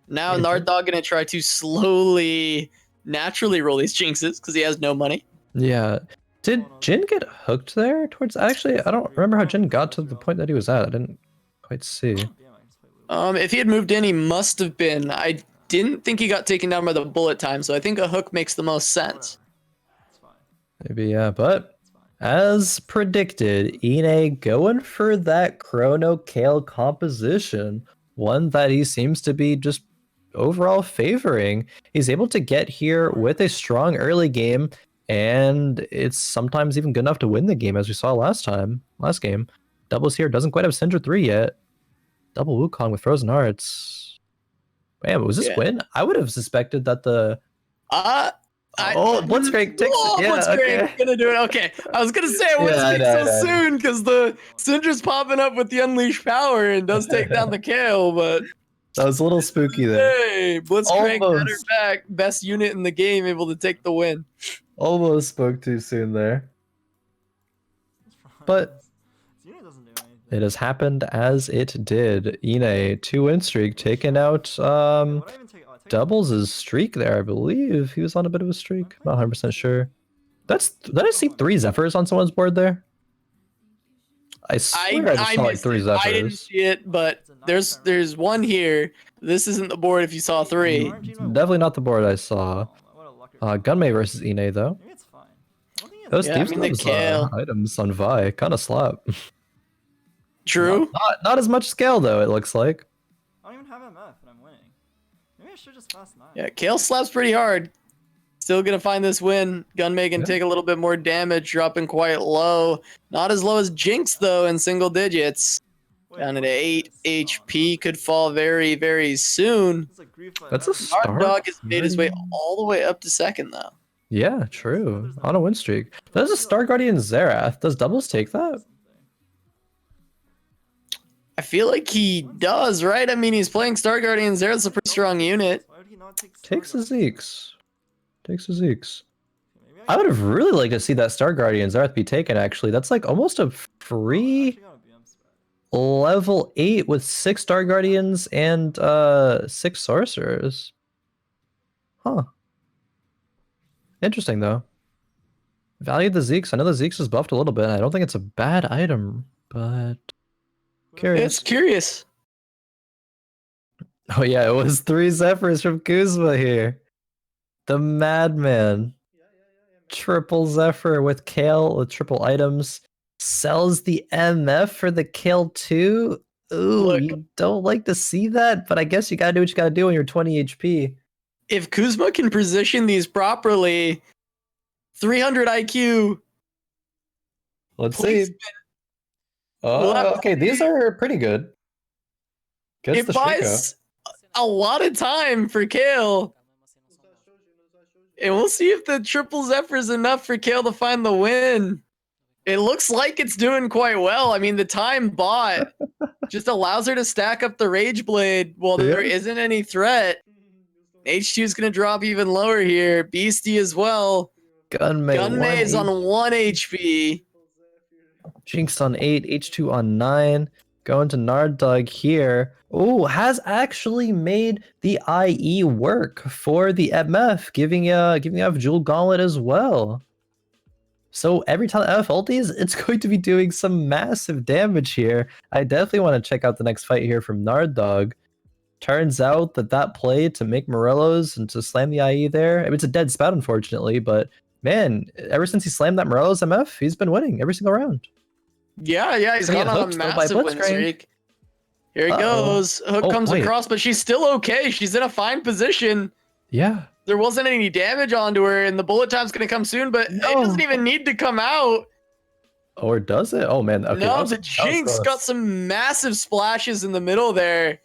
Now Narddog gonna try to slowly, naturally roll these Jinxes because he has no money. Yeah. Did Jhin get hooked there towards... Actually, I don't remember how Jhin got to the point that he was at. I didn't quite see. If he had moved in, he must have been. I didn't think he got taken down by the bullet time, so I think a hook makes the most sense. Maybe, yeah, but as predicted, Inay going for that Chrono Kale composition, one that he seems to be just overall favoring. He's able to get here with a strong early game, and it's sometimes even good enough to win the game, as we saw last game. Doublezzzz here doesn't quite have Syndra 3 yet. Double Wukong with Frozen Hearts. Man, was this win? I would have suspected that the... Blitzcrank takes it. Yeah, Blitzcrank gonna do it. Okay, I was gonna say I wouldn't speak so soon because the Syndra's popping up with the unleashed power and does take down the Kale, but that was a little spooky there. Hey, Blitzcrank got her back. Best unit in the game, able to take the win. Almost spoke too soon there, but it has happened as it did. Inay 2-win streak taking out Doublezzz's streak there, I believe. He was on a bit of a streak. Not 100% sure. Did I see 3 Zephyrs on someone's board there? I swear I just saw like 3 Zephyrs. I didn't see it, but there's one here. This isn't the board if you saw 3. Definitely not the board I saw. Gunmay versus Inay, though. Those items on Vi kind of slap. True. Not as much scale, though, it looks like. I don't even have MF and I'm winning. Maybe I should just fast 9. Yeah, Kale slaps pretty hard. Still gonna find this win. Gunmay can take a little bit more damage, dropping quite low. Not as low as Jinx, though, in single digits. Down at 8 HP, could fall very, very soon. That's a start. Narddog has made his way all the way up to 2nd, though. Yeah, true. On a win streak. That's a Star Guardian Xerath. Does Doublezzzz take that? I feel like he does, right? I mean, he's playing Star Guardian Xerath's a pretty strong unit. Takes his Zeeks. I would have really liked to see that Star Guardian Xerath be taken, actually. That's like almost a free level 8 with 6 Star Guardians and 6 Sorcerers. Huh. Interesting, though. Value the Zeeks. I know the Zeeks is buffed a little bit. I don't think it's a bad item, but... Curious. It's curious. Oh yeah, it was 3 Zephyrs from Kuzmaahd here. The madman. Triple Zephyr with Kale with triple items. Sells the MF for the Kale 2. Ooh, you don't like to see that, but I guess you gotta do what you gotta do when you're 20 HP. If Kuzmaahd can position these properly, 300 IQ. Let's see. Oh, okay, these are pretty good. It buys a lot of time for Kale. And we'll see if the triple Zephyr is enough for Kale to find the win. It looks like it's doing quite well. I mean, the time bought just allows her to stack up the Rage Blade while there isn't any threat. H2 is going to drop even lower here. Beasty as well. Gunmay is on 1 HP. Jinxed on 8, H2 on 9. Going to Narddog here. Oh, has actually made the IE work for the MF, giving off Jewel Gauntlet as well. So every time the MF ulties, it's going to be doing some massive damage here. I definitely want to check out the next fight here from Narddog. turns out that play to make Morelos and to slam the IE there, I mean, it's a dead spout, unfortunately, but man, ever since he slammed that Morelos MF, he's been winning every single round. Yeah, he's Gonna gone get on a hooked, though, by massive win Blitzcrank. streak. Here he Uh-oh. goes. Hook Oh, comes wait. across, but she's still okay. She's in a fine position. Yeah. There wasn't any damage onto her, and the bullet time's going to come soon, but it No. doesn't even need to come out. Or does it? Oh, man. Okay, No, that was the Jinx got close. some massive splashes in the middle there.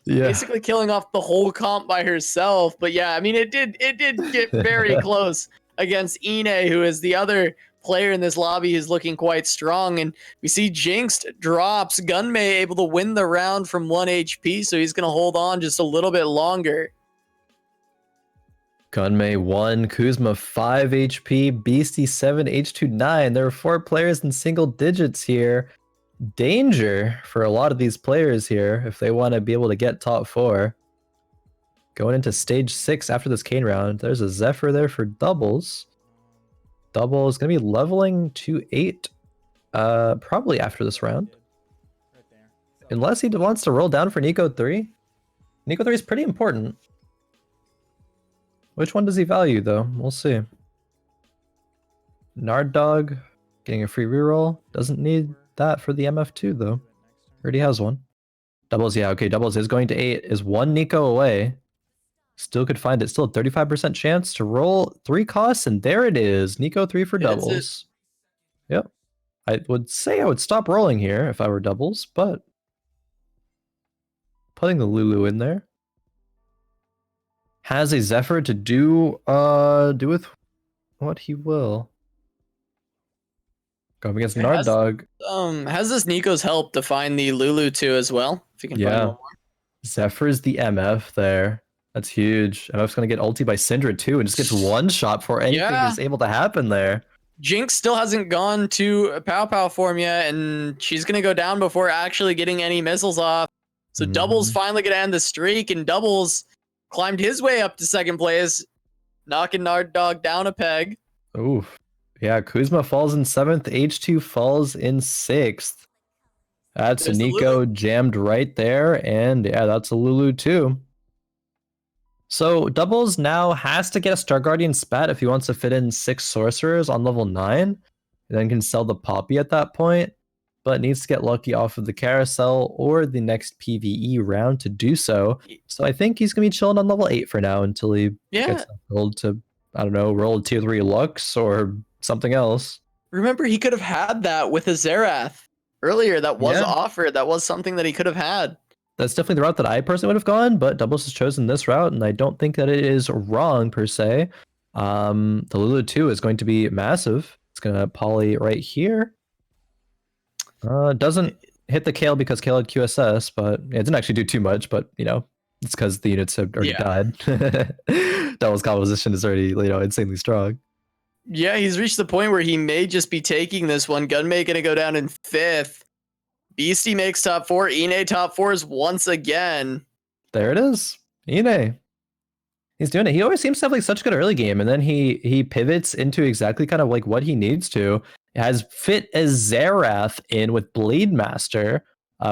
Yeah. Basically killing off the whole comp by herself. But yeah, I mean, it did get very close against Inay, who is the other player in this lobby who's looking quite strong. And we see Jinxed drops. Gunmay able to win the round from 1 HP, so he's going to hold on just a little bit longer. Gunmay 1, Kuzma 5 HP, Beasty 7, H2 9. There are 4 players in single digits here. Danger for a lot of these players here if they want to be able to get top 4. Going into stage 6 after this Kane round, there's a Zephyr there for Doublezz. Doublezz is going to be leveling to 8 probably after this round. Unless he wants to roll down for Nico 3. Nico 3 is pretty important. Which one does he value, though? We'll see. Nard Dog getting a free reroll. Doesn't need that for the MF2, though. Already has one. Doublezz, yeah, okay. Doublezz is going to 8. Is 1 Nico away. Still could find it. Still a 35% chance to roll 3 costs, and there it is. Nico 3 for That's Doublezz. Yep. I would say I would stop rolling here if I were Doublezz, but putting the Lulu in there. Has a Zephyr to do with what he will. Going against Nard Dog. Has this Nico's help to find the Lulu too as well? If you can find one more. Zephyr's the MF there. That's huge. MF's gonna get ulti by Syndra too, and just gets one shot before anything is able to happen there. Jinx still hasn't gone to Pow Pow form yet, and she's gonna go down before actually getting any missiles off. So Doublezz finally gonna end the streak, and Doublezz climbed his way up to second place, knocking Nard Dog down a peg. Oof. Yeah, Kuzma falls in 7th, H2 falls in 6th. That's There's a Nico jammed right there, and yeah, that's a Lulu too. So Doublezz now has to get a Star Guardian spat if he wants to fit in 6 sorcerers on level 9, and then can sell the Poppy at that point, but needs to get lucky off of the carousel or the next PvE round to do so. So I think he's going to be chilling on level 8 for now until he gets rolled to, I don't know, roll tier 3 Lux or something else. Remember, he could have had that with a Xerath earlier. That was offered. That was something that he could have had. That's definitely the route that I personally would have gone, but Doublezz has chosen this route, and I don't think that it is wrong per se. The Lulu 2 is going to be massive. It's going to poly right here. Doesn't hit the Kale because Kale had QSS, but it didn't actually do too much, but, you know, it's because the units have already died. Doublezz composition is already, you know, insanely strong. Yeah, he's reached the point where he may just be taking this one. Gunmay going to go down in 5th. Beasty makes top 4. Inay top 4s once again. There it is. Inay. He's doing it. He always seems to have like such a good early game, and then he pivots into exactly kind of like what he needs to. Has fit as Xerath in with Blade Master,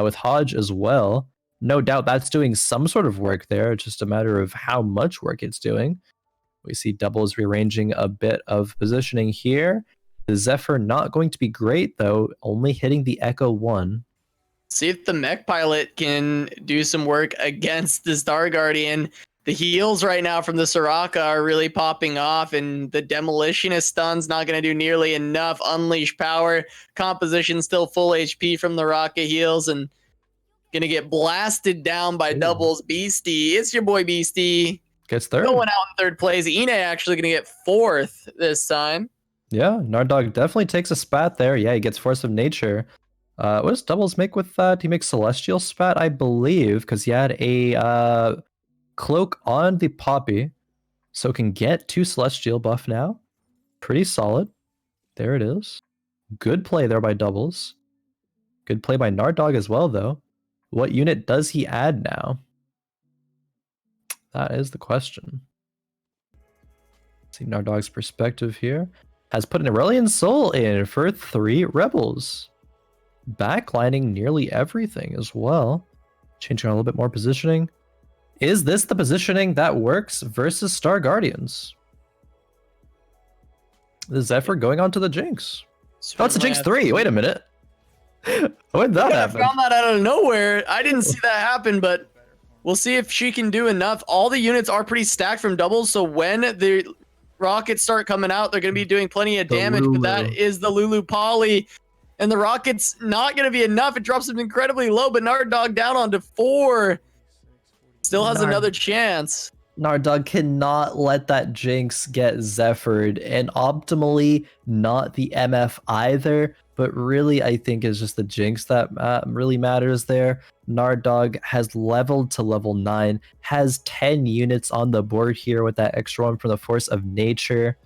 with Hodge as well. No doubt that's doing some sort of work there. It's just a matter of how much work it's doing. We see Doublezz rearranging a bit of positioning here. The Zephyr not going to be great though, only hitting the Echo 1. See if the mech pilot can do some work against the Star Guardian. The heals right now from the Soraka are really popping off, and the Demolitionist stun's not going to do nearly enough. Unleash power. Composition still full HP from the rocket heals, and going to get blasted down by Doublezz. Beasty. It's your boy Beasty. Gets third. Going out in 3rd place. Inay actually going to get 4th this time. Yeah, Nard Dog definitely takes a spat there. Yeah, he gets Force of Nature. What does Doublezz make with that? He makes Celestial Spat, I believe, because he had a cloak on the Poppy, so can get 2 Celestial buff now. Pretty solid. There it is. Good play there by Doublezz. Good play by Nard Dog as well, though. What unit does he add now? That is the question. See Nard Dog's perspective here. Has put an Aurelian Soul in for 3 Rebels. Backlining nearly everything as well. Changing a little bit more positioning. Is this the positioning that works versus Star Guardians? The Zephyr going on to the Jinx. Oh, it's a Jinx 3. Wait a minute. When did that I happen? found that out of nowhere. I didn't see that happen, but we'll see if she can do enough. All the units are pretty stacked from doubles, so when the rockets start coming out, they're going to be doing plenty of damage, but that is the Lulu Poly. And the rockets not going to be enough. It drops them incredibly low, but Nardog down onto 4. Still has another chance. Nardog cannot let that Jinx get Zephyred, and optimally not the MF either, but really I think it's just the Jinx that really matters there. Nardog has leveled to level 9, has 10 units on the board here with that extra one from the Force of Nature.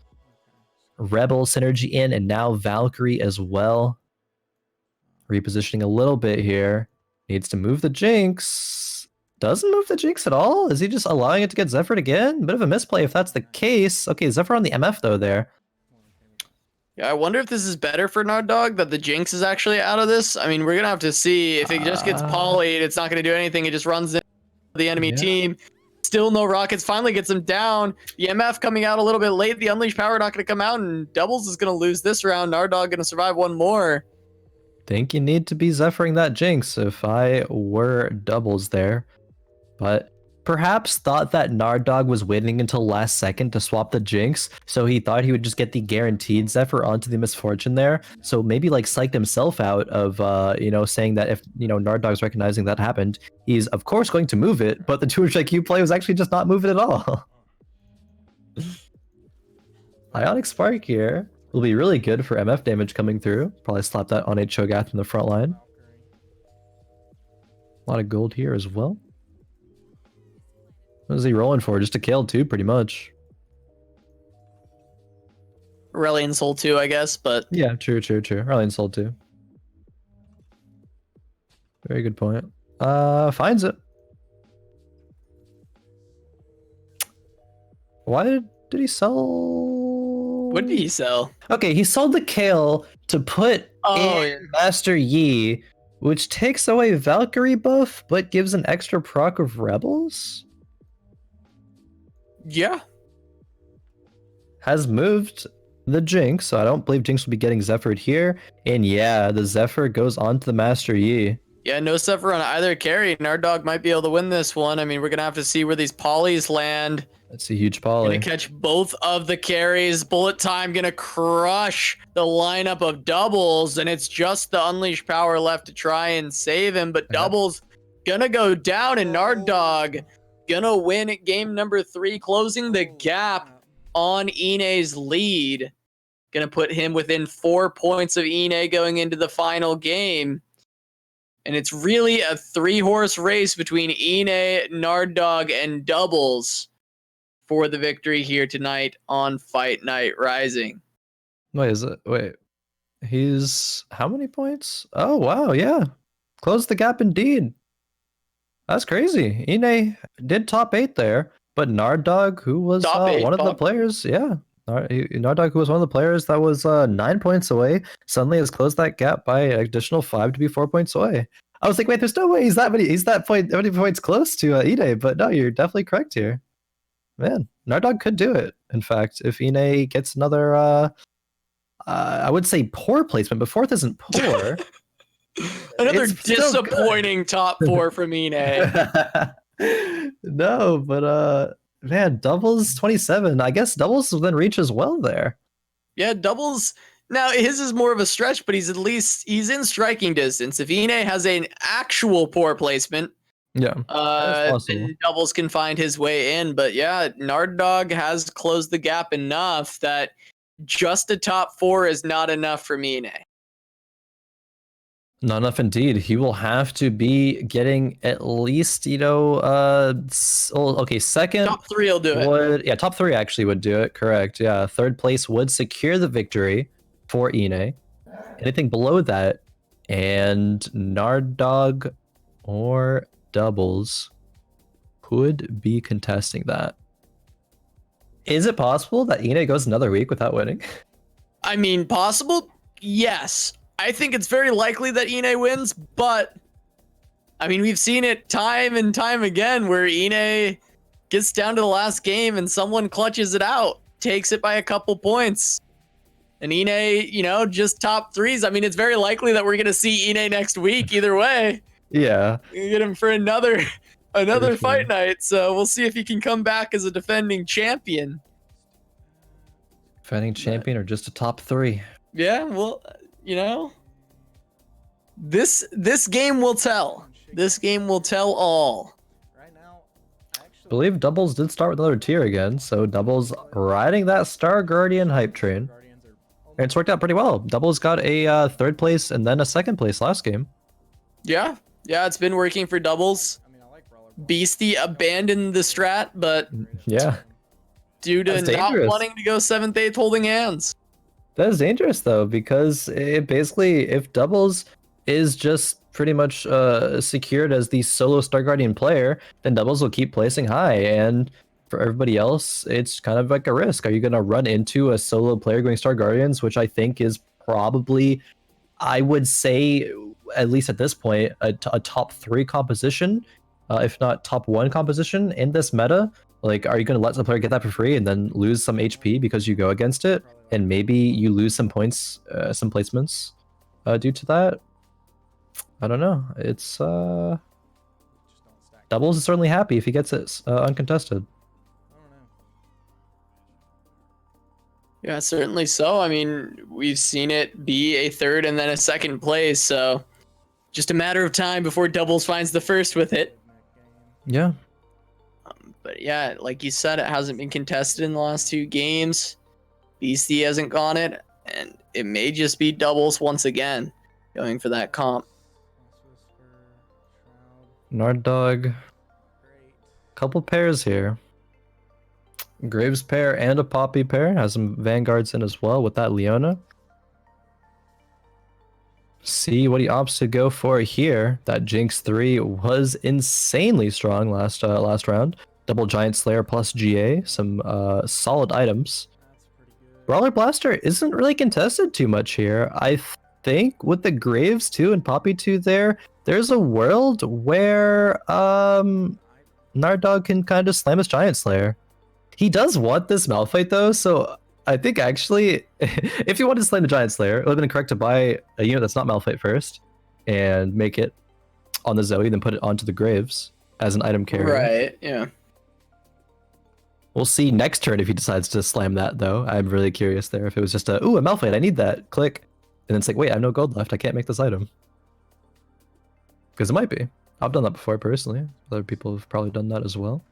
Rebel synergy in, and now Valkyrie as well. Repositioning a little bit here. Needs to move the Jinx. Doesn't move the Jinx at all? Is he just allowing it to get Zephyred again? Bit of a misplay if that's the case. Okay, Zephyr on the MF though there. Yeah, I wonder if this is better for Nardog, that the Jinx is actually out of this. I mean, we're going to have to see. If it just gets polyed, it's not going to do anything. It just runs into the enemy team. Still no rockets. Finally gets him down. The MF coming out a little bit late. The Unleashed Power not going to come out, and Doublezzzz is going to lose this round. Nardog going to survive one more. Think you need to be Zephyring that Jinx if I were Doublezzzz there. But perhaps thought that Nardog was waiting until last second to swap the Jinx, so he thought he would just get the guaranteed Zephyr onto the Misfortune there. So maybe like psyched himself out of, saying that if, Nardog's recognizing that happened, he's of course going to move it, but the 200 IQ play was actually just not move it at all. Ionic Spark here will be really good for MF damage coming through. Probably slap that on a Cho'Gath in the front line. A lot of gold here as well. What is he rolling for? Just a kill too, pretty much. Aurelion Soul 2, I guess, but... Yeah, true. Aurelion Soul 2. Very good point. Finds it. Why did he sell... What did he sell? Okay, he sold the Kale to put in Master Yi, which takes away Valkyrie buff, but gives an extra proc of Rebels? Yeah. Has moved the Jinx, so I don't believe Jinx will be getting Zephyred here. And yeah, the Zephyr goes on to the Master Yi. Yeah, no Zephyr on either carry. Nardog might be able to win this one. I mean, we're going to have to see where these polys land. That's a huge poly. Gonna catch both of the carries. Bullet Time gonna crush the lineup of Doublezzzz, and it's just the Unleashed Power left to try and save him. But Doublezzzz gonna go down, and Nardog gonna win at game number 3, closing the gap on Inay's lead. Gonna put him within 4 points of Inay going into the final game. And it's really a 3-horse race between Inay, Nardog, and Doublezzzz for the victory here tonight on Fight Night Rising. Wait. He's how many points? Oh, wow, yeah. Closed the gap indeed. That's crazy. Inay did top 8 there, but Nardog, who was one of the players, Nardog, who was one of the players that was 9 points away, suddenly has closed that gap by an additional 5 to be 4 points away. I was like, wait, there's no way he's that many points close to Inay, but no, you're definitely correct here. Man, Nardog could do it. In fact, if Inay gets another, I would say poor placement, but 4th isn't poor. Another disappointing top 4 from Inay. No, but man, Doublezzzz 27. I guess Doublezzzz within reach as well there. Yeah, Doublezzzz. Now his is more of a stretch, but he's in striking distance. If Inay has an actual poor placement, yeah, then Doublezzzz can find his way in. But yeah, Nardog has closed the gap enough that just a top 4 is not enough for Inay. Not enough indeed. He will have to be getting at least, second. Top 3 will do it. Yeah, top 3 actually would do it. Correct. Yeah, 3rd place would secure the victory for Inay. Anything below that, and Nardog or Doublezzzz could be contesting that. Is it possible that Inay goes another week without winning? I mean, possible? Yes. I think it's very likely that Inay wins, but I mean, we've seen it time and time again where Inay gets down to the last game and someone clutches it out, takes it by a couple points. And Inay, you know, just top threes. I mean, it's very likely that we're going to see Inay next week either way. Yeah. You get him for another sure. fight night. So we'll see if he can come back as a defending champion. Defending champion or just a top 3? Yeah, well, you know, this game will tell. This game will tell all. Right now, actually, I believe Doublezz did start with another tier again, so Doublezz riding that Star Guardian hype train. Guardians are And it's worked out pretty well. Doublezz got a 3rd place and then a 2nd place last game. Yeah, it's been working for Doublezz. I mean, I like Brawler. Beastie abandoned the strat, but Yeah. due to That's not dangerous. wanting to go 7th, 8th holding hands. That is dangerous though, because it basically, if Doublezz is just pretty much secured as the solo Star Guardian player, then Doublezz will keep placing high. And for everybody else, it's kind of like a risk. Are you going to run into a solo player going Star Guardians, which I think is probably, I would say, at least at this point, a top 3 composition, if not top 1 composition in this meta? Like, are you going to let the player get that for free and then lose some HP because you go against it? And maybe you lose some points, some placements due to that? I don't know. It's Just don't stack. Doublezz is certainly happy if he gets it uncontested. I don't know. Yeah, certainly so. I mean, we've seen it be a 3rd and then a 2nd place, so just a matter of time before Doublezz finds the 1st with it. Yeah. But yeah, like you said, it hasn't been contested in the last 2 games. Beastie hasn't gone it, and it may just be Doublezz once again going for that comp. Narddog. Great. Couple pairs here. Graves pair and a Poppy pair. Has some Vanguards in as well with that Leona. See what he opts to go for here. That Jinx 3 was insanely strong last round. Double Giant Slayer plus GA. Some solid items. That's pretty good. Brawler Blaster isn't really contested too much here. I think with the Graves 2 and Poppy 2 there, there's a world where Narddog can kind of slam his Giant Slayer. He does want this Malphite though, so I think actually, if you wanted to slam the Giant Slayer, it would have been correct to buy a unit that's not Malphite first and make it on the Zoe, then put it onto the Graves as an item carrier. Right, yeah. We'll see next turn if he decides to slam that, though. I'm really curious there. If it was just a Malphite, I need that. Click. And then it's like, wait, I have no gold left. I can't make this item. Because it might be. I've done that before, personally. Other people have probably done that as well.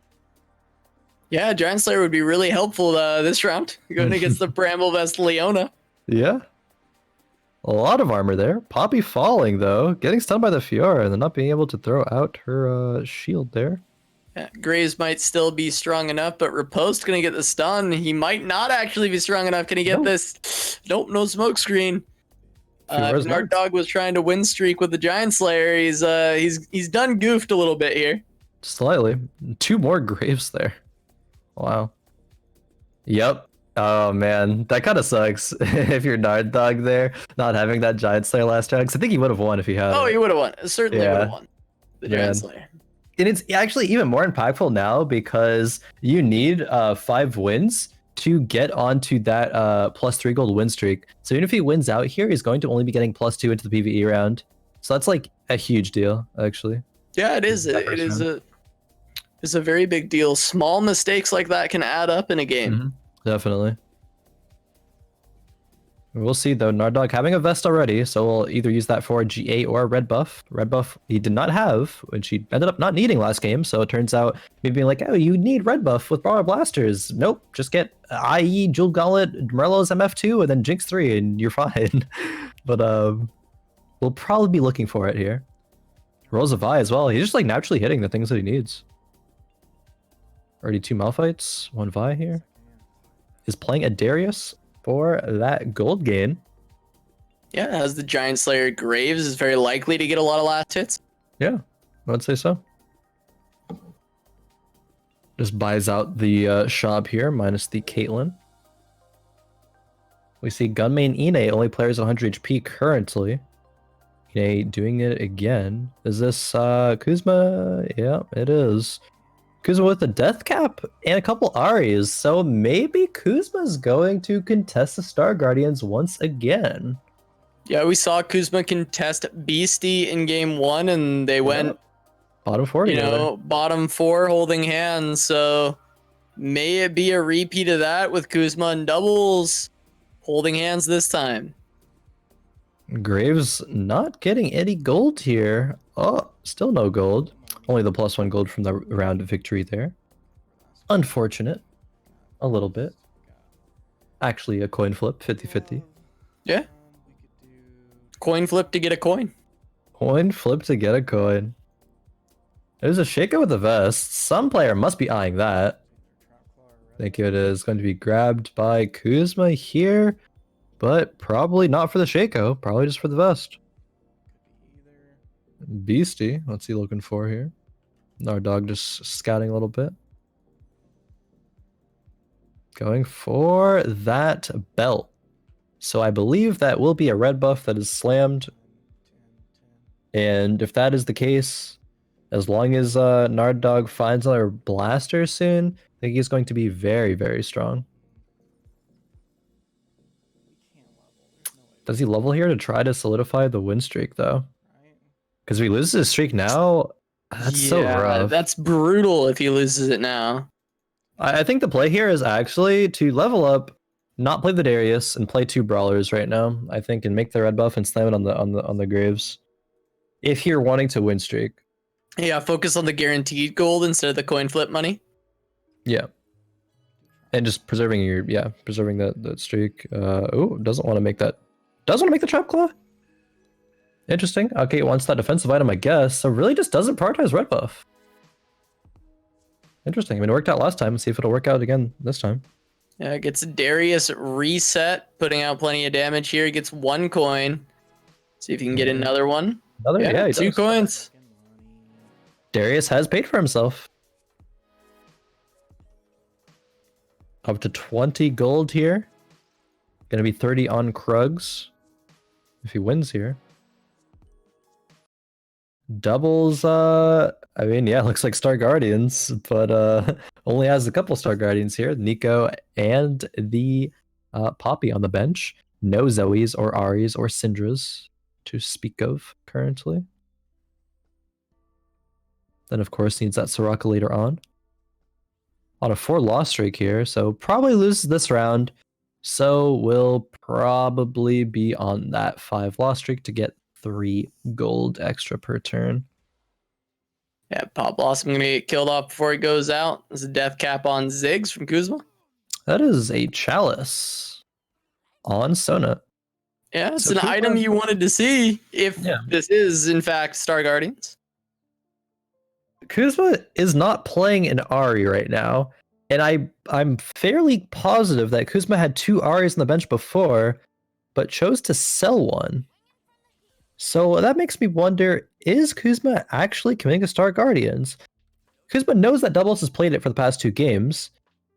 Yeah, Giant Slayer would be really helpful this round. Going against the Bramble Vest Leona. Yeah. A lot of armor there. Poppy falling, though. Getting stunned by the Fiora and then not being able to throw out her shield there. Yeah, Graves might still be strong enough, but Riposte gonna get the stun. He might not actually be strong enough. Can he get this? Nope, no smoke screen. Fiora's not. Narddog was trying to win streak with the Giant Slayer. He's done goofed a little bit here. Slightly. 2 more Graves there. Wow. Yep. Oh man, that kind of sucks if you're Narddog there, not having that Giant Slayer last round. 'Cause I think he would have won if he had Oh, it. he would have won. Certainly Yeah. would have won. The Giant Man. Slayer. And it's actually even more impactful now because you need 5 wins to get onto that +3 gold win streak. So even if he wins out here, he's going to only be getting +2 into the PvE round. So that's like a huge deal, actually. Yeah, it is. That It is first it's a very big deal. Small mistakes like that can add up in a game. Definitely. We'll see though. Narddog having a vest already, so we'll either use that for GA or red buff. Red buff he did not have, which he ended up not needing last game. So it turns out me being like, oh, you need red buff with Brawler Blasters. Nope, just get IE, Jewel Gauntlet, Morello's MF2, and then Jinx 3, and you're fine. But we'll probably be looking for it here. Rolls a Vi as well. He's just like naturally hitting the things that he needs. Already 2 Malphites, 1 Vi here. Is playing a Darius for that gold gain. Yeah, as the Giant Slayer Graves is very likely to get a lot of last hits. Yeah, I would say so. Just buys out the shop here, minus the Caitlyn. We see Gunmay and Inay, only players 100 HP currently. Inay doing it again. Is this Kuzma? Yeah, it is. Kuzma with a death cap and a couple Aries, so maybe Kuzma's going to contest the Star Guardians once again. Yeah, we saw Kuzma contest Beasty in game 1, and they went bottom 4 together. bottom 4 holding hands, so may it be a repeat of that with Kuzma and Doublezz holding hands this time. Graves not getting any gold here. Oh, still no gold. Only the +1 gold from the round of victory there. Unfortunate. A little bit. Actually, a coin flip, 50-50. Yeah. Coin flip to get a coin. Coin flip to get a coin. There's a shaker with a vest. Some player must be eyeing that. Thank you. It is going to be grabbed by Kuzma here, but probably not for the Shaco. Probably just for the vest. Beastie, what's he looking for here? Our dog just scouting a little bit. Going for that belt. So I believe that will be a red buff that is slammed. And if that is the case, as long as Nard Dog finds another blaster soon, I think he's going to be very, very strong. Does he level here to try to solidify the win streak, though? Because if he loses his streak now, that's so rough. That's brutal if he loses it now. I think the play here is actually to level up, not play the Darius, and play 2 brawlers right now. I think, and make the red buff and slam it on the Graves. If you're wanting to win streak. Yeah, focus on the guaranteed gold instead of the coin flip money. Yeah. And just preserving your preserving that streak. Oh, doesn't want to make that. Does want to make the trap claw? Interesting. Okay, it wants that defensive item, I guess. So really just doesn't prioritize red buff. Interesting. I mean, it worked out last time. Let's see if it'll work out again this time. Yeah, it gets Darius reset, putting out plenty of damage here. He gets 1 coin. See if you can get another one. Yeah, 2 coins. Darius has paid for himself. Up to 20 gold here. Gonna be 30 on Krugs. If he wins here. Doublezzzz, I mean, yeah, looks like Star Guardians, but only has a couple Star Guardians here. Nico and the Poppy on the bench. No Zoes or Aries or Syndras to speak of currently. Then, of course, needs that Soraka later on. On a 4 loss streak here, so probably loses this round. So will probably be on that 5 loss streak to get 3 gold extra per turn. Yeah, Pop Blossom gonna get killed off before he goes out. There's a death cap on Ziggs from Kuzma. That is a chalice on Sona. Yeah, it's So an Kuzma- item you wanted to see if this is in fact Star Guardians. Kuzma is not playing an Ari right now, and I'm fairly positive that Kuzma had 2 Aris on the bench before, but chose to sell one. So that makes me wonder, is Kuzma actually committing to Star Guardians? Kuzma knows that Doublezzzz has played it for the past 2 games,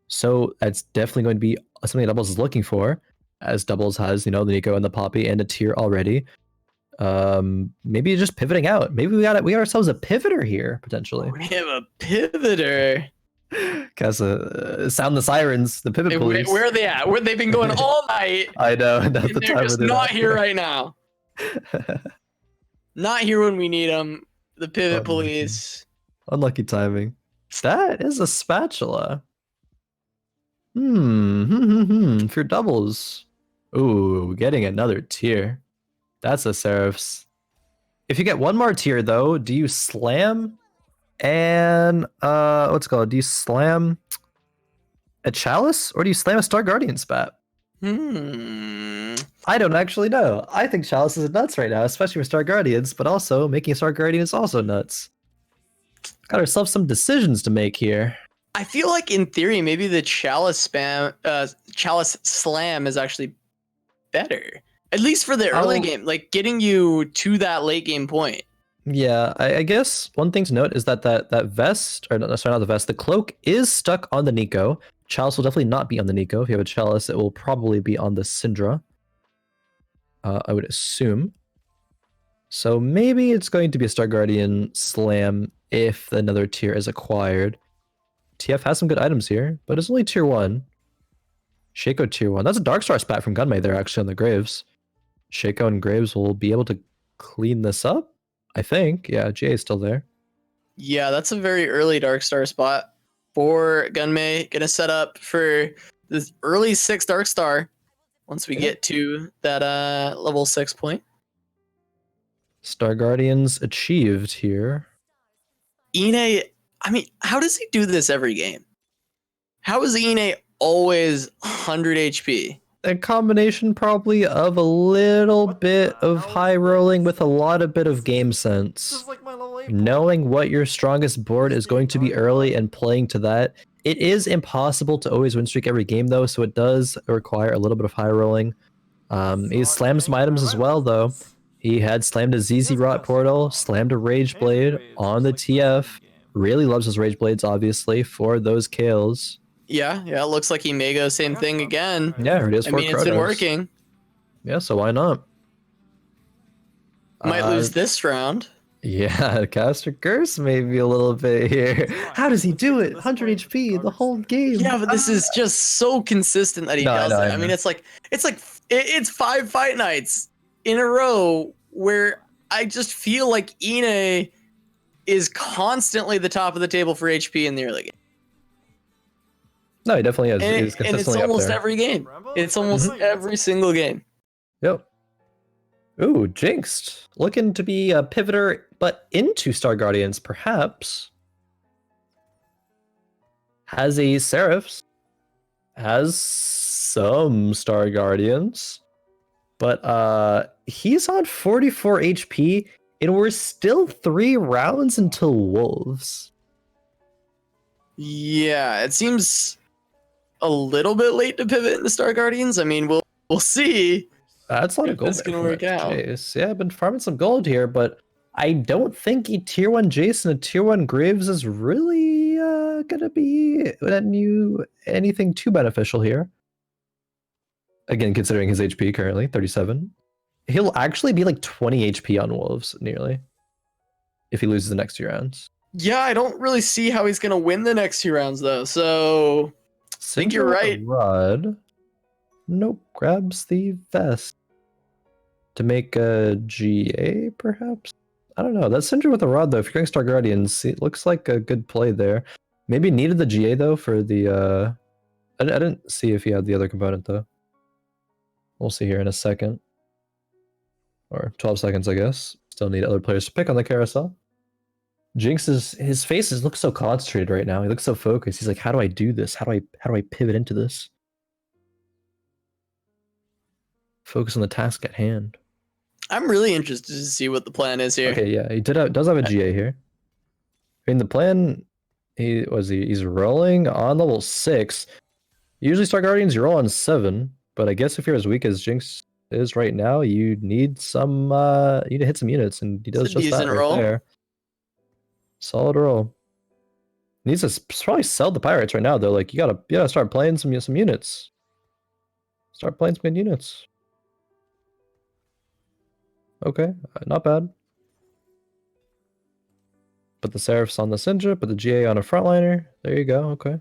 so that's definitely going to be something that Doublezzzz is looking for, as Doublezzzz has, the Nico and the Poppy and a tier already. Maybe just pivoting out. Maybe we got ourselves a pivoter here, potentially. We have a pivoter. Casa, sound the sirens, the pivot police. Where are they at? Where they've been going all night. I know. And they're just not here right now. Not here when we need them. The pivot police. Unlucky timing. That is a spatula. For Doublezzzz. Ooh, getting another tier. That's a Seraphs. If you get 1 more tier though, do you slam and what's it called? Do you slam a chalice or do you slam a Star Guardian spat? I don't actually know. I think chalice is nuts right now, especially for Star Guardians, but also making Star Guardian is also nuts. Got ourselves some decisions to make here. I feel like in theory, maybe the chalice slam is actually better. At least for the early game, like getting you to that late game point. Yeah, I guess one thing to note is that that vest, or sorry, not the vest, the cloak is stuck on the Nico. Chalice will definitely not be on the Nico. If you have a chalice, it will probably be on the Syndra. I would assume. So maybe it's going to be a Star Guardian Slam if another tier is acquired. TF has some good items here, but it's only tier 1. Shaco tier 1. That's a Darkstar spat from Gunmay there actually on the Graves. Shaco and Graves will be able to clean this up, I think. Yeah, GA is still there. Yeah, that's a very early Darkstar spot for Gunmay. Gonna set up for this early 6 Darkstar once we get to that level 6 point. Star Guardians achieved here. Inay, I mean, how does he do this every game? How is Inay always 100 HP? A combination probably of a little bit of high rolling with a lot of bit of game This sense. is like my level 8. Knowing what your strongest board is going to be early and playing to that. It is impossible to always win streak every game though, so it does require a little bit of high rolling. He slammed some items as well though. He had slammed a ZZ Rot Portal, slammed a Rage Blade on the TF. Really loves his Rage Blades, obviously, for those kills. Yeah, it looks like he may go same thing again. Yeah, it is I for mean, it's been Kronos. working. Yeah, so why not? Might lose this round. Yeah, Caster Curse maybe a little bit here. How does he do it? 100 HP the whole game. Yeah, but this is just so consistent that he No, I does know, it. I I mean, know. it's 5 fight nights in a row where I just feel like Inay is constantly the top of the table for HP in the early game. No, he definitely is. And, He's and it's consistently up almost there. every game. It's almost every single game. Yep. Ooh, Jinxed. Looking to be a pivoter, but into Star Guardians, perhaps. Has a Seraphs. Has some Star Guardians. But he's on 44 HP, and we're still 3 rounds until Wolves. Yeah, it seems a little bit late to pivot into Star Guardians. I mean, we'll see. That's a lot of If gold. this there can from work that out. Jace. Yeah, I've been farming some gold here, but I don't think a tier 1 Jace and a tier 1 Graves is really gonna be anything too beneficial here. Again, considering his HP currently, 37. He'll actually be like 20 HP on Wolves, nearly. If he loses the next 2 rounds. Yeah, I don't really see how he's gonna win the next 2 rounds though. So think you're right. Rod. Nope, grabs the vest. To make a GA, perhaps? I don't know. That's Syndra with a rod, though. If you're going Star Guardians, it looks like a good play there. Maybe needed the GA, though, for the... I didn't see if he had the other component, though. We'll see here in a second. Or 12 seconds, I guess. Still need other players to pick on the carousel. Jinx his faces look so concentrated right now. He looks so focused. He's like, how do I do this? How do I pivot into this? Focus on the task at hand. I'm really interested to see what the plan is here. Okay, yeah, he does have a GA here. I mean, the plan, he's rolling on level 6. Usually Star Guardians, you roll on 7, but I guess if you're as weak as Jinx is right now, you need some, you need to hit some units, and he does It's a just that decent right roll. there. Solid roll. Needs to probably sell the pirates right now, though. Like, you gotta start playing some units. Start playing some good units. Okay, not bad. Put the Seraphs on the Syndra, put the GA on a frontliner. There you go, okay.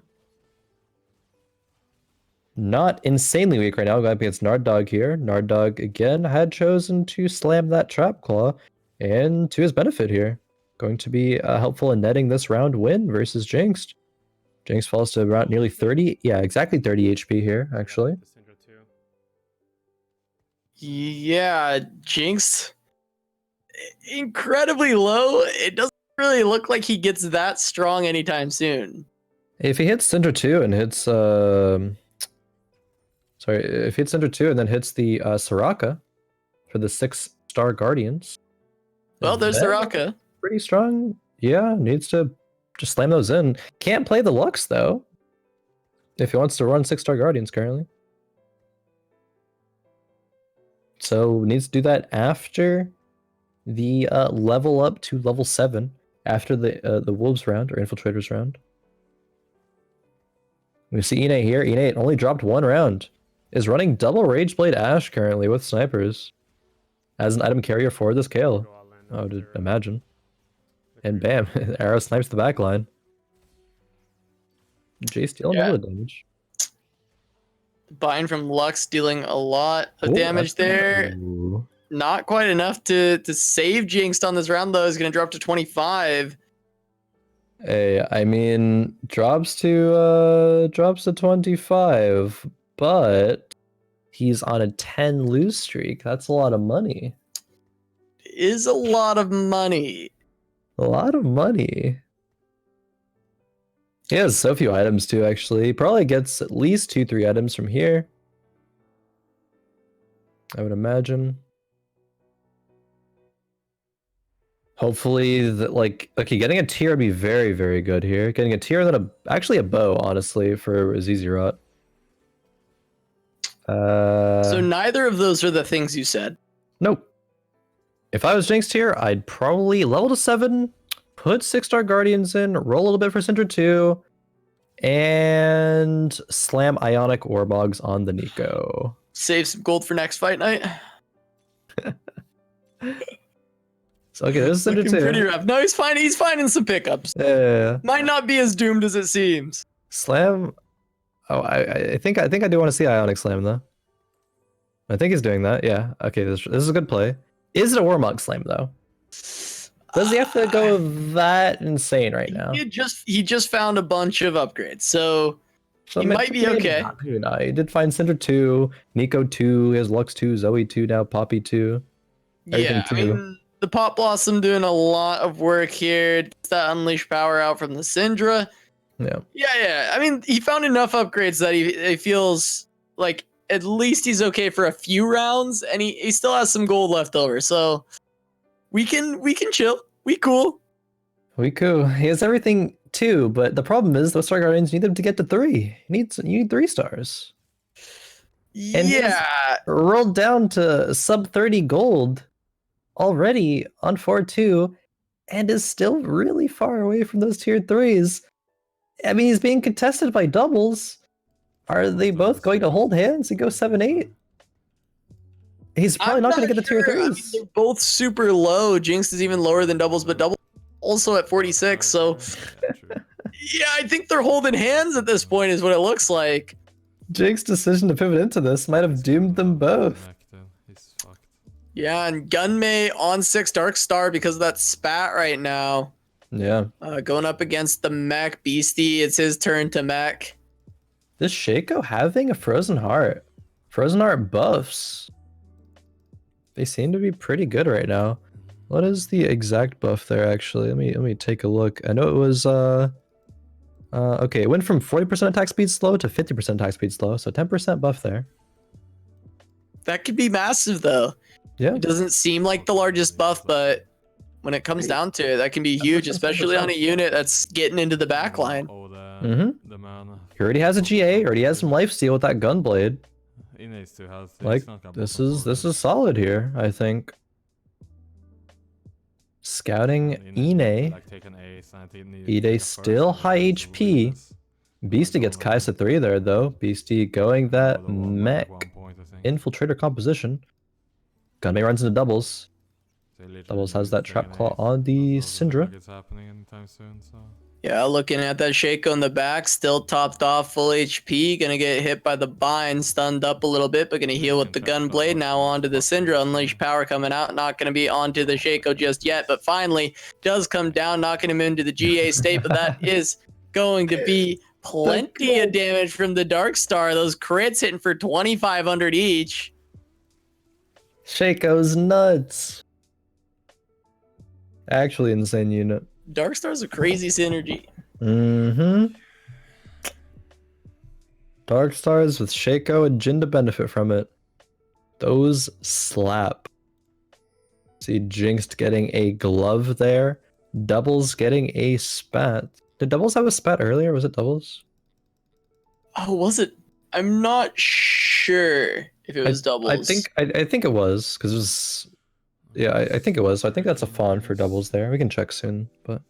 Not insanely weak right now, going up against Narddog here. Narddog, again, had chosen to slam that Trap Claw, and to his benefit here. Going to be helpful in netting this round win versus Jinxed. Jinxed falls to around nearly 30, yeah, exactly 30 HP here, actually. The Syndra too. Yeah, Jinx, incredibly low. It doesn't really look like he gets that strong anytime soon. If he hits Syndra 2 and hits, sorry, if he hits Syndra 2 and then hits the Soraka for the 6 Star Guardians. Well, there's then Soraka. Pretty strong. Yeah, needs to just slam those in. Can't play the Lux, though. If he wants to run 6 Star Guardians currently. So needs to do that after the level up to level 7. After the Wolves round, or Infiltrators round. We see Inay here. Inay only dropped 1 round. Is running double Rageblade Ash currently with snipers. As an item carrier for this kill. Go all I would imagine. And bam, arrow snipes the back line. Jay's dealing a little damage. Bind from Lux dealing a lot of Ooh, damage there. Ooh. Not quite enough to save Jinxed on this round though. Is going to drop to 25. Hey, I mean, drops to 25, but he's on a 10 lose streak. That's a lot of money. Is a lot of money. A lot of money. He has so few items too, actually. He probably gets at least 2-3 items from here, I would imagine. Hopefully, like, okay, getting a tier would be very, very good here. Getting a tier, then actually a bow, honestly, for Zizirot. So neither of those are the things you said. Nope. If I was Jinxed here, I'd probably level to 7, put 6-star Guardians in, roll a little bit for Syndra 2, and slam Ionic Warbogs on the Nico. Save some gold for next fight night. So, okay, this is Syndra 2. Pretty rough. No, he's fine. He's finding some pickups. Yeah. Might not be as doomed as it seems. Slam. Oh, I think I do want to see Ionic Slam though. I think he's doing that. Yeah. Okay, this is a good play. Is it a Warmog Slam though? Does he have to go that insane right now? He just found a bunch of upgrades, so he might be okay. He did find Syndra 2, Nico 2, he has Lux 2, Zoe 2 now, Poppy 2. Yeah, I mean, the Pop Blossom doing a lot of work here. Gets that Unleash power out from the Syndra. Yeah. Yeah. I mean, he found enough upgrades that he feels like at least he's okay for a few rounds, and he still has some gold left over. So we can chill. We cool. We cool. He has everything too, but the problem is those Star Guardians need them to get to 3. You need 3 stars. And yeah. Rolled down to sub 30 gold already on 4-2 and is still really far away from those tier 3s. I mean, he's being contested by doubles. Are they both going to hold hands and go 7-8? He's probably not going to get the tier 3s. I mean, they're both super low. Jinx is even lower than doubles, but double also at 46. So yeah, I think they're holding hands at this point is what it looks like. Jinx's decision to pivot into this might have doomed them both. Yeah, and Gunmay on 6 Dark Star because of that spat right now. Yeah. Going up against the mech Beastie. It's his turn to mech. This Shaco having a Frozen Heart. Frozen Heart buffs. They seem to be pretty good right now. What is the exact buff there actually? Let me take a look. I know it was okay, it went from 40% attack speed slow to 50% attack speed slow, so 10% buff there. That could be massive though. Yeah. It doesn't seem like the largest buff, but when it comes down to it, that can be huge, especially on a unit that's getting into the back line. He already has a GA, already has some lifesteal with that Gunblade. Like, this is solid here, I think. Scouting Inay. Inay still high HP. Beastie gets Kaisa 3 there though. Beastie going that mech infiltrator composition. Gunmay runs into doubles. Doubles has that trap claw on the Syndra. Yeah, looking at that Shaco in the back, still topped off, full HP, gonna get hit by the bind, stunned up a little bit, but gonna heal with the Gunblade. Now onto the Syndra, Unleash power coming out, not gonna be onto the Shaco just yet, but finally does come down, knocking him into the GA state, but that is going to be plenty of damage from the Dark Star. Those crits hitting for 2,500 each. Shaco's nuts. Actually insane unit. Dark Star's a crazy synergy. Mm-hmm. Dark Stars with Shaco and Jin to benefit from it. Those slap. See Jinxed getting a glove there. Doubles getting a spat. Did Doubles have a spat earlier? Was it Doubles? Oh, was it? I'm not sure if it was Doubles. I think it was, because it was... Yeah, I think it was. So I think that's a fawn for Doubles there. We can check soon, but...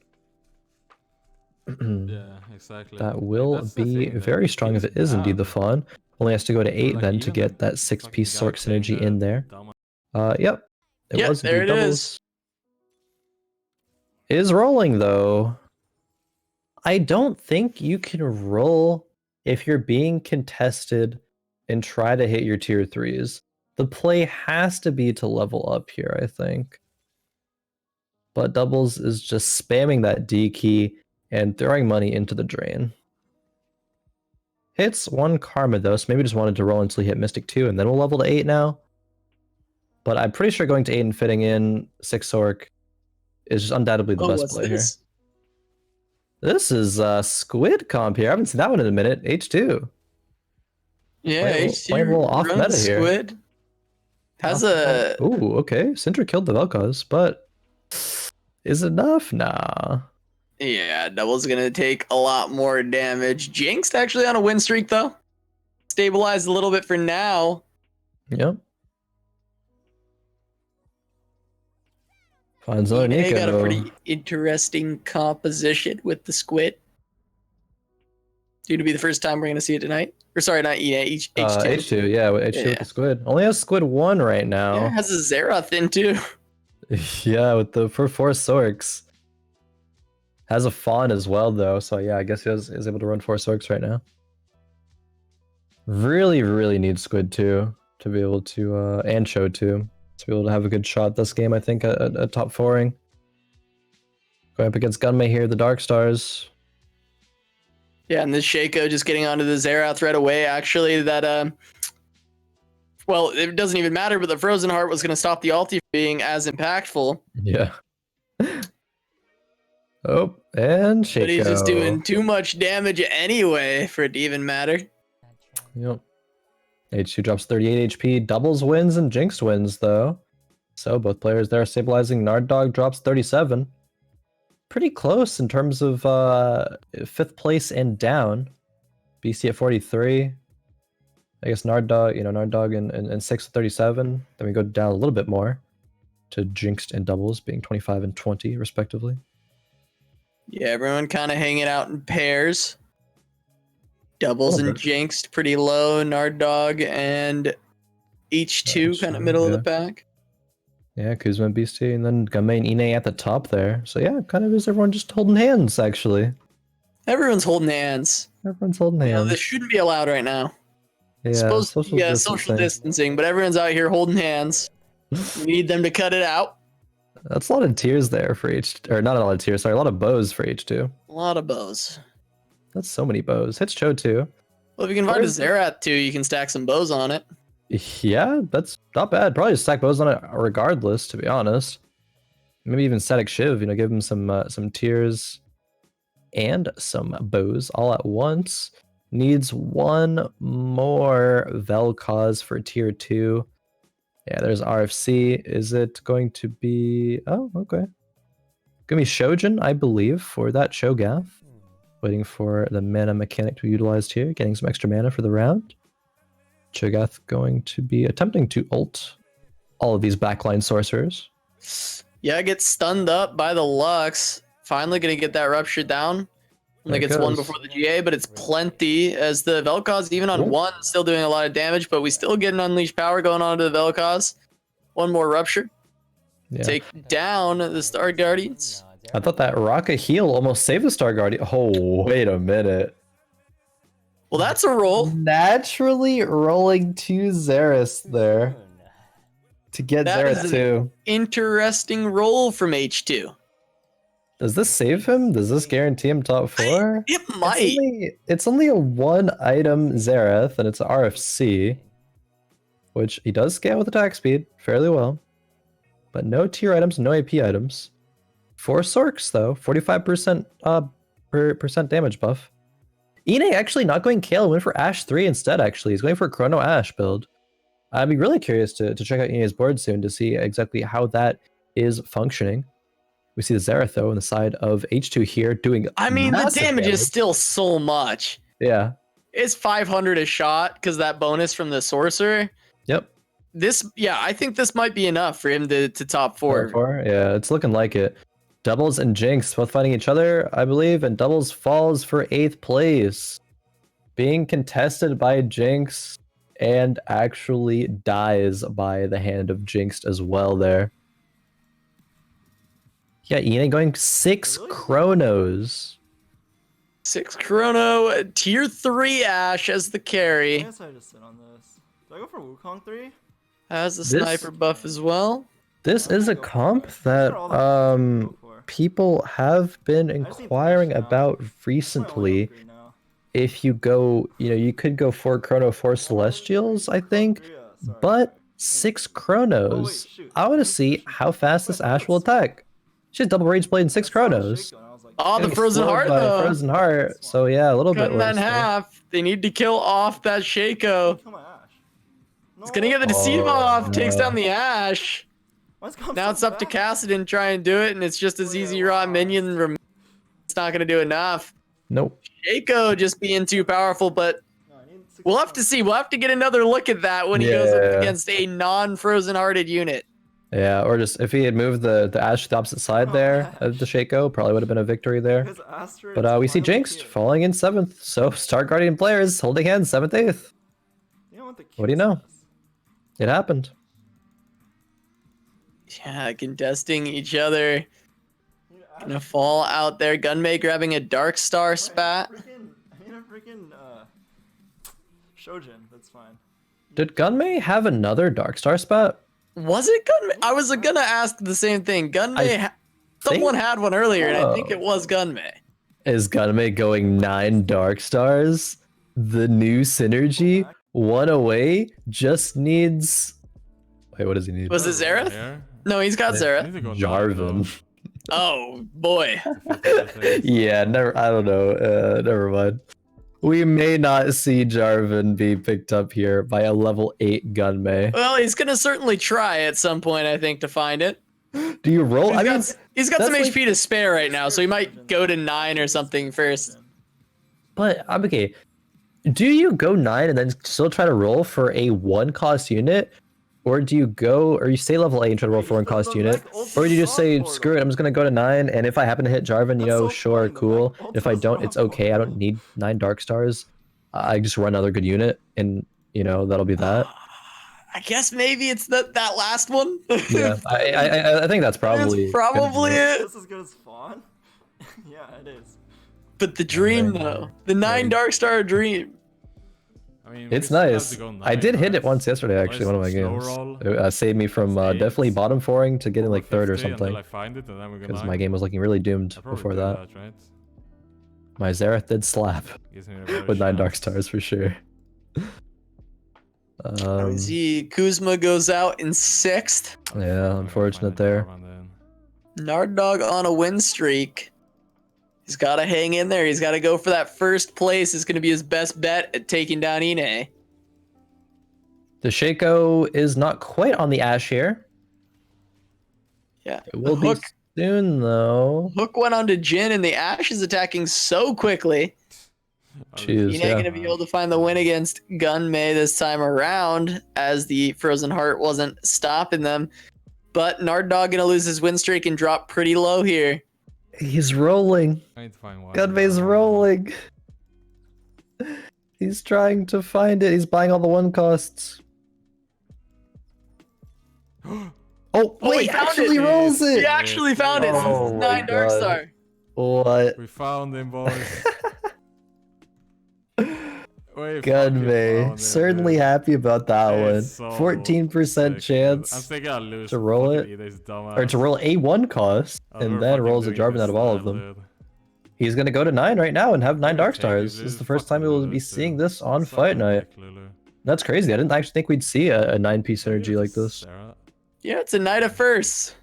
Yeah, exactly. That will be very strong if it is indeed the fawn. Only has to go to 8 then to get that 6-piece Sork synergy in there. Yep. It was there indeed it Doubles. is. is rolling though. I don't think you can roll if you're being contested and try to hit your tier 3s. The play has to be to level up here, I think. But Doublezz is just spamming that D key and throwing money into the drain. Hits 1 Karma though, so maybe just wanted to roll until he hit Mystic 2, and then we'll level to 8 now. But I'm pretty sure going to 8 and fitting in 6 Orc is just undoubtedly the best play here. This is Squid comp here. I haven't seen that one in a minute. H2. Yeah, playing a little off meta here. Squid has a. Ooh, okay. Syndra killed the Vel'Koz, but is it enough? Nah. Yeah, Double's gonna take a lot more damage. Jinxed actually on a win streak though. Stabilized a little bit for now. Yep. Finds another They Nico. got a pretty interesting composition with the Squid. Due to be the first time we're gonna see it tonight. Or sorry, not Inay, H2. H2, yeah, H2 with the Squid. Only has Squid 1 right now. Yeah, has a Xerath in too. Yeah, with the for 4 Sorks. Has a Fawn as well though, so yeah, I guess he is able to run 4 Sorks right now. Really, really needs Squid too to be able to and Cho too to be able to have a good shot this game. I think at top 4ing. Going up against Gunmay here, the Dark Stars. Yeah, and this Shaco just getting onto the Xerath right away. Actually, that well, it doesn't even matter, but the Frozen Heart was going to stop the ulti from being as impactful. Yeah. Oh, and Shaco. But he's just doing too much damage anyway for it to even matter. Yep. H2 drops 38 HP. Doublezz wins and Jinxed wins though. So both players there stabilizing. Narddog drops 37. Pretty close in terms of 5th place and down. BC at 43. I guess Narddog in 6th with 37. Then we go down a little bit more to Jinxed and Doublezz being 25 and 20 respectively. Yeah, everyone kind of hanging out in pairs. Doublezz and Jinxed pretty low. Narddog and H2 kind of middle of the pack. Yeah, Kuzmaahd, and then Gunmay and Inay at the top there. So yeah, kind of is everyone just holding hands, actually. Everyone's holding hands. Everyone's holding hands. You know, this shouldn't be allowed right now. Yeah, social distancing, but everyone's out here holding hands. We need them to cut it out. That's a lot of tears there for H2. Or not a lot of tears, sorry, a lot of bows for H2. A lot of bows. That's so many bows. Hits Cho too. Well, if you can find a Xerath too, you can stack some bows on it. Yeah, that's not bad. Probably just stack bows on it regardless, to be honest. Maybe even static Shiv, give him some tears and some bows all at once. Needs 1 more Vel'Koz for tier 2. Yeah, there's RFC. Is it going to be... Oh, okay. Gonna be Shojin, I believe, for that Cho'Gath. Waiting for the mana mechanic to be utilized here. Getting some extra mana for the round. Cho'Gath going to be attempting to ult all of these backline sorcerers. Yeah, gets stunned up by the Lux. Finally gonna get that Rupture down. Only gets 1 before the GA, but it's plenty as the Vel'Koz, even on 1, still doing a lot of damage, but we still get an Unleashed Power going on to the Vel'Koz. 1 more Rupture. Yeah. Take down the Star Guardians. I thought that Rocket heal almost saved the Star Guardian. Oh, wait a minute. Well, that's a roll. Naturally rolling 2 Xerath there. To get Xerath too. Interesting roll from H2. Does this save him? Does this guarantee him top 4? It might. It's only a 1 item Xerath, and it's an RFC. Which he does scale with attack speed fairly well. But no tier items, no AP items. 4 Sorks though, 45% percent damage buff. Inay actually not going Kale, went for Ashe 3 instead actually. He's going for a Chrono Ashe build. I'd be really curious to check out Inay's board soon to see exactly how that is functioning. We see the Xerath though on the side of H2 here doing the damage is still so much. Yeah. It's 500 a shot because that bonus from the Sorcerer. Yep. I think this might be enough for him to top 4. Yeah, it's looking like it. Doublezz and Jinxed both fighting each other, I believe, and Doublezz falls for 8th place. Being contested by Jinxed and actually dies by the hand of Jinxed as well there. Yeah, Inay going 6 Really? chronos. 6 Chrono, tier 3 Ash as the I carry. guess I just sit on this. Do I go for Wukong 3? Has the This- sniper buff as well. This I'm is gonna a go for comp it. These that are all the ones I'm gonna go for. people have been I just need inquiring flash now. about That's my only recently. upgrade now. If you go, you could go 4 chrono, 4 celestials, I think, Sorry. but 6 chronos. shoot. I want to Where's see Fishing? how fast this Wait, Ash will what's- attack. She has double rage blade and 6 I saw chronos. Shaco and I was like, Oh, the Getting frozen slowed heart by though. Frozen heart. So yeah, a little bit Cutting that worse. in there. half. They need to kill off that Shaco. Kill my Ash. It's gonna get the deceive Oh, off. Takes no. down the Ash. Why is it going Now so it's up to fast? Kassadin to try and do it, and it's just as Oh, yeah, easy raw wow. minion. It's not gonna do enough. Nope. Shaco just being too powerful, but No, I need 6 we'll have to see. We'll have to get another look at that when he goes Yeah. up against a non-frozen hearted unit. Yeah, or just if he had moved the Ash to the opposite side Oh, there Ash. of the Shaco, probably would have been a victory there. Because Astra But is we see finally Jinxed here. falling in 7th. So Star Guardian players holding hands 7th, 8th. You know what the What do you know? cutest is? It happened. Yeah, contesting each other. You know, Ash- Gonna fall out there. Gunmay grabbing a Dark Star spat. I need a freaking Shojin. That's fine. Did Gunmay have another Dark Star spot? Was it Gunmay? I was gonna ask the same thing. Gunmay, someone had one earlier, and I think it was Gunmay. Is Gunmay going 9 Dark Stars? The new synergy? 1 away? Just needs... Wait, what does he need? Was it Zareth? Here. No, he's got I Zareth. need to go Jarvan. Oh boy. Yeah, never. I don't know. Never mind. We may not see Jarvan be picked up here by a level 8 Gunmay. Well, he's gonna certainly try at some point, I think, to find it. Do you roll? I mean, He's got some that's like- HP to spare right now, so he might go to 9 or something first. but I'm okay. Do you go 9 and then still try to roll for a 1-cost unit? Or do you go, or you stay level 8 and try to roll for a 1-cost unit? Or do you just say, screw it, I'm just going to go to 9, and if I happen to hit Jarvan, That's so sure, funny, though, cool. like, If I don't, it's okay, I don't need 9 Dark Stars. I just run another good unit, and, that'll be that. I guess maybe it's that last one. Yeah, I think that's probably... It's probably it. Just as good as Fawn? Yeah, it is. But the dream, though, the 9 Dark Star dream. I mean, It's we still have nice. to go I did hit it right? once yesterday, actually, one of my Slow games. roll. It saved me from It's definitely eight. bottom 4ing to getting like 3rd or 50 until something. I find it, and then we go Because 9. my game was looking really doomed I'll probably before do that. right? My Zareth did slap Gives me a better with 9 Dark chance. Stars for sure. I see Kuzma goes out in 6th. Yeah, I'm gonna unfortunate find a there. Jarvan then. Nardog on a win streak. He's got to hang in there. He's got to go for that first place. It's going to be his best bet at taking down Inay. The Shaco is not quite on the Ash here. Yeah. It will be Hook, soon though. Hook went on to Jin, and the Ash is attacking so quickly. Jeez, Inay yeah. going to be able to find the win against Gunmay this time around, as the Frozen Heart wasn't stopping them. But Nardog going to lose his win streak and drop pretty low here. He's rolling. I need to find one. Gunmay's rolling. He's trying to find it. He's buying all the 1 costs. Oh, Oh, wait, he found actually it. rolls it. He actually found it. Oh It's my 9 Dark God. Star. What? We found him, boys. We fucking Gunmay. found him, Certainly dude. happy about that It's one. so 14% sick, dude. I'm chance thinking I'll lose to roll fucking it, Inay's dumbass. or to roll a 1 cost, Oh, and we're then fucking rolls a doing Jarvan this out of all of style, them. dude. He's gonna go to 9 right now and have 9 Dark Take it, Stars. This dude. is the first Fucking time we will Lulu, be too. seeing this on Suck Fight my Night. dick, Lulu. That's crazy. I didn't actually think we'd see a 9-piece Maybe synergy like it's this. Sarah. Yeah, it's a night of firsts.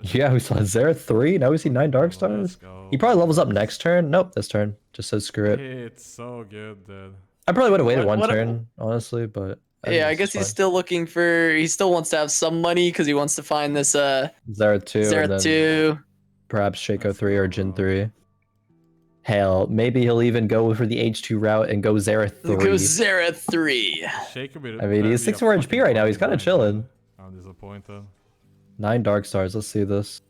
Yeah, we saw Zareth 3. Now we see 9 Dark Let's Stars. go. He probably levels up next turn. Nope, this turn. Just says screw it. It's so good, dude. I probably would have waited What- one what- turn, honestly, but Yeah, I guess he's still looking for. He still wants to have some money because he wants to find this Zareth 2, and Zareth then 2. perhaps Shaco Let's 3 or go, Jin bro. 3. Hell, maybe he'll even go for the H2 route and go Zareth 3. Goes Zareth 3. Shake a bit. I mean, he's 64 HP right now. He's kind of chilling. I'm disappointed. 9 Dark Stars. Let's see this.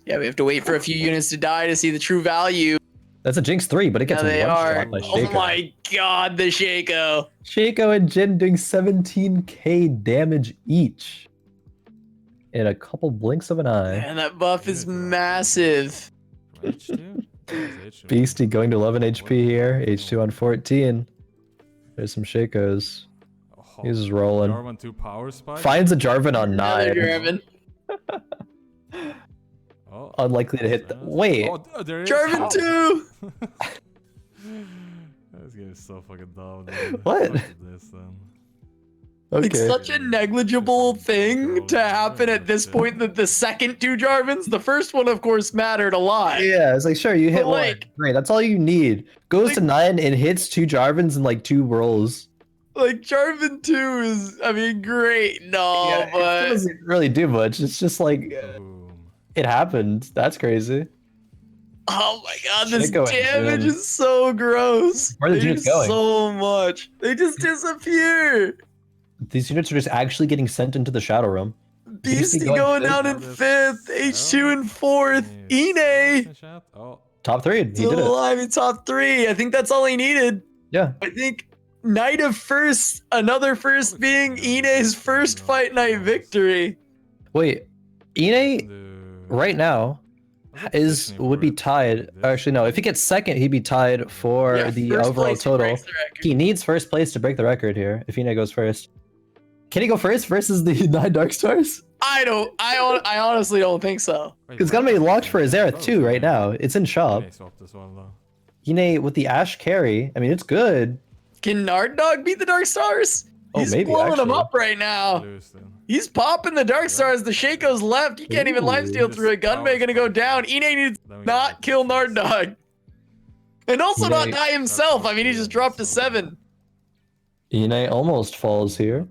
Yeah, we have to wait for a few units to die to see the true value. That's a Jinx 3, but it gets Yeah, they one are. shot by Oh Shaco. my god, the Shaco. Shaco and Jin doing 17k damage each. in a couple blinks of an eye. Man, that buff is massive. From H2? H2. Beastie going to 11 HP here. H2 on 14. There's some Shakos. Oh, He's just rolling. Jarvan 2 power spike. Finds a Jarvan on Another 9. Jarvan. Oh, Unlikely to hit. Wait. Oh, there it is. Jarvan 2! This game is so fucking dumb, dude. What? Fuck this, then. It's Okay. such a negligible thing to happen at this point that the second 2 Jarvans, the first one, of course, mattered a lot. Yeah, it's like, sure, you hit But, one. like- Great, that's all you need. Goes to like- 9 and hits 2 Jarvans in like 2 rolls. Like, Jarvan 2 is, I mean, great. No, Yeah, it but... doesn't really do much. It's just like, Boom. it happened. That's crazy. Oh my god, this Shit going, damage man. is so gross. Where are the They units do going? so much. They just disappear. These units are just actually getting sent into the Shadow Realm. Beastie going going fifth? down in 5th, H2 in 4th, Inay Oh, Top 3, he did still it. alive in top 3. I think that's all he needed. Yeah. I think night of first, another first being Inay's first fight night victory. Wait, Inay dude. right now would be tied. Actually, no. If he gets second, he'd be tied for Yeah, the first overall place, he total. breaks the record. He needs first place to break the record here. If Inay goes first, can he go first versus the 9 Dark Stars? I honestly don't think so. Because Gunmay locked for his Aerith too right now. It's in shop. Swap this one, though. Inay with the Ashe carry. I mean, it's good. Can Nardog beat the Dark Stars? Oh, He's maybe, blowing them actually. up right now. Lose, then. He's popping the Dark Stars. The Shaco's left. He can't even Ooh. lifesteal through it. Gunmay gonna go down. Inay needs Then we not get kill defense. Nardog. And also not Inay- die himself. I mean, he just dropped to 7. Inay almost falls here.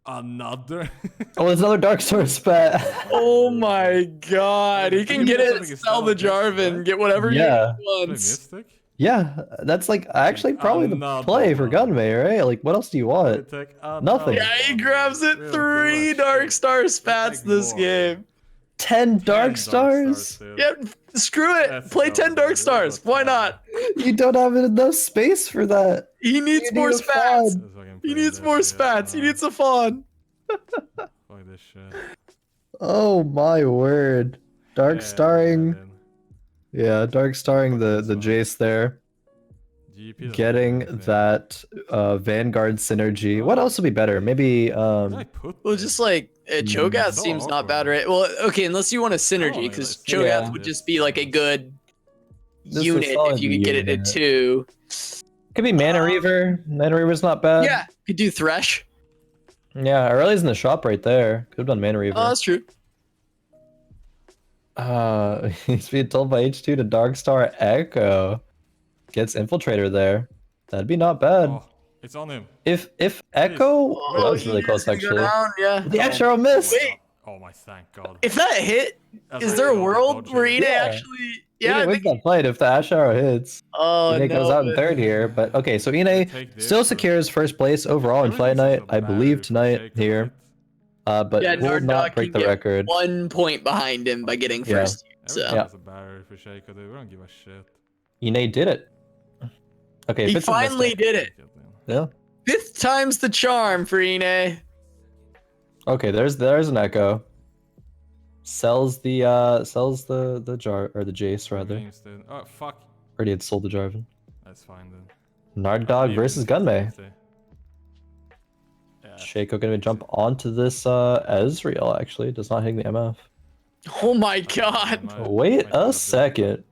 Another. Oh, there's another Dark Star spat. Oh my god. He can get it Something and is sell the still on this, Jarvan. right? Get whatever Yeah. he Play wants. Mystic? Yeah, that's like actually probably the Another play for one. Gunmay, right? Like, what else do you want? Take Nothing. Yeah, he grabs it. Really, 3 much. Dark Star spats Take this more. game. 10 Dark Stars? dude. Yep, screw it. That's Play so 10 Dark good. Stars. Why not? You don't have enough space for that. He needs You more need a spats. fawn. Let's fucking He play needs this more shit. spats. He needs a fawn. Fuck this shit. Oh my word. Dark Yeah, starring. then. Yeah, dark starring the Jace there. GP doesn't Getting do anything. that Vanguard synergy. What else would be better? Maybe Where did I put Well, this? just like Cho'Gath so seems not awkward. bad, right? Well, okay, unless you want a synergy, yeah, because that's- Cho'Gath Yeah. would just be like a good This is unit solid if you could get it at unit. 2. could be Mana Reaver. Mana Reaver's not bad. Yeah, could do Thresh. Yeah, Aurelia's in the shop right there. Could have done Mana Reaver. Oh, that's true. He's being told by H2 to Darkstar Echo. Gets Infiltrator there. That'd be not bad. Oh, it's on him. If Echo, Oh, that was really he close is gonna go actually. down, yeah. The Ashe Arrow missed. Wait, Oh my, thank God. if that hit, That's is like there a so world dodgy. where Inay Yeah. actually? Yeah, Inay I wins think. that fight if the Ashe Arrow hits. Oh Inay no. goes out in but- third here, but okay, so Inay Take this still for- secures first place overall in Really, Fight this is Night, a I believe battery for tonight Shaco, here. right? But Yeah, will Nardog not break can the get record. 1 point behind him by getting Yeah. first. So Everything Yeah. has a barrier for Shaco, dude. We don't give a shit. Inay did it. Okay, he if it's a finally mistake- did it. Yeah. 5th time's the charm for Inay. Okay, there's an Echo. Sells the jar or the Jace rather. Games, dude. Oh fuck. Already had sold the Jarvan. That's fine then. Nardog Maybe versus it's Gunmay. 50. Yeah. Shaco gonna jump onto this Ezreal actually. Does not hitting the MF. Oh my god. Wait a second.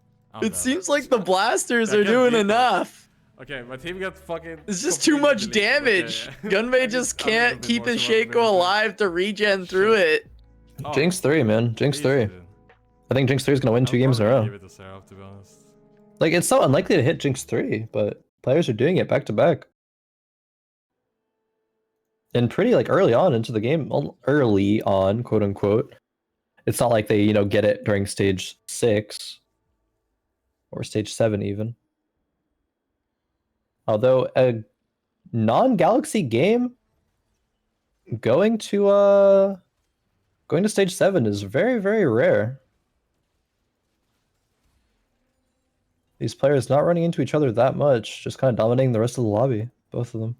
It seems like the blasters I are can't doing beat enough. Okay, my team got fucking. It's just too completely much deleted. damage. Okay. Gunmay just I'm can't a bit keep more his surrounded Shaco with it. alive to regen through it. Oh, Jinx 3, man. Jinx 3. easy, dude. I think Jinx 3 is gonna win I'll 2 games in a probably row. Give it to Seraph, to be honest. Like it's so unlikely to hit Jinx 3, but players are doing it back to back. And pretty like early on into the game, well, early on, quote unquote. It's not like they, get it during stage 6 or stage 7 even. Although a non-galaxy game going to stage 7 is very, very rare. These players not running into each other that much, just kind of dominating the rest of the lobby, both of them.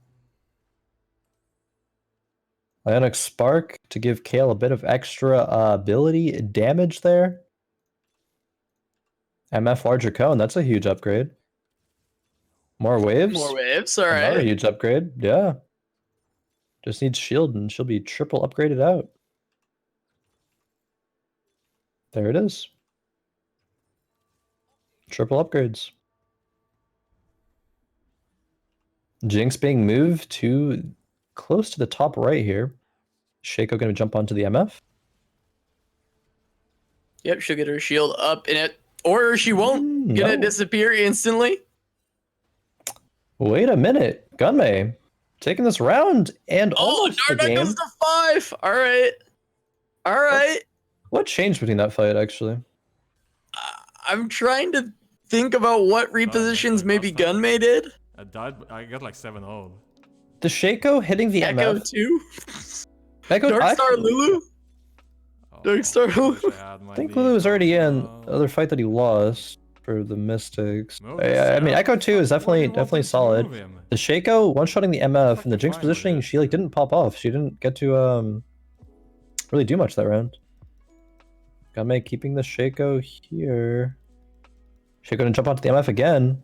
Ionic Spark to give Kale a bit of extra ability damage there. MF larger cone, that's a huge upgrade. More waves. More waves, all Another right. huge upgrade. Yeah. Just needs shield and she'll be triple upgraded out. There it is. Triple upgrades. Jinx being moved to close to the top right here. Shaco going to jump onto the MF. Yep, she'll get her shield up in it. Or she won't. Gonna No. disappear instantly. Wait a minute. Gunmay taking this round and Oh, almost the Narda game. goes to 5. All right. All right. What changed between that fight, actually? I'm trying to think about what repositions maybe Gunmay did. I died. I got like 7-0. The Shaco hitting the Echo MF. 2. Echo, Dark Star Lulu. Dark Star Lulu. I think Lulu was already in the other fight that he lost for the Mystics. I mean, Echo 2 is definitely solid. The Shaco one-shotting the MF and the Jinx positioning, she like didn't pop off. She didn't get to really do much that round. Gunmay keeping the Shaco here. Shaco gonna jump onto the MF again.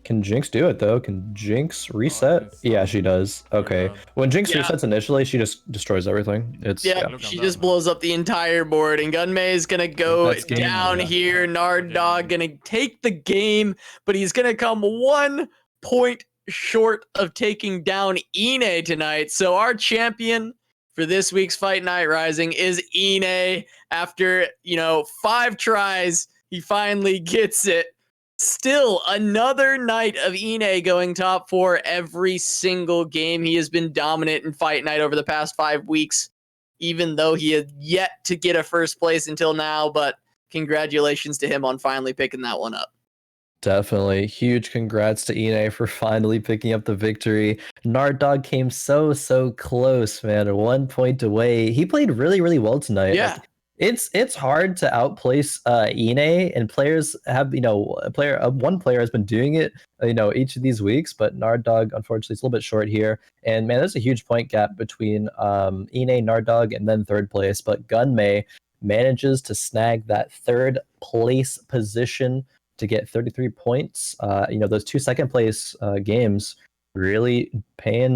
Can Jinx do it though? Can Jinx reset? Yeah, she does. Okay. When Jinx resets initially, she just destroys everything. It's She just blows up the entire board, and Gunmay is gonna go That's game, down yeah. here. Nard Dog gonna take the game, but he's gonna come 1 point short of taking down Inay tonight. So our champion for this week's Fight Night Rising is Inay. After 5 tries, he finally gets it. Still another night of Inay going top 4 every single game. He has been dominant in Fight Night over the past 5 weeks, even though he had yet to get a first place until now. But congratulations to him on finally picking that one up. definitely huge congrats to Inay for finally picking up the victory. Nard Dog came so close, man. 1 point away. He played really well tonight. Yeah. Like, it's hard to outplace Inay, and players have one player has been doing it each of these weeks, but Nard Dog unfortunately is a little bit short here. And man, there's a huge point gap between Inay, Nard Dog, and then third place. But Gunmay manages to snag that third place position to get 33 points. Those 2 second place games really paying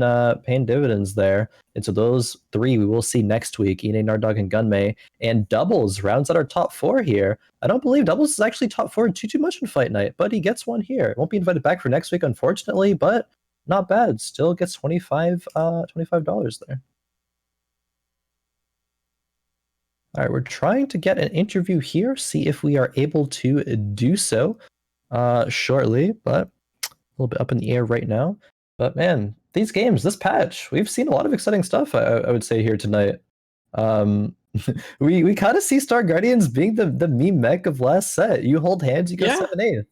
dividends there. And so those 3 we will see next week: Inay, Nard Dog, and Gunmay. And Doublezzzz rounds out our top 4 here. I don't believe Doublezzzz is actually top 4 too much in Fight Night, but he gets one here. Won't be invited back for next week, unfortunately, but not bad. Still gets $25 there. All right, we're trying to get an interview here, see if we are able to do so shortly, but a little bit up in the air right now. But man, these games, this patch, we've seen a lot of exciting stuff, I would say, here tonight. We kind of see Star Guardians being the meme mech of last set. You hold hands, you go 7-8.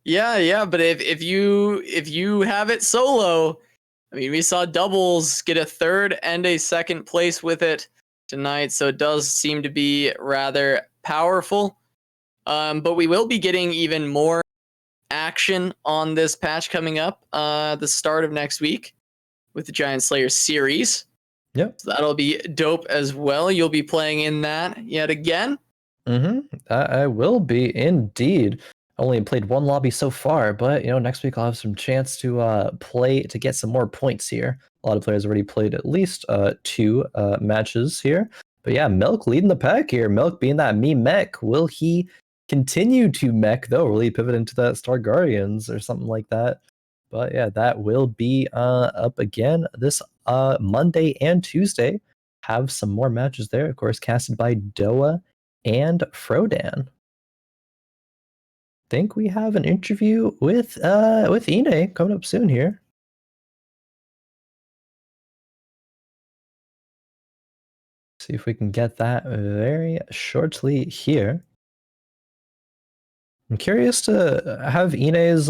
Yeah, but if you have it solo, I mean, we saw Doublezzzz get a 3rd and a 2nd place with it tonight, so it does seem to be rather powerful. But we will be getting even more action on this patch coming up the start of next week with the Giant Slayer series. Yep. So that'll be dope as well. You'll be playing in that yet again. I will be indeed. Only played 1 lobby so far, but next week I'll have some chance to play to get some more points here. A lot of players already played at least 2 matches here. But yeah, Milk leading the pack here. Milk being that meme mech. Will he continue to mech though? Will he pivot into that Star Guardians or something like that? But yeah, that will be up again this Monday and Tuesday. Have some more matches there, of course, casted by Doa and Frodan. Think we have an interview with Inay coming up soon here. See if we can get that very shortly here. I'm curious to have Inay's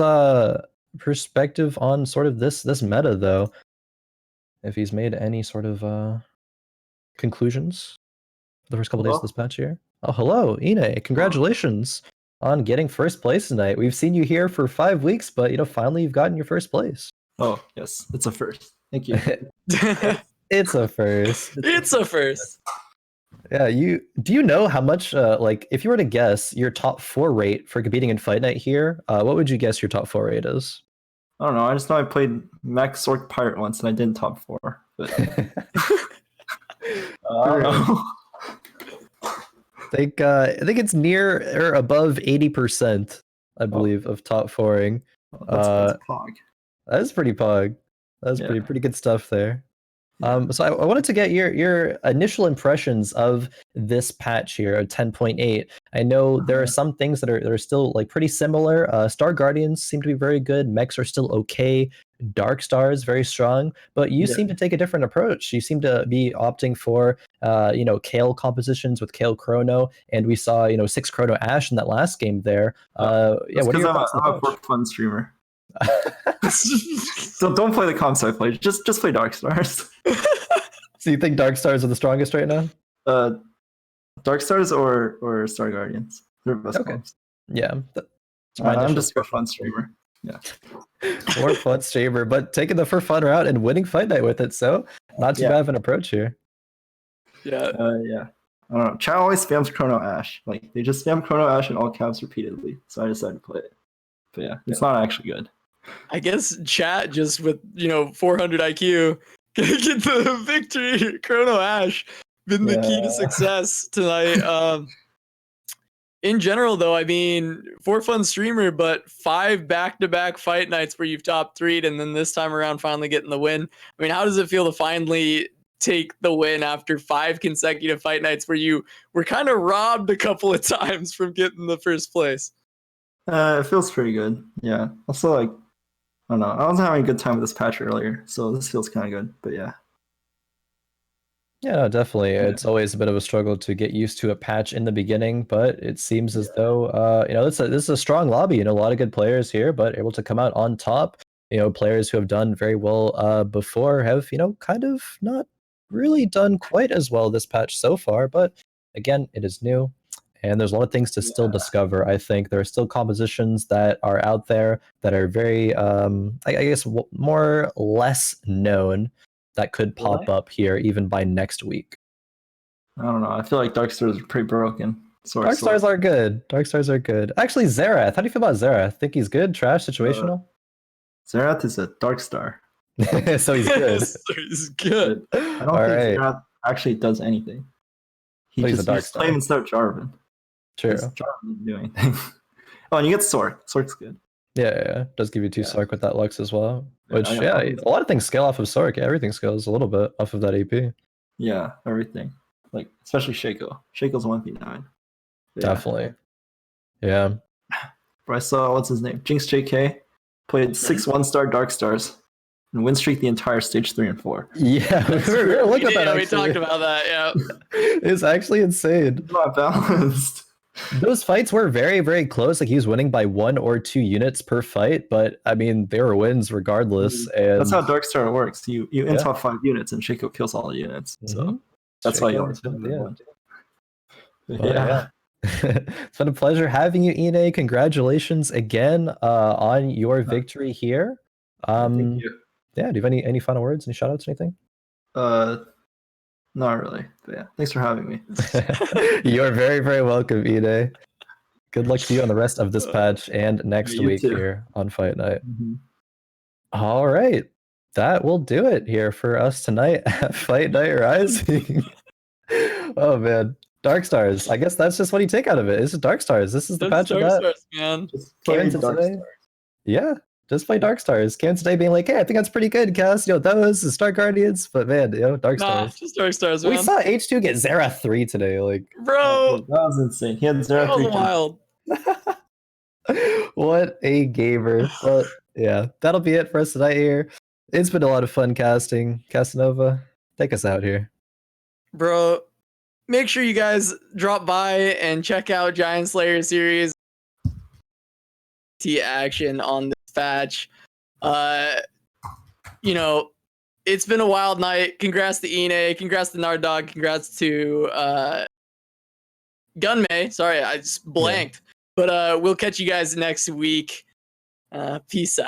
perspective on sort of this meta, though. If he's made any sort of conclusions for the first couple days of this patch here. Oh, hello, Inay. Congratulations on getting first place tonight. We've seen you here for 5 weeks, but finally you've gotten your first place. Oh, yes, it's a first. Thank you. It's a first. It's a first. Yeah, do you know how much like if you were to guess your top 4 rate for competing in Fight Night here, what would you guess your top 4 rate is? I don't know. I just know I played Max Sork Pirate once and I didn't top 4. But I don't know. I think it's near or above 80%, I believe, of top 4ing. That's pog. That's pretty pog. That's pretty good stuff there. So I wanted to get your initial impressions of this patch here at 10.8. I know there are some things that are still like pretty similar. Star Guardians seem to be very good. Mechs are still okay. Dark Stars very strong, but you seem to take a different approach. You seem to be opting for Kale compositions with Kale Chrono, and we saw 6 Chrono Ash in that last game there. What are your thoughts on I'm a for fun streamer. So don't play the comps I play. Just play Dark Stars. So you think Dark Stars are the strongest right now? Dark Stars or Star Guardians. They're best comps. Yeah. I'm just a fun streamer. Yeah. More fun streamer, but taking the for fun route and winning Fight Night with it. So not too bad of an approach here. Yeah. Yeah. I don't know. Chat always spams Chrono Ash. Like they just spam Chrono Ash in all caps repeatedly. So I decided to play it. But yeah, it's not actually good. I guess chat just with 400 IQ gonna get the victory. Chrono Ash been the key to success tonight. In general, though, I mean, for fun streamer, but 5 back-to-back fight nights where you've top 3'd, and then this time around finally getting the win. I mean, how does it feel to finally take the win after 5 consecutive fight nights where you were kind of robbed a couple of times from getting the first place? It feels pretty good. Yeah. Also, like, I don't know. I wasn't having a good time with this patch earlier, so this feels kind of good. But yeah. Yeah, no, definitely. It's always a bit of a struggle to get used to a patch in the beginning, but it seems as though this is a strong lobby. A lot of good players here, but able to come out on top. Players who have done very well before have kind of not really done quite as well this patch so far. But again, it is new, and there's a lot of things to still discover. I think there are still compositions that are out there that are very, I guess, more less known, that could pop up here even by next week. I don't know. I feel like Dark Stars are pretty broken. Dark Stars are good. Dark Stars are good. Actually, Xerath. How do you feel about Xerath? Think he's good? Trash? Situational? Xerath is a Dark Star. So he's good. So he's good. I don't think Xerath actually does anything. He's a Dark Star. Play him instead of Jarvan. True. Jarvan doesn't do anything. Oh, and you get Sork. Sork's good. Yeah. Does give you 2 Sork with that Lux as well. Which, a lot of things scale off of Sork. Yeah, everything scales a little bit off of that AP. Yeah, everything. Like, especially Shaco. Shaco's 1v9. Definitely. Yeah. But I saw, what's his name? Jinxed JK played 6 1-star Dark Stars and win streak the entire stage 3 and 4. Yeah, we were looking at that. Yeah, we talked about that. Yeah. It's actually insane. It's not balanced. Those fights were very, very close. Like he was winning by 1 or 2 units per fight, but I mean, they were wins regardless. And that's how Dark Star works. You intel 5 units and Shaco kills all the units. So that's why you always win. Yeah. It's been a pleasure having you, Inay. Congratulations again on your victory here. Thank you. Yeah, do you have any final words, any shout outs, anything? Not really, but yeah, thanks for having me. You're very, very welcome, Inay. Good luck to you on the rest of this patch and next week here on Fight Night. All right, that will do it here for us tonight at Fight Night Rising. Oh man, Dark Stars. I guess that's just what you take out of it. It's Dark Stars. This is the patch of that. Stars, man. Play Dark Stars. Yeah. Just play Dark Stars. Came today being like, hey, I think that's pretty good, Cass. Those is Star Guardians, but man, Dark Stars. Just Dark Stars, man. We saw H2 get Xerath 3 today, like. Bro, that was insane. He had Xerath 3. Wild. What a gamer. Well, yeah, that'll be it for us tonight here. It's been a lot of fun casting. Casanova, take us out here. Bro, make sure you guys drop by and check out Giant Slayer series action on this patch. It's been a wild night. Congrats to Inay, congrats to Nardog, congrats to Gunmay. Sorry, I just blanked. But we'll catch you guys next week. Peace out.